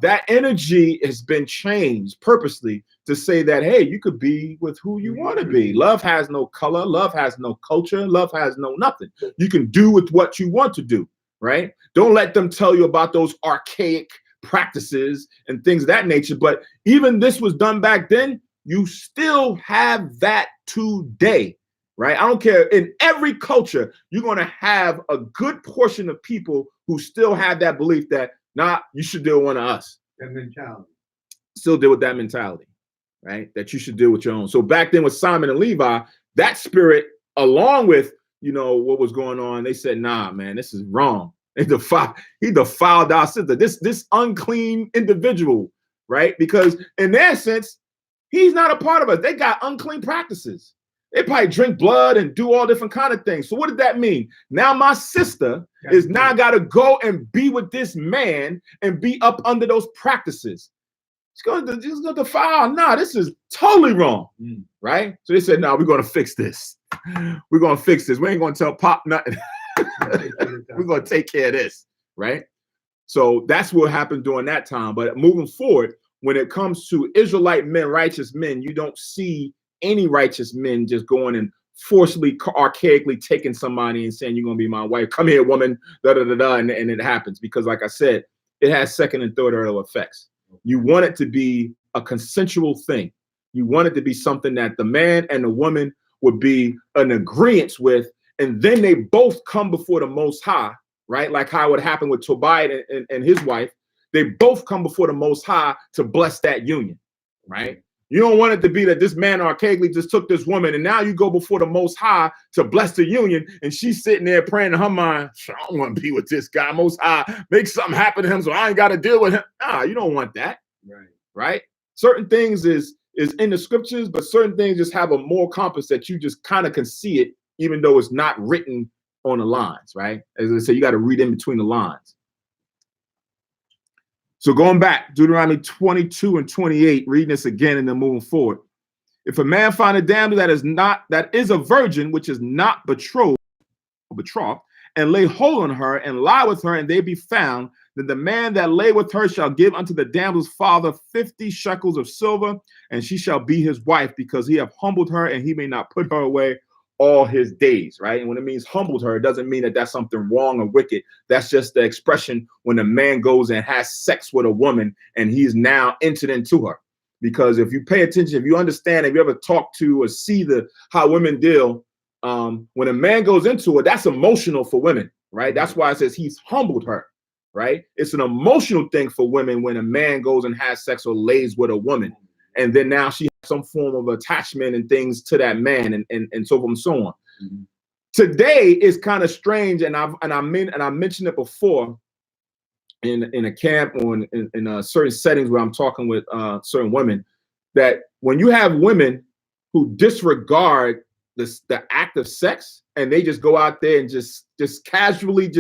Speaker 1: that energy has been changed purposely to say that, hey, you could be with who you want to be. Love has no color. Love has no culture. Love has no nothing. You can do with what you want to do, right? Don't let them tell you about those archaic practices and things of that nature. But even this was done back then, you still have that today. Right? I don't care. In every culture, you're going to have a good portion of people who still have that belief that, nah, you should deal with one of us.
Speaker 3: That mentality.
Speaker 1: Still deal with that mentality, right? That you should deal with your own. So back then with Simon and Levi, that spirit, along with, what was going on, they said, nah, man, this is wrong. He defiled our sister. This unclean individual, right? Because in their sense, he's not a part of us. They got unclean practices. They probably drink blood and do all different kind of things. So what did that mean? Now my sister is now got to go and be with this man and be up under those practices. She's going to defile. Nah, this is totally wrong, right? So they said, no, we're going to fix this. We're going to fix this. We ain't going to tell Pop nothing. We're going to take care of this, right? So that's what happened during that time. But moving forward, when it comes to Israelite men, righteous men, you don't see any righteous men just going and forcibly, archaically taking somebody and saying, you're going to be my wife. Come here, woman, and it happens. Because like I said, it has second and third order effects. You want it to be a consensual thing. You want it to be something that the man and the woman would be in agreement with, and then they both come before the Most High, right? Like how it would happen with Tobiah and his wife. They both come before the Most High to bless that union, right? You don't want it to be that this man archaically just took this woman and now you go before the Most High to bless the union and she's sitting there praying in her mind, I don't want to be with this guy. Most High, make something happen to him so I ain't got to deal with him. Nah, you don't want that. Right? Certain things is in the scriptures, but certain things just have a moral compass that you just kind of can see it, even though it's not written on the lines, right? As I say, you got to read in between the lines. So going back, Deuteronomy 22 and 28, reading this again and then moving forward. If a man find a damsel that is a virgin, which is not betrothed, and lay hold on her and lie with her, and they be found, then the man that lay with her shall give unto the damsel's father 50 shekels of silver, and she shall be his wife, because he hath humbled her, and he may not put her away all his days, right? And when it means humbled her, it doesn't mean that that's something wrong or wicked. That's just the expression when a man goes and has sex with a woman and he's now entered into her. Because if you pay attention, if you understand, if you ever talk to or see how women deal, when a man goes into it, that's emotional for women, right? That's why it says he's humbled her, right? It's an emotional thing for women when a man goes and has sex or lays with a woman. And then now she has some form of attachment and things to that man and so forth and so on. Mm-hmm. Today is kind of strange, and I mentioned it before in a camp or in certain settings where I'm talking with certain women, that when you have women who disregard the act of sex and they just go out there and just casually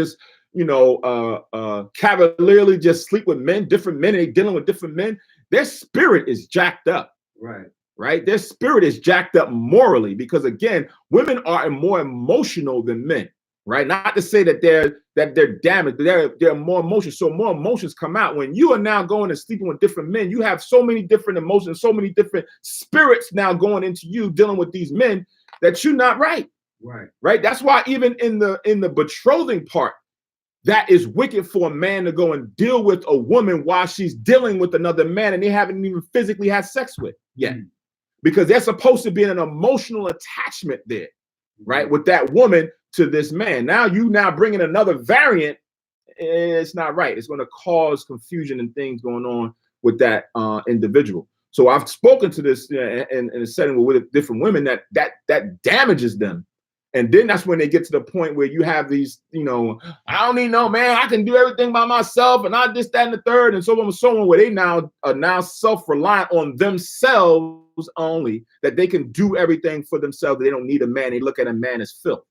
Speaker 1: cavalierly just sleep with men, different men, and they dealing with different men, their spirit is jacked up. Right? Their spirit is jacked up morally, because again, women are more emotional than men, right? Not to say that they're damaged, they're more emotional. So more emotions come out. When you are now going and sleeping with different men, you have so many different emotions, so many different spirits now going into you dealing with these men that you're not right. Right? That's why even in the betrothing part, that is wicked for a man to go and deal with a woman while she's dealing with another man and they haven't even physically had sex with yet. Because they're supposed to be in an emotional attachment there, right? With that woman to this man. Now you bringing another variant, it's not right. It's going to cause confusion and things going on with that individual. So I've spoken to this in a setting with different women that damages them. And then that's when they get to the point where you have these, I don't need no man. I can do everything by myself, and I this, that, and the third, and so on and so on. Where they now are self-reliant on themselves only, that they can do everything for themselves. They don't need a man. They look at a man as filth,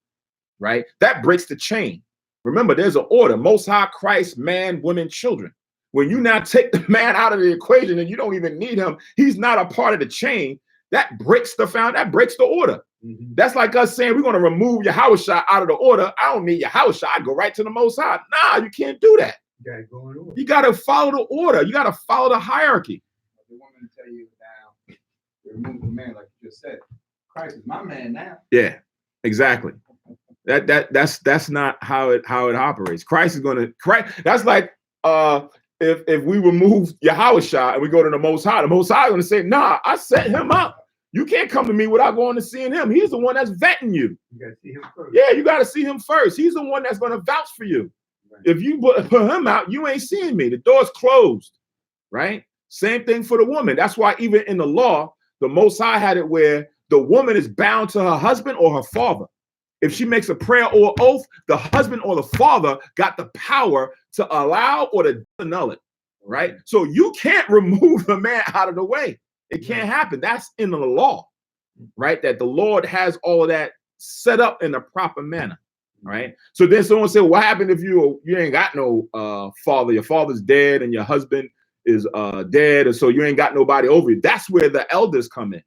Speaker 1: right? That breaks the chain. Remember, there's an order: Most High, Christ, man, women, children. When you now take the man out of the equation and you don't even need him, he's not a part of the chain. That breaks that breaks the order. Mm-hmm. That's like us saying we're going to remove Yahushua out of the order. I don't need Yahushua. I go right to the Most High. Nah, you can't do that. You got to follow the order. You got to follow the hierarchy.
Speaker 3: They want me to tell you now, remove the man, like you just said. Christ is my man now.
Speaker 1: Yeah, exactly. That's not how it operates. Christ is going to That's like if we remove Yahushua and we go to the Most High is going to say, nah, I set him up. You can't come to me without going to seeing him. He's the one that's vetting you.
Speaker 3: You got to see him first.
Speaker 1: Yeah, you got to see him first. He's the one that's going to vouch for you. Right. If you put him out, you ain't seeing me. The door's closed, right? Same thing for the woman. That's why even in the law, the Most High had it where the woman is bound to her husband or her father. If she makes a prayer or oath, the husband or the father got the power to allow or to annul it, right? So you can't remove the man out of the way. It can't happen. That's in the law, right? That the Lord has all of that set up in a proper manner, right? So then someone said, what happened if you ain't got no father? Your father's dead and your husband is dead, and so you ain't got nobody over you. That's where the elders come in.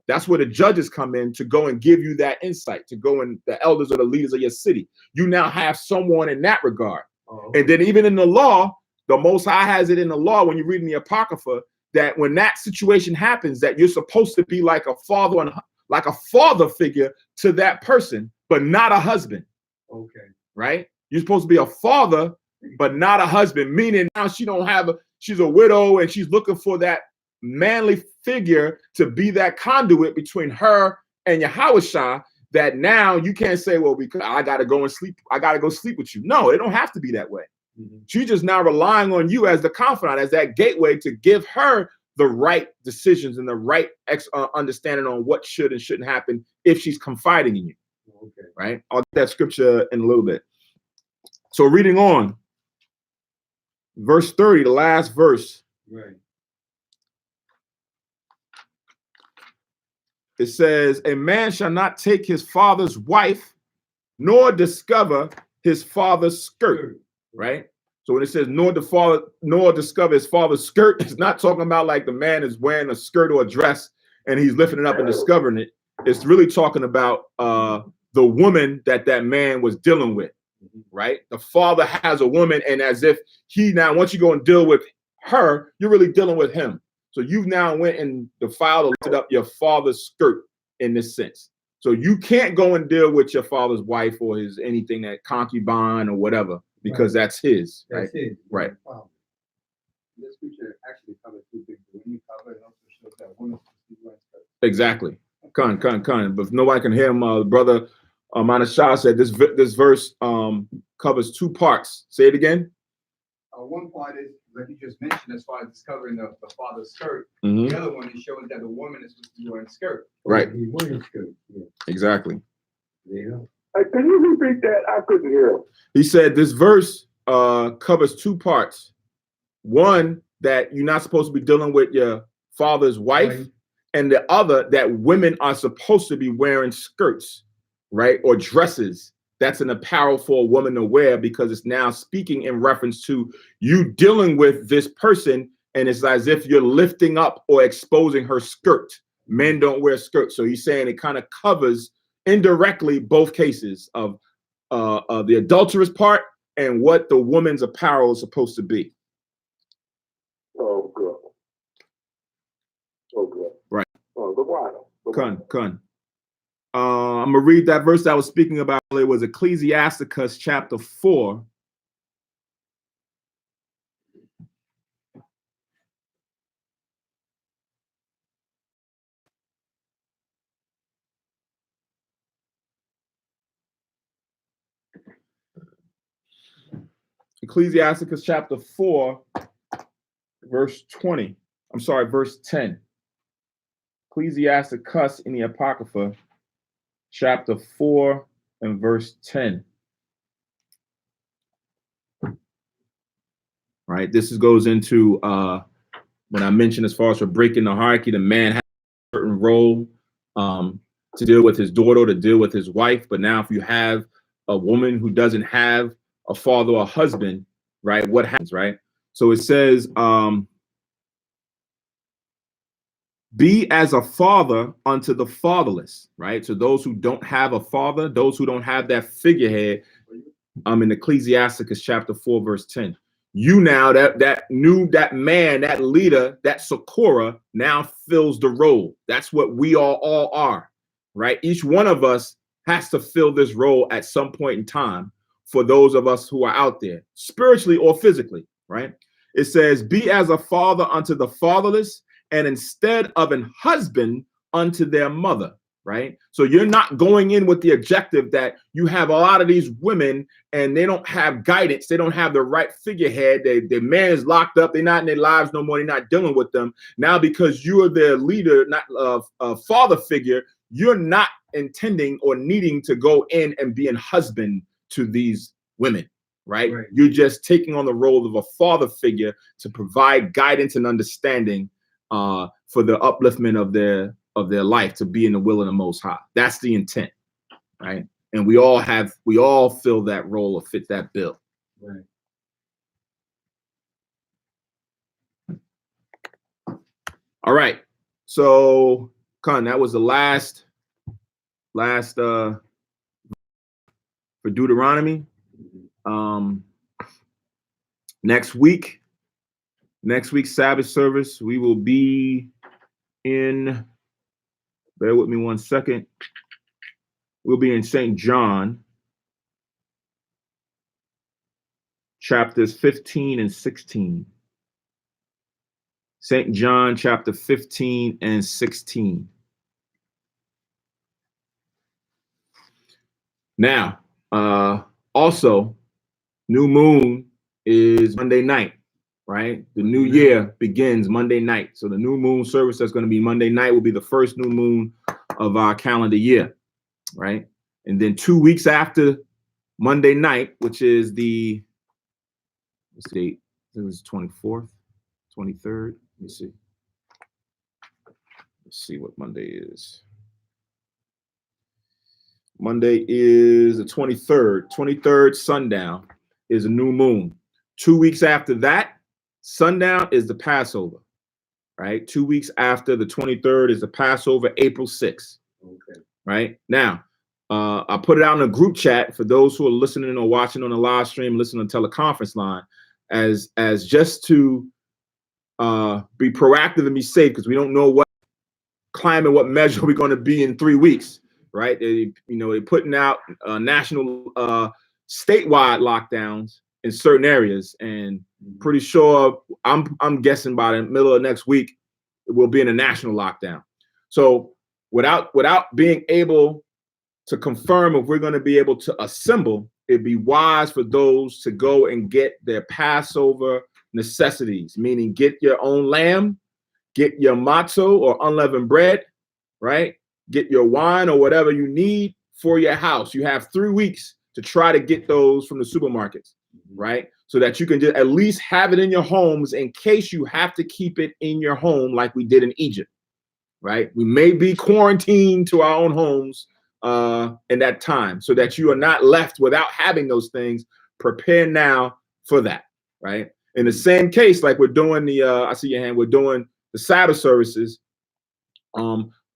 Speaker 1: That's where the judges come in to go and give you that insight, to go and the elders or the leaders of your city. You now have someone in that regard. Oh, okay. And then even in the law, the Most High has it in the law when you read in the Apocrypha, that when that situation happens, that you're supposed to be like a father figure to that person, but not a husband.
Speaker 3: Okay.
Speaker 1: Right? You're supposed to be a father, but not a husband, meaning now she's a widow and she's looking for that manly figure to be that conduit between her and Yahushua, that now you can't say, well, because I got to go sleep with you. No, it don't have to be that way. Mm-hmm. She's just now relying on you as the confidant, as that gateway to give her the right decisions and the right understanding on what should and shouldn't happen if she's confiding in you. Okay. Right? I'll get that scripture in a little bit. So reading on, verse 30, the last verse.
Speaker 3: Right.
Speaker 1: It says, a man shall not take his father's wife, nor discover his father's skirt. Right? So when it says nor discover his father's skirt, it's not talking about like the man is wearing a skirt or a dress and he's lifting it up and discovering it. It's really talking about the woman that man was dealing with, right? The father has a woman, and as if once you go and deal with her, you're really dealing with him. So you've now went and defiled or lifted up your father's skirt in this sense. So you can't go and deal with your father's wife or his anything, that concubine or whatever, because that's his.
Speaker 3: That's
Speaker 1: right?
Speaker 3: His.
Speaker 1: Right.
Speaker 3: Wow. This scripture actually covers two things. When you cover, it also shows that woman is wearing skirt.
Speaker 1: Exactly. But if nobody can hear him, brother Manashah said this verse covers two parts. Say it again.
Speaker 3: One part is, like you just mentioned, as far as discovering the father's skirt.
Speaker 1: Mm-hmm.
Speaker 3: The other one is showing that the woman is supposed to be wearing skirt.
Speaker 1: Right.
Speaker 3: Wearing skirt. Yeah.
Speaker 1: Exactly.
Speaker 2: Yeah. Can you repeat that? I couldn't hear him.
Speaker 1: He said this verse covers two parts. One, that you're not supposed to be dealing with your father's wife, right. And the other, that women are supposed to be wearing skirts, right, or dresses. That's an apparel for a woman to wear, because it's now speaking in reference to you dealing with this person, and it's as if you're lifting up or exposing her skirt. Men don't wear skirts. So he's saying it kind of covers indirectly both cases of the adulterous part and what the woman's apparel is supposed to be.
Speaker 2: Oh, good. Oh, good.
Speaker 1: Right.
Speaker 2: Oh, the water.
Speaker 1: Kun. I'm going to read that verse I was speaking about. It was Ecclesiasticus chapter 4. Ecclesiasticus chapter 4, verse 20. I'm sorry, verse 10. Ecclesiasticus in the Apocrypha, chapter 4, and verse 10. Right, this goes into when I mentioned as far as for breaking the hierarchy, the man has a certain role to deal with his daughter, to deal with his wife. But now if you have a woman who doesn't have a father or a husband, right, what happens, right? So it says, be as a father unto the fatherless, right? So those who don't have a father, those who don't have that figurehead, in Ecclesiasticus chapter 4, verse 10. You now that man, that leader, that Socorro now fills the role. That's what we all are, right? Each one of us has to fill this role at some point in time for those of us who are out there, spiritually or physically, right? It says, be as a father unto the fatherless, and instead of an husband unto their mother, right? So you're not going in with the objective that you have a lot of these women and they don't have guidance. They don't have the right figurehead. Their man is locked up. They're not in their lives no more. They're not dealing with them. Now, because you are their leader, not a father figure, you're not intending or needing to go in and be a husband to these women, right? You're just taking on the role of a father figure to provide guidance and understanding for the upliftment of their life, to be in the will of the Most High. That's the intent, right? And we all fill that role or fit that bill.
Speaker 3: Right.
Speaker 1: All right. So, Khan, that was the last for Deuteronomy. Next week's Sabbath service, we will be in, bear with me one second. We'll be in St. John, chapters 15 and 16. St. John, chapter 15 and 16. Now, also, new moon is Monday night, right? The new year begins Monday night. So the new moon service that's going to be Monday night will be the first new moon of our calendar year, right? And then 2 weeks after Monday night, which is the, let's see, it was 24th, 23rd. Let me see. Let's see what Monday is. Monday is the 23rd. 23rd sundown is a new moon. 2 weeks after that, sundown is the Passover, right? 2 weeks after the 23rd is the Passover, April 6th.
Speaker 3: Okay.
Speaker 1: Right? Now, I put it out in a group chat for those who are listening or watching on the live stream, listening on teleconference line, as just to be proactive and be safe, because we don't know what climate, what measure we're going to be in 3 weeks, right? They're putting out national, statewide lockdowns in certain areas, and pretty sure I'm guessing by the middle of next week we'll be in a national lockdown. So without being able to confirm if we're going to be able to assemble, it'd be wise for those to go and get their Passover necessities, meaning get your own lamb, get your matzo or unleavened bread, right? Get your wine or whatever you need for your house. You have 3 weeks to try to get those from the supermarkets, right? So that you can just at least have it in your homes in case you have to keep it in your home like we did in Egypt, right? We may be quarantined to our own homes in that time, so that you are not left without having those things. Prepare now for that, right? In the same case, like we're doing I see your hand, we're doing the Sabbath services.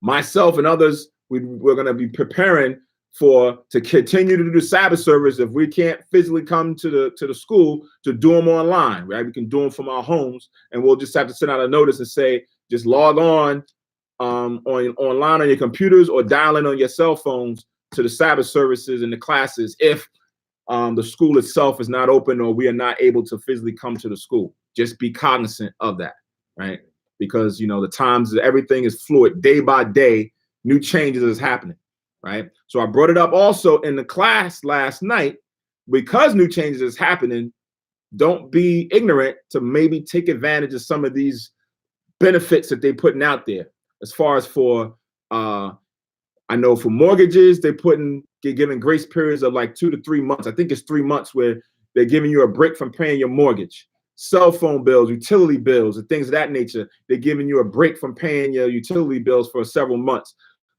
Speaker 1: Myself and others, we're going to be preparing to continue to do the Sabbath service. If we can't physically come to the school, to do them online, right? We can do them from our homes, and we'll just have to send out a notice and say, just log on online on your computers or dial in on your cell phones to the Sabbath services and the classes if the school itself is not open or we are not able to physically come to the school. Just be cognizant of that, right? Because the times, everything is fluid, day by day, new changes is happening, right? So I brought it up also in the class last night, because new changes is happening. Don't be ignorant to maybe take advantage of some of these benefits that they're putting out there. As far as for, I know for mortgages, they're putting get given grace periods of like 2 to 3 months. I think it's 3 months where they're giving you a break from paying your mortgage, cell phone bills, utility bills, and things of that nature. They're giving you a break from paying your utility bills for several months.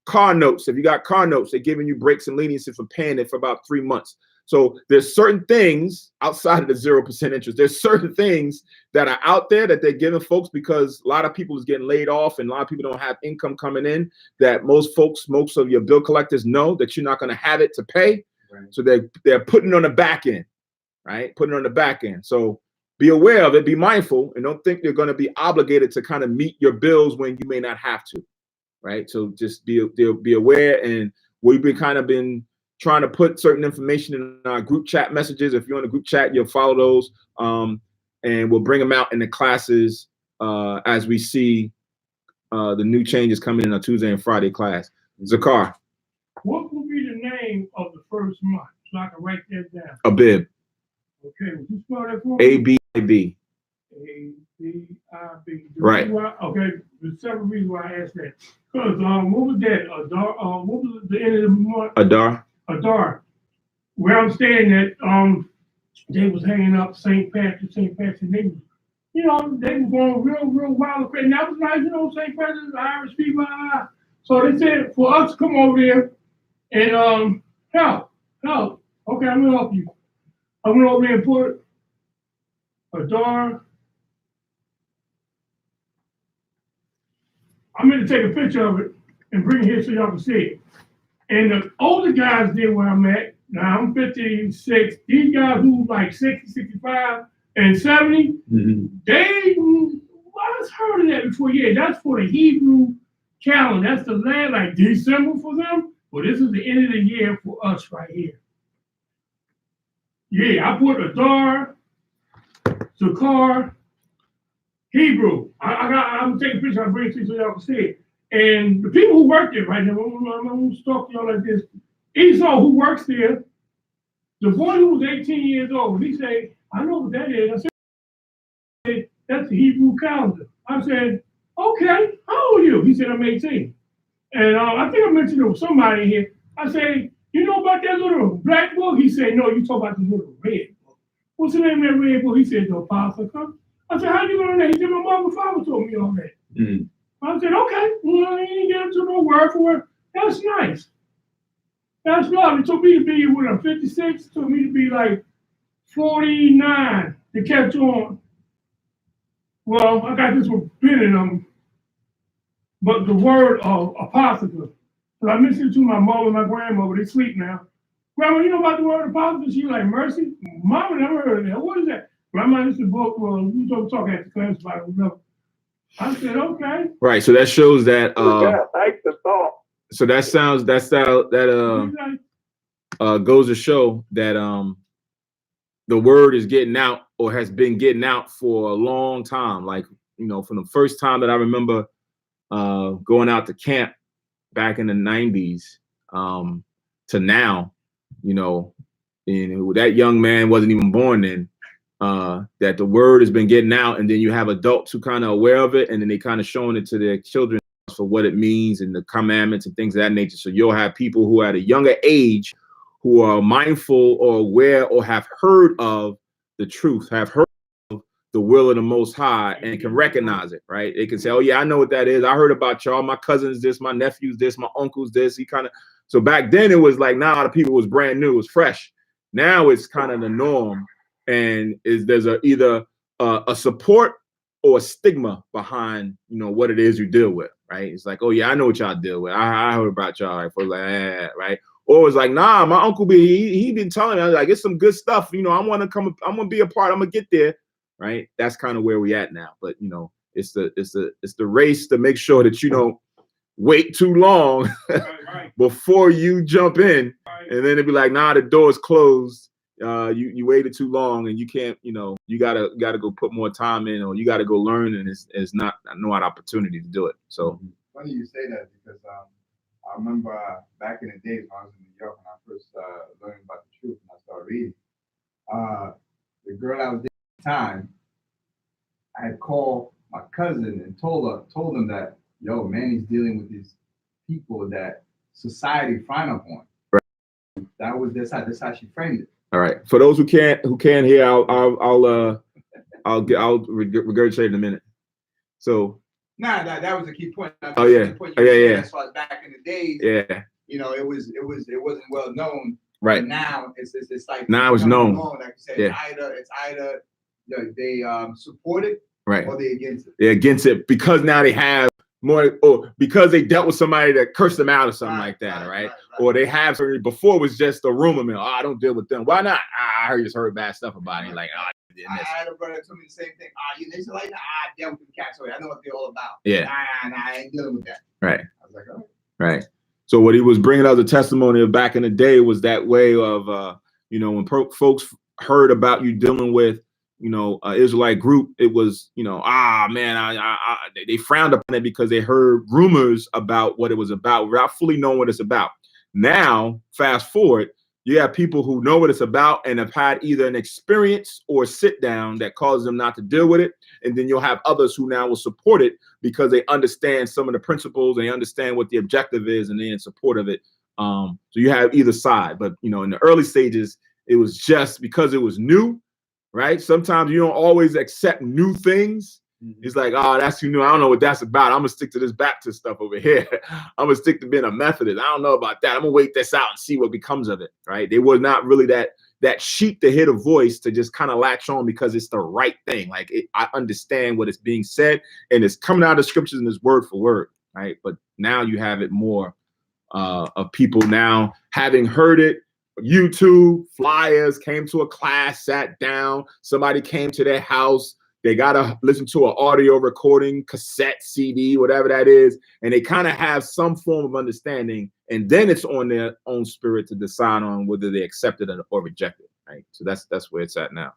Speaker 1: Car notes, if you got car notes, they're giving you breaks and leniency for paying it for about 3 months. So there's certain things outside of the 0% interest. There's certain things that are out there that they're giving folks because a lot of people is getting laid off and a lot of people don't have income coming in, that most of your bill collectors know that you're not going to have it to pay. Right. So they're putting it on the back end, right? Putting it on the back end. So be aware of it, be mindful, and don't think you're going to be obligated to kind of meet your bills when you may not have to, right? So just be aware. And we've been trying to put certain information in our group chat messages. If you're on the group chat, you'll follow those, and we'll bring them out in the classes as we see the new changes coming in on Tuesday and Friday class. Zakar.
Speaker 4: What will be the name of the first month? So I can write that down.
Speaker 1: Abib.
Speaker 4: Okay, would you spell that for me?
Speaker 1: A-B-I-B.
Speaker 4: A-B-I-B.
Speaker 1: Right.
Speaker 4: Okay, there's several reasons why I asked that. Because what was that? Adar, what was the end of the month?
Speaker 1: Adar.
Speaker 4: Adar. Where I'm staying at, they was hanging up St. Patrick. They was, they were going real wild. And that was nice, St. Patrick's, Irish people. So they said for us to come over there and help. Okay, I'm gonna help you. I went over there and put Adar. I'm going to take a picture of it and bring it here so y'all can see it. And the older guys there where I'm at, now I'm 56, these guys who like 60, 65, and 70, I've heard of that before. Yeah, that's for the Hebrew calendar. That's the land, like December for them. But this is the end of the year for us right here. Yeah, I put Adar, Zakar, Hebrew. I'm gonna take a picture. I'll bring it to you so y'all can see it. And the people who work there right now, I'm gonna talk to y'all like this. Esau, who works there, the boy who was 18 years old, he said, "I know what that is." I said, "That's the Hebrew calendar." I said, "Okay, how old are you?" He said, "I'm 18." And I think I mentioned it with somebody here. I said, "You know about that little black book?" He said, "No, you talk about the little red book." What's the name of that red book? He said, "The Apostle." I said, "How you learn that?" He said, "My mom and father told me all that." I said, "Okay, well, you didn't get into no word for it. That's nice. That's love." It took me to be, when I'm 56, it took me to be like 49 to catch on. Well, I got this one been in them, but the word of apostrophe. So I mentioned it to my mom and my grandmother. They sleep now. "Grandma, you know about the word apostrophe?" She like, "Mercy?" Mama never heard of that. "What is that?" "Grandma, this is a book. Well, we don't talk at the class about it." I said, "Okay." Right.
Speaker 1: So that shows that.
Speaker 2: Like the thought.
Speaker 1: So that sounds that goes to show that the word is getting out, or has been getting out for a long time. Like, from the first time that I remember going out to camp back in the 90s to now, and that young man wasn't even born then. That the word has been getting out, and then you have adults who kind of aware of it, and then they kind of showing it to their children for what it means and the commandments and things of that nature. So you'll have people who at a younger age who are mindful or aware or have heard of the truth, have heard of the will of the Most High, and can recognize it, right? They can say, "Oh yeah, I know what that is. I heard about y'all. My cousin's this, my nephew's this, my uncle's this." So back then it was like, now the people was brand new, it was fresh. Now it's kind of the norm. And there's either a support or a stigma behind what it is you deal with, right? It's like, "Oh yeah, I know what y'all deal with. I heard about y'all." Right? Folks like, right? Or it's like, "Nah, my uncle he been telling me, like, it's some good stuff. I want to come. I'm gonna be a part. I'm gonna get there." Right? That's kind of where we at now. But it's the race to make sure that you don't wait too long before you jump in, and then it'd be like, "Nah, the door's closed. You waited too long, and you can't, you gotta go put more time in, or you gotta go learn," and it's not opportunity to do it." So
Speaker 3: funny you say that, because I remember back in the days when I was in New York, when I first learned about the truth and I started reading, the girl I was dating at the time, I had called my cousin and told him that, "Yo, man, he's dealing with these people that society frown upon." That's how she framed it.
Speaker 1: All right. For those who can't hear, I'll regurgitate in a minute. So.
Speaker 3: Nah, that was a key point.
Speaker 1: Oh yeah. Yeah.
Speaker 3: As far as back in the days.
Speaker 1: Yeah.
Speaker 3: You know, it wasn't well known.
Speaker 1: Right.
Speaker 3: But now it's like
Speaker 1: now it's known.
Speaker 3: Like you said,
Speaker 1: yeah.
Speaker 3: it's either they support it,
Speaker 1: right,
Speaker 3: or they against it.
Speaker 1: They're against it because now they have more, or because they dealt with somebody that cursed them out or something like that, right? Or they have something before it was just a rumor mill. Oh, I don't deal with them. Why not? I just heard bad stuff about it. Like, I
Speaker 3: had a brother tell me the same thing. You this like I dealt with the cats already. I know what they're all about.
Speaker 1: Yeah.
Speaker 3: I ain't dealing with that.
Speaker 1: Right.
Speaker 3: I was like, oh.
Speaker 1: Right. So what he was bringing out the testimony of back in the day was that way of, when folks heard about you dealing with, Israelite group, it was, they frowned upon it because they heard rumors about what it was about without fully knowing what it's about. Now, fast forward, you have people who know what it's about and have had either an experience or sit down that causes them not to deal with it. And then you'll have others who now will support it because they understand some of the principles, they understand what the objective is, and they're in support of it. So you have either side. But, in the early stages, it was just because it was new, right? Sometimes you don't always accept new things. It's like, oh, that's too new. I don't know what that's about. I'm going to stick to this Baptist stuff over here. I'm going to stick to being a Methodist. I don't know about that. I'm going to wait this out and see what becomes of it, right? They were not really that sheep to hear the voice to just kind of latch on because it's the right thing. Like, I understand what is being said, and it's coming out of the scriptures and it's word for word, right? But now you have it more of people now having heard it. YouTube, flyers, came to a class, sat down, somebody came to their house, they got to listen to an audio recording, cassette, CD, whatever that is, and they kind of have some form of understanding, and then it's on their own spirit to decide on whether they accept it or reject it, right? So that's where it's at now.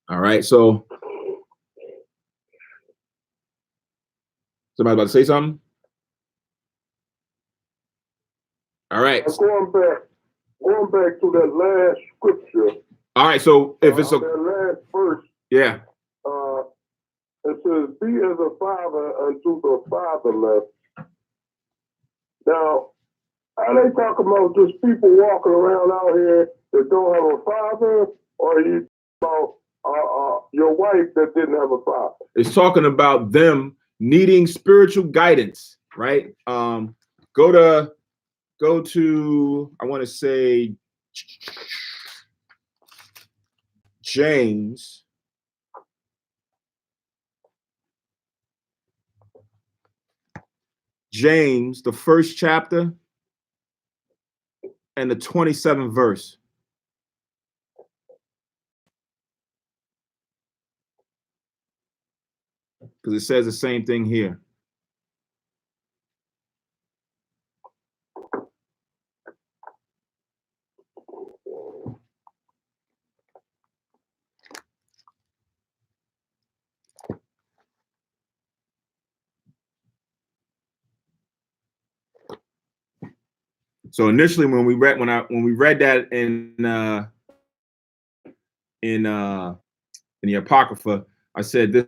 Speaker 1: All right, so somebody about to say something? All right.
Speaker 2: Going back to that last scripture.
Speaker 1: All right, so if it's
Speaker 2: that last verse,
Speaker 1: yeah,
Speaker 2: it says, "Be as a father unto the fatherless." Now, are they talking about just people walking around out here that don't have a father, or are you talking about your wife that didn't have a father?
Speaker 1: It's talking about them needing spiritual guidance, right? Go to, I want to say, James. James, the first chapter and the 27th verse. Because it says the same thing here. So initially, when we read that in the Apocrypha, I said this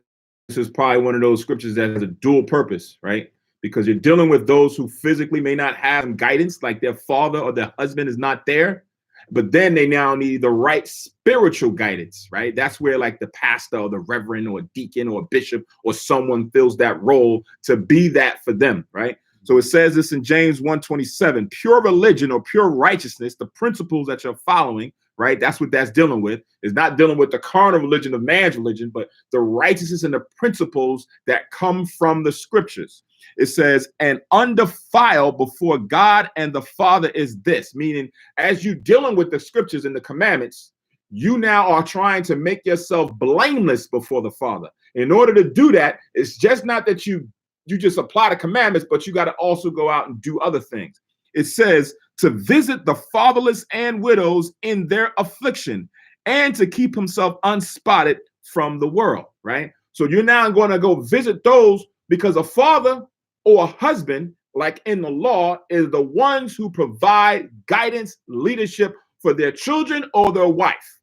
Speaker 1: is probably one of those scriptures that has a dual purpose, right? Because you're dealing with those who physically may not have guidance, like their father or their husband is not there, but then they now need the right spiritual guidance, right? That's where like the pastor or the reverend or deacon or bishop or someone fills that role to be that for them, right? So it says this in James 1:27, pure religion or pure righteousness, the principles that you're following, right? That's what that's dealing with. It's not dealing with the carnal religion of man's religion, but the righteousness and the principles that come from the scriptures. It says, and undefiled before God and the Father is this, meaning as you're dealing with the scriptures and the commandments, you now are trying to make yourself blameless before the Father. In order to do that, it's just not that you just apply the commandments, but you got to also go out and do other things. It says to visit the fatherless and widows in their affliction and to keep himself unspotted from the world, right? So you're now going to go visit those because a father or a husband, like in the law, is the ones who provide guidance, leadership for their children or their wife,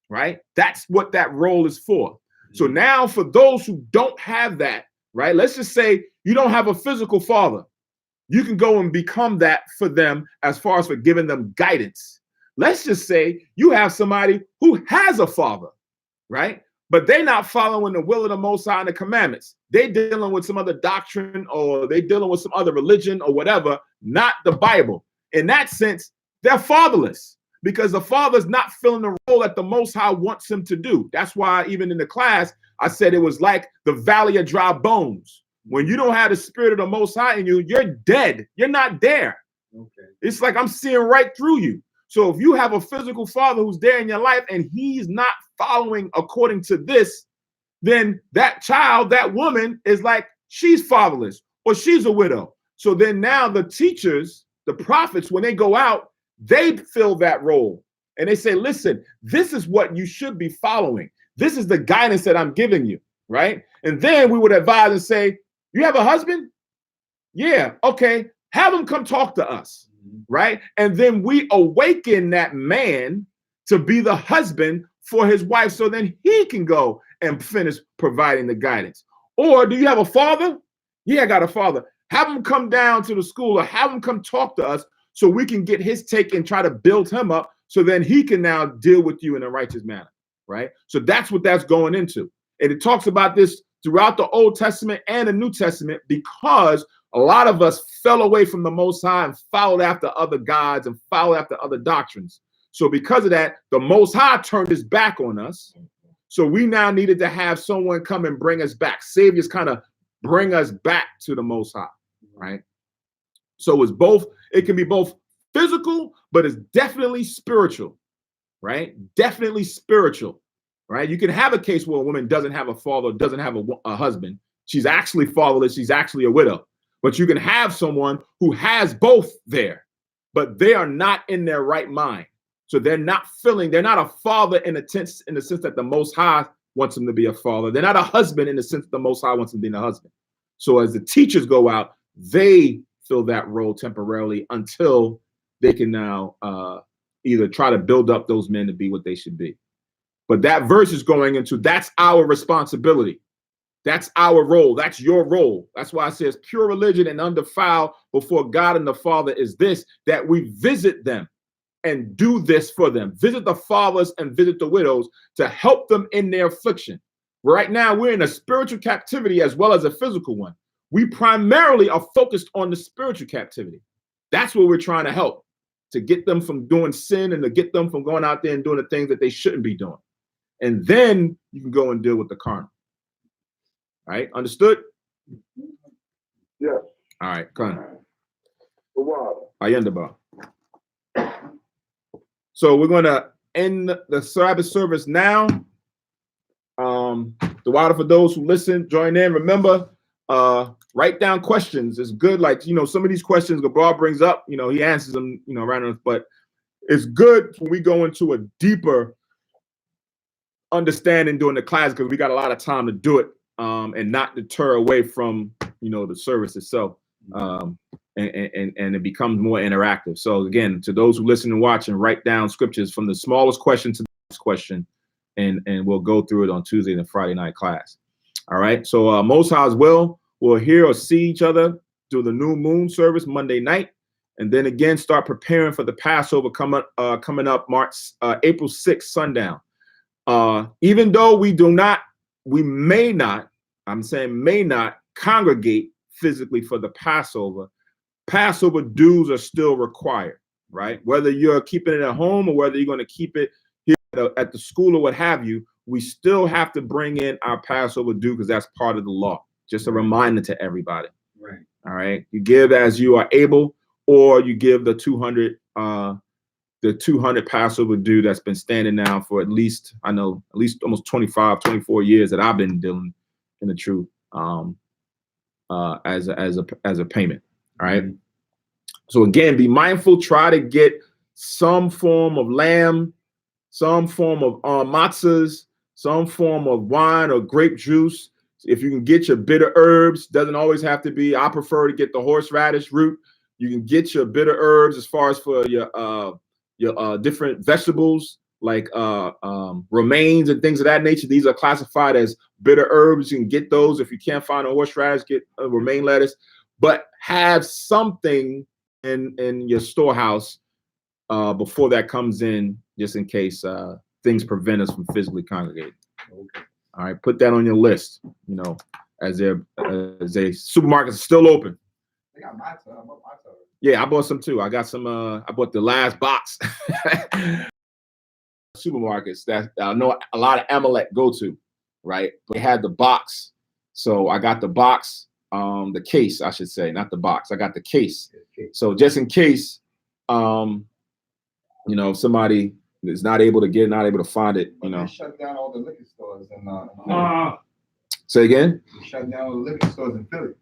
Speaker 1: right? That's what that role is for. So now for those who don't have that, right? Let's just say you don't have a physical father, you can go and become that for them as far as for giving them guidance. Let's just say you have somebody who has a father, right? But they're not following the will of the Most High and the commandments. They're dealing with some other doctrine, or they're dealing with some other religion or whatever, not the Bible. In that sense, they're fatherless because the father's not filling the role that the Most High wants him to do. That's why even in the class, I said it was like the valley of dry bones. When you don't have the spirit of the Most High in you, you're dead. You're not there.
Speaker 3: Okay.
Speaker 1: It's like I'm seeing right through you. So if you have a physical father who's there in your life and he's not following according to this, then that child, that woman is like, she's fatherless or she's a widow. So then now the teachers, the prophets, when they go out, they fill that role. And they say, listen, this is what you should be following. This is the guidance that I'm giving you, right? And then we would advise and say, you have a husband? Yeah, okay. Have him come talk to us, right? And then we awaken that man to be the husband for his wife, so then he can go and finish providing the guidance. Or do you have a father? Yeah, I got a father. Have him come down to the school or have him come talk to us so we can get his take and try to build him up so then he can now deal with you in a righteous manner, right? So that's what that's going into. And it talks about this throughout the Old Testament and the New Testament because a lot of us fell away from the Most High and followed after other gods and followed after other doctrines. So because of that, the Most High turned his back on us. So we now needed to have someone come and bring us back. Saviors kind of bring us back to the Most High, right? So it's both, it can be both physical, but it's definitely spiritual, right? Definitely spiritual, right? You can have a case where a woman doesn't have a father, doesn't have a husband. She's actually fatherless. She's actually a widow. But you can have someone who has both there, but they are not in their right mind. So they're not a father in the sense that the Most High wants them to be a father. They're not a husband in the sense that the Most High wants them to be a husband. So as the teachers go out, they fill that role temporarily until they can now either try to build up those men to be what they should be. But that verse is going into, that's our responsibility. That's our role. That's your role. That's why it says pure religion and undefiled before God and the Father is this, that we visit them and do this for them. Visit the fathers and visit the widows to help them in their affliction. Right now, we're in a spiritual captivity as well as a physical one. We primarily are focused on the spiritual captivity. That's what we're trying to help, to get them from doing sin and to get them from going out there and doing the things that they shouldn't be doing. And then you can go and deal with the carnal. All right, understood?
Speaker 2: Yes.
Speaker 1: All right, come
Speaker 2: Wow.
Speaker 1: on. So we're going to end the Sabbath service now. The water for those who listen, join in. Remember, write down questions. It's good. Like, some of these questions Gabriel brings up, he answers them, around, but it's good when we go into a deeper understanding during the class because we got a lot of time to do it and not deter away from, the service itself. And it becomes more interactive. So again, to those who listen and watch and write down scriptures from the smallest question to the next question, and we'll go through it on Tuesday and Friday night class. All right. So Most High's will, we'll hear or see each other through the new moon service Monday night, and then again start preparing for the Passover coming up April 6th sundown. Even though we may not congregate physically for the Passover dues are still required, right? Whether you're keeping it at home or whether you're going to keep it here at the school or what have you, we still have to bring in our Passover due because that's part of the law. Just a reminder to everybody.
Speaker 3: Right.
Speaker 1: All right. You give as you are able, or you give the 200 Passover due that's been standing now for at least almost 25, 24 years that I've been dealing in the truth as a payment. All right. So again, be mindful, try to get some form of lamb, some form of matzahs, some form of wine or grape juice. If you can get your bitter herbs, doesn't always have to be. I prefer to get the horseradish root. You can get your bitter herbs as far as for your different vegetables like romaines and things of that nature. These are classified as bitter herbs. You can get those. If you can't find a horseradish, get a romaine lettuce. but have something in your storehouse before that comes in, just in case things prevent us from physically congregating.
Speaker 3: Okay.
Speaker 1: All right, put that on your list. You know, as a supermarkets are still open.
Speaker 3: They got my tub. I bought my tub.
Speaker 1: Yeah, I bought some too. I got some. I bought the last box. Supermarkets that I know a lot of Amalek go to, right? But they had the box, so I got the box, the case, I should say, not the box. I got the case, so just in case, you know, if somebody is not able to find it, you know.
Speaker 3: They shut down all the liquor stores and
Speaker 1: Say again.
Speaker 3: they shut down all the liquor stores in Philly.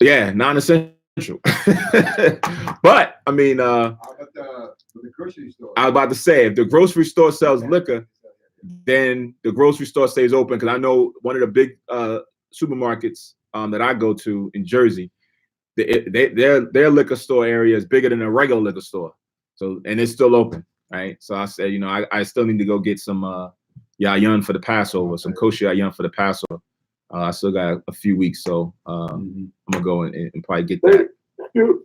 Speaker 1: Yeah, non-essential. But I mean,
Speaker 3: How about the grocery store?
Speaker 1: I was about to say, if the grocery store sells liquor, then the grocery store stays open. Because I know one of the big supermarkets that I go to in Jersey, their liquor store area is bigger than a regular liquor store. So, and it's still open, right? So I said, you know, I still need to go get some yayin for the Passover, some kosher yayin for the Passover. I still got a few weeks, so I'm gonna go and probably get that.
Speaker 2: You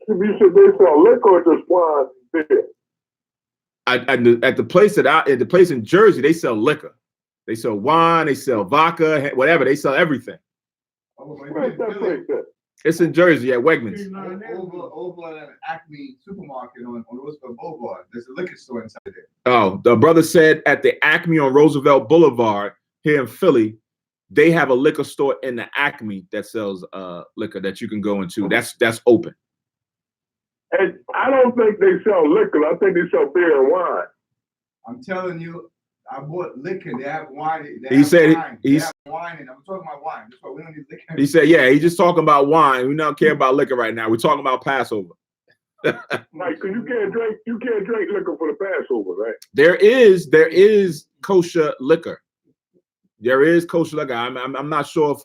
Speaker 2: said they sell liquor or just wine and beer?
Speaker 1: At the place in Jersey, they sell liquor. They sell wine, they sell vodka, whatever. They sell everything.
Speaker 2: Where's that place at?
Speaker 1: It's in Jersey at Wegmans.
Speaker 3: Over at Acme supermarket on Roosevelt Boulevard. There's a liquor store inside there.
Speaker 1: Oh, the brother said at the Acme on Roosevelt Boulevard here in Philly, they have a liquor store in the Acme that sells liquor that you can go into. That's open.
Speaker 2: And I don't think they sell liquor. I think they sell beer and wine.
Speaker 3: I'm telling you, I bought liquor. They have wine.
Speaker 1: He said
Speaker 3: he's wine, and I'm talking about wine. That's why we don't need liquor.
Speaker 1: He said, yeah, he's just talking about wine. We don't care about liquor right now. We're talking about Passover.
Speaker 2: Like, cause you can't drink liquor for the Passover, right?
Speaker 1: There is kosher liquor. There is kosher liquor. I'm not sure if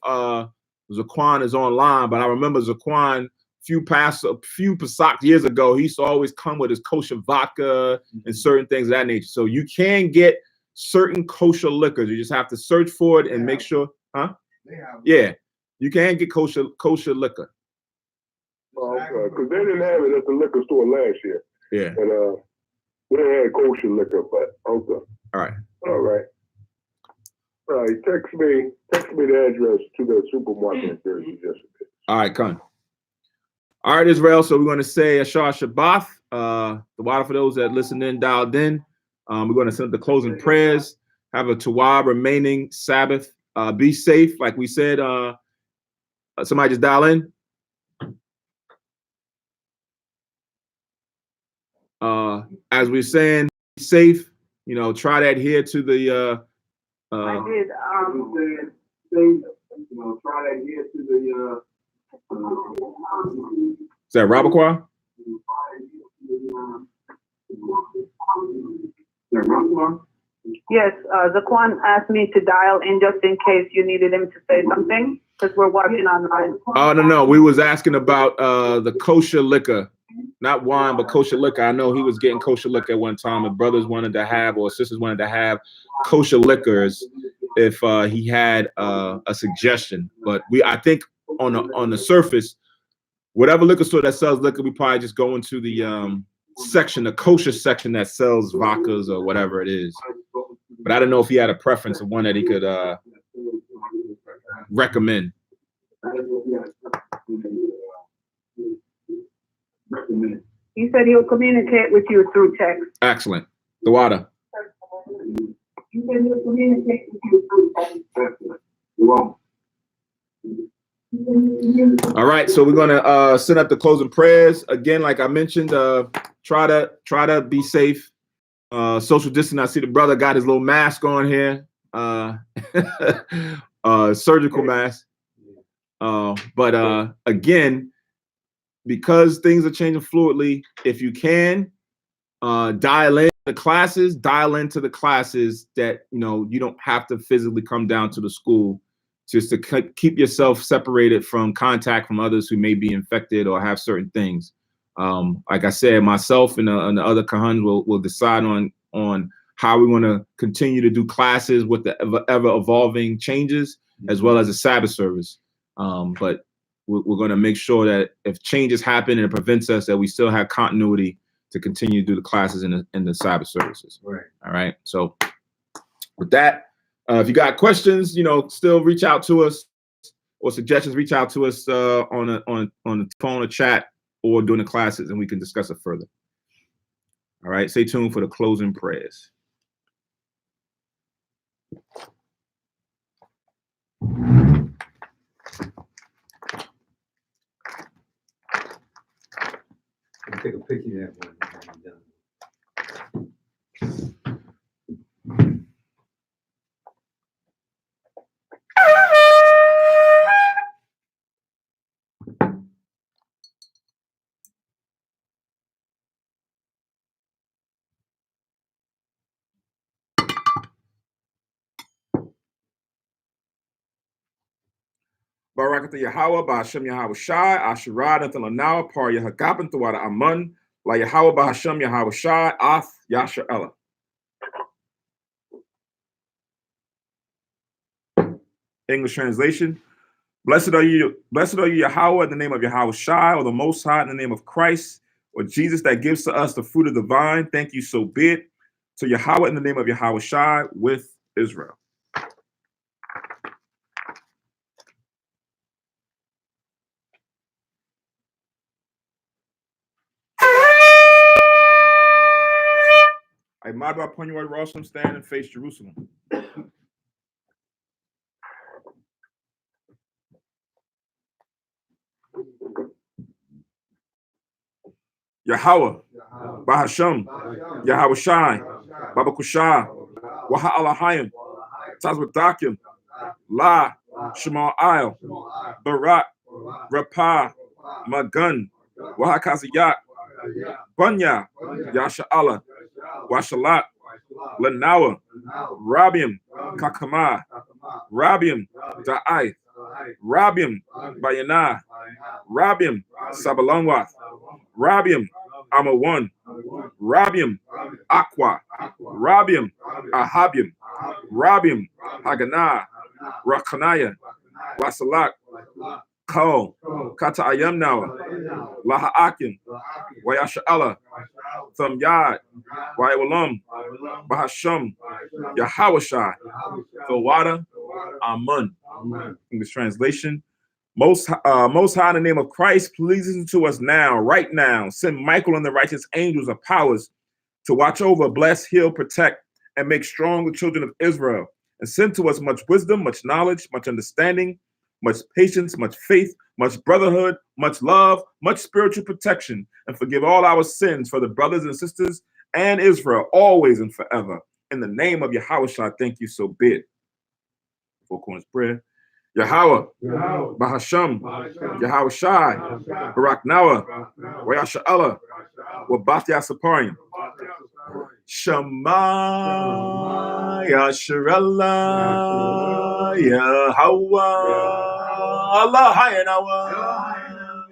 Speaker 1: Zaquan is online, but I remember Zaquan few Pesach years ago, he used to always come with his kosher vodka and certain things of that nature. So you can get certain kosher liquors. You just have to search for it and make sure, huh? Yeah, you can get kosher liquor.
Speaker 2: Oh, okay, because they didn't have it at the liquor store last year.
Speaker 1: Yeah.
Speaker 2: And they had kosher liquor, but okay.
Speaker 1: All right.
Speaker 2: All right. All right. Text me the address to the supermarket in Jersey just a bit.
Speaker 1: All right, come. All right, Israel. So we're going to say Ashar Shabbat. The water for those that listen in, dialed in. We're going to send the closing prayers. Have a Tawab remaining Sabbath. Be safe, like we said. Somebody just dial in. As we're saying, be safe. You know, try to adhere to the.
Speaker 5: I did. Try to adhere to the.
Speaker 1: Is that Rabakwa?
Speaker 5: Yes, Zaquan asked me to dial in just in case you needed him to say something, because we're watching online.
Speaker 1: Oh, no. We was asking about the kosher liquor. Not wine, but kosher liquor. I know he was getting kosher liquor at one time. And brothers wanted to have, or sisters wanted to have kosher liquors if he had a suggestion. But I think on the surface, whatever liquor store that sells liquor, we probably just go into the section, the kosher section that sells vodkas or whatever it is. But I don't know if he had a preference of one that he could recommend.
Speaker 5: He said he'll communicate with you through text.
Speaker 1: Excellent. The water.
Speaker 5: He said he'll communicate with you through text.
Speaker 1: All right, so we're gonna set up the closing prayers again. Like I mentioned, try to be safe. Social distance. I see the brother got his little mask on here, surgical mask. But again, because things are changing fluidly, if you can dial into the classes that you don't have to physically come down to the school, just to keep yourself separated from contact from others who may be infected or have certain things. Like I said, myself and the other Kahans will decide on how we want to continue to do classes with the ever evolving changes, as well as the Sabbath service. But we're going to make sure that if changes happen and it prevents us, that we still have continuity to continue to do the classes in the Sabbath services.
Speaker 3: Right.
Speaker 1: All right. So with that, if you got questions, still reach out to us, or suggestions, reach out to us on the phone or chat or during the classes, and we can discuss it further. All right. Stay tuned for the closing prayers.
Speaker 3: Take a picture of that one.
Speaker 1: Barakatha Yahweh, Ba'Hashem Yahweh Shai, Asherad and Thalanawa, Par Yahagapan, Thawada Amun, La Yahweh Ba'Hashem Yahweh Shai, Ath Yasha Ella. English translation. Blessed are you, Yahweh, in the name of Yahweh Shai, or the Most High, in the name of Christ, or Jesus that gives to us the fruit of the vine. Thank you, so be it. To Yahweh, in the name of Yahweh Shai, with Israel. I model upon you, Jerusalem, stand and face Jerusalem. Yahweh, Ba'Hashem, Yahweh Shai, Baba Kushah, Waha Alahayim, Tazwadakim, La, Shema Isle, Barak, Rapah, Magun, Waha Kaziyat, Bunya, Yasha Allah, Washalat, Lanawa, Rabiam, Kakama, Rabiam, Da'ai, Rabiam, Bayana, Rabiam, Sabalonwath, Rabiam, Amawan, Rabiam, Aqua, Rabiam, Ahabiam, Rabiam, Haganah, Rakanaya, Wasalak, Ko, Kata Ayamnawa, Laha'akim, Wayasha'ala, Thum Yad, Wayawalam, Bahasham, Yahawashai, Thawada, Amun. English translation. Most High, in the name of Christ, pleases to us now, right now. Send Michael and the righteous angels of powers to watch over, bless, heal, protect, and make strong the children of Israel. And send to us much wisdom, much knowledge, much understanding, much patience, much faith, much brotherhood, much love, much spiritual protection, and forgive all our sins for the brothers and sisters and Israel, always and forever. In the name of Yahweh, thank you, so be it. Four corners prayer. Yahweh, Bahasham, Yahweh Shai, Barak Nawa, Wayasha Allah, Wabathya Saparian, Shema, Yasharella, Yahweh, Allah Hayanawa,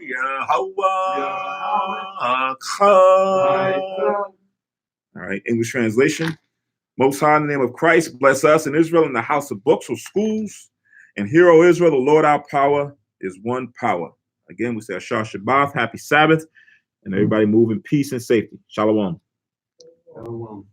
Speaker 1: Yahweh. All right, English translation. Most High, in the name of Christ, bless us in Israel in the house of books or schools. And hear, O Israel, the Lord our power is one power. Again, we say Ashar Shabbat, happy Sabbath, and everybody move in peace and safety. Shalom.
Speaker 2: Shalom.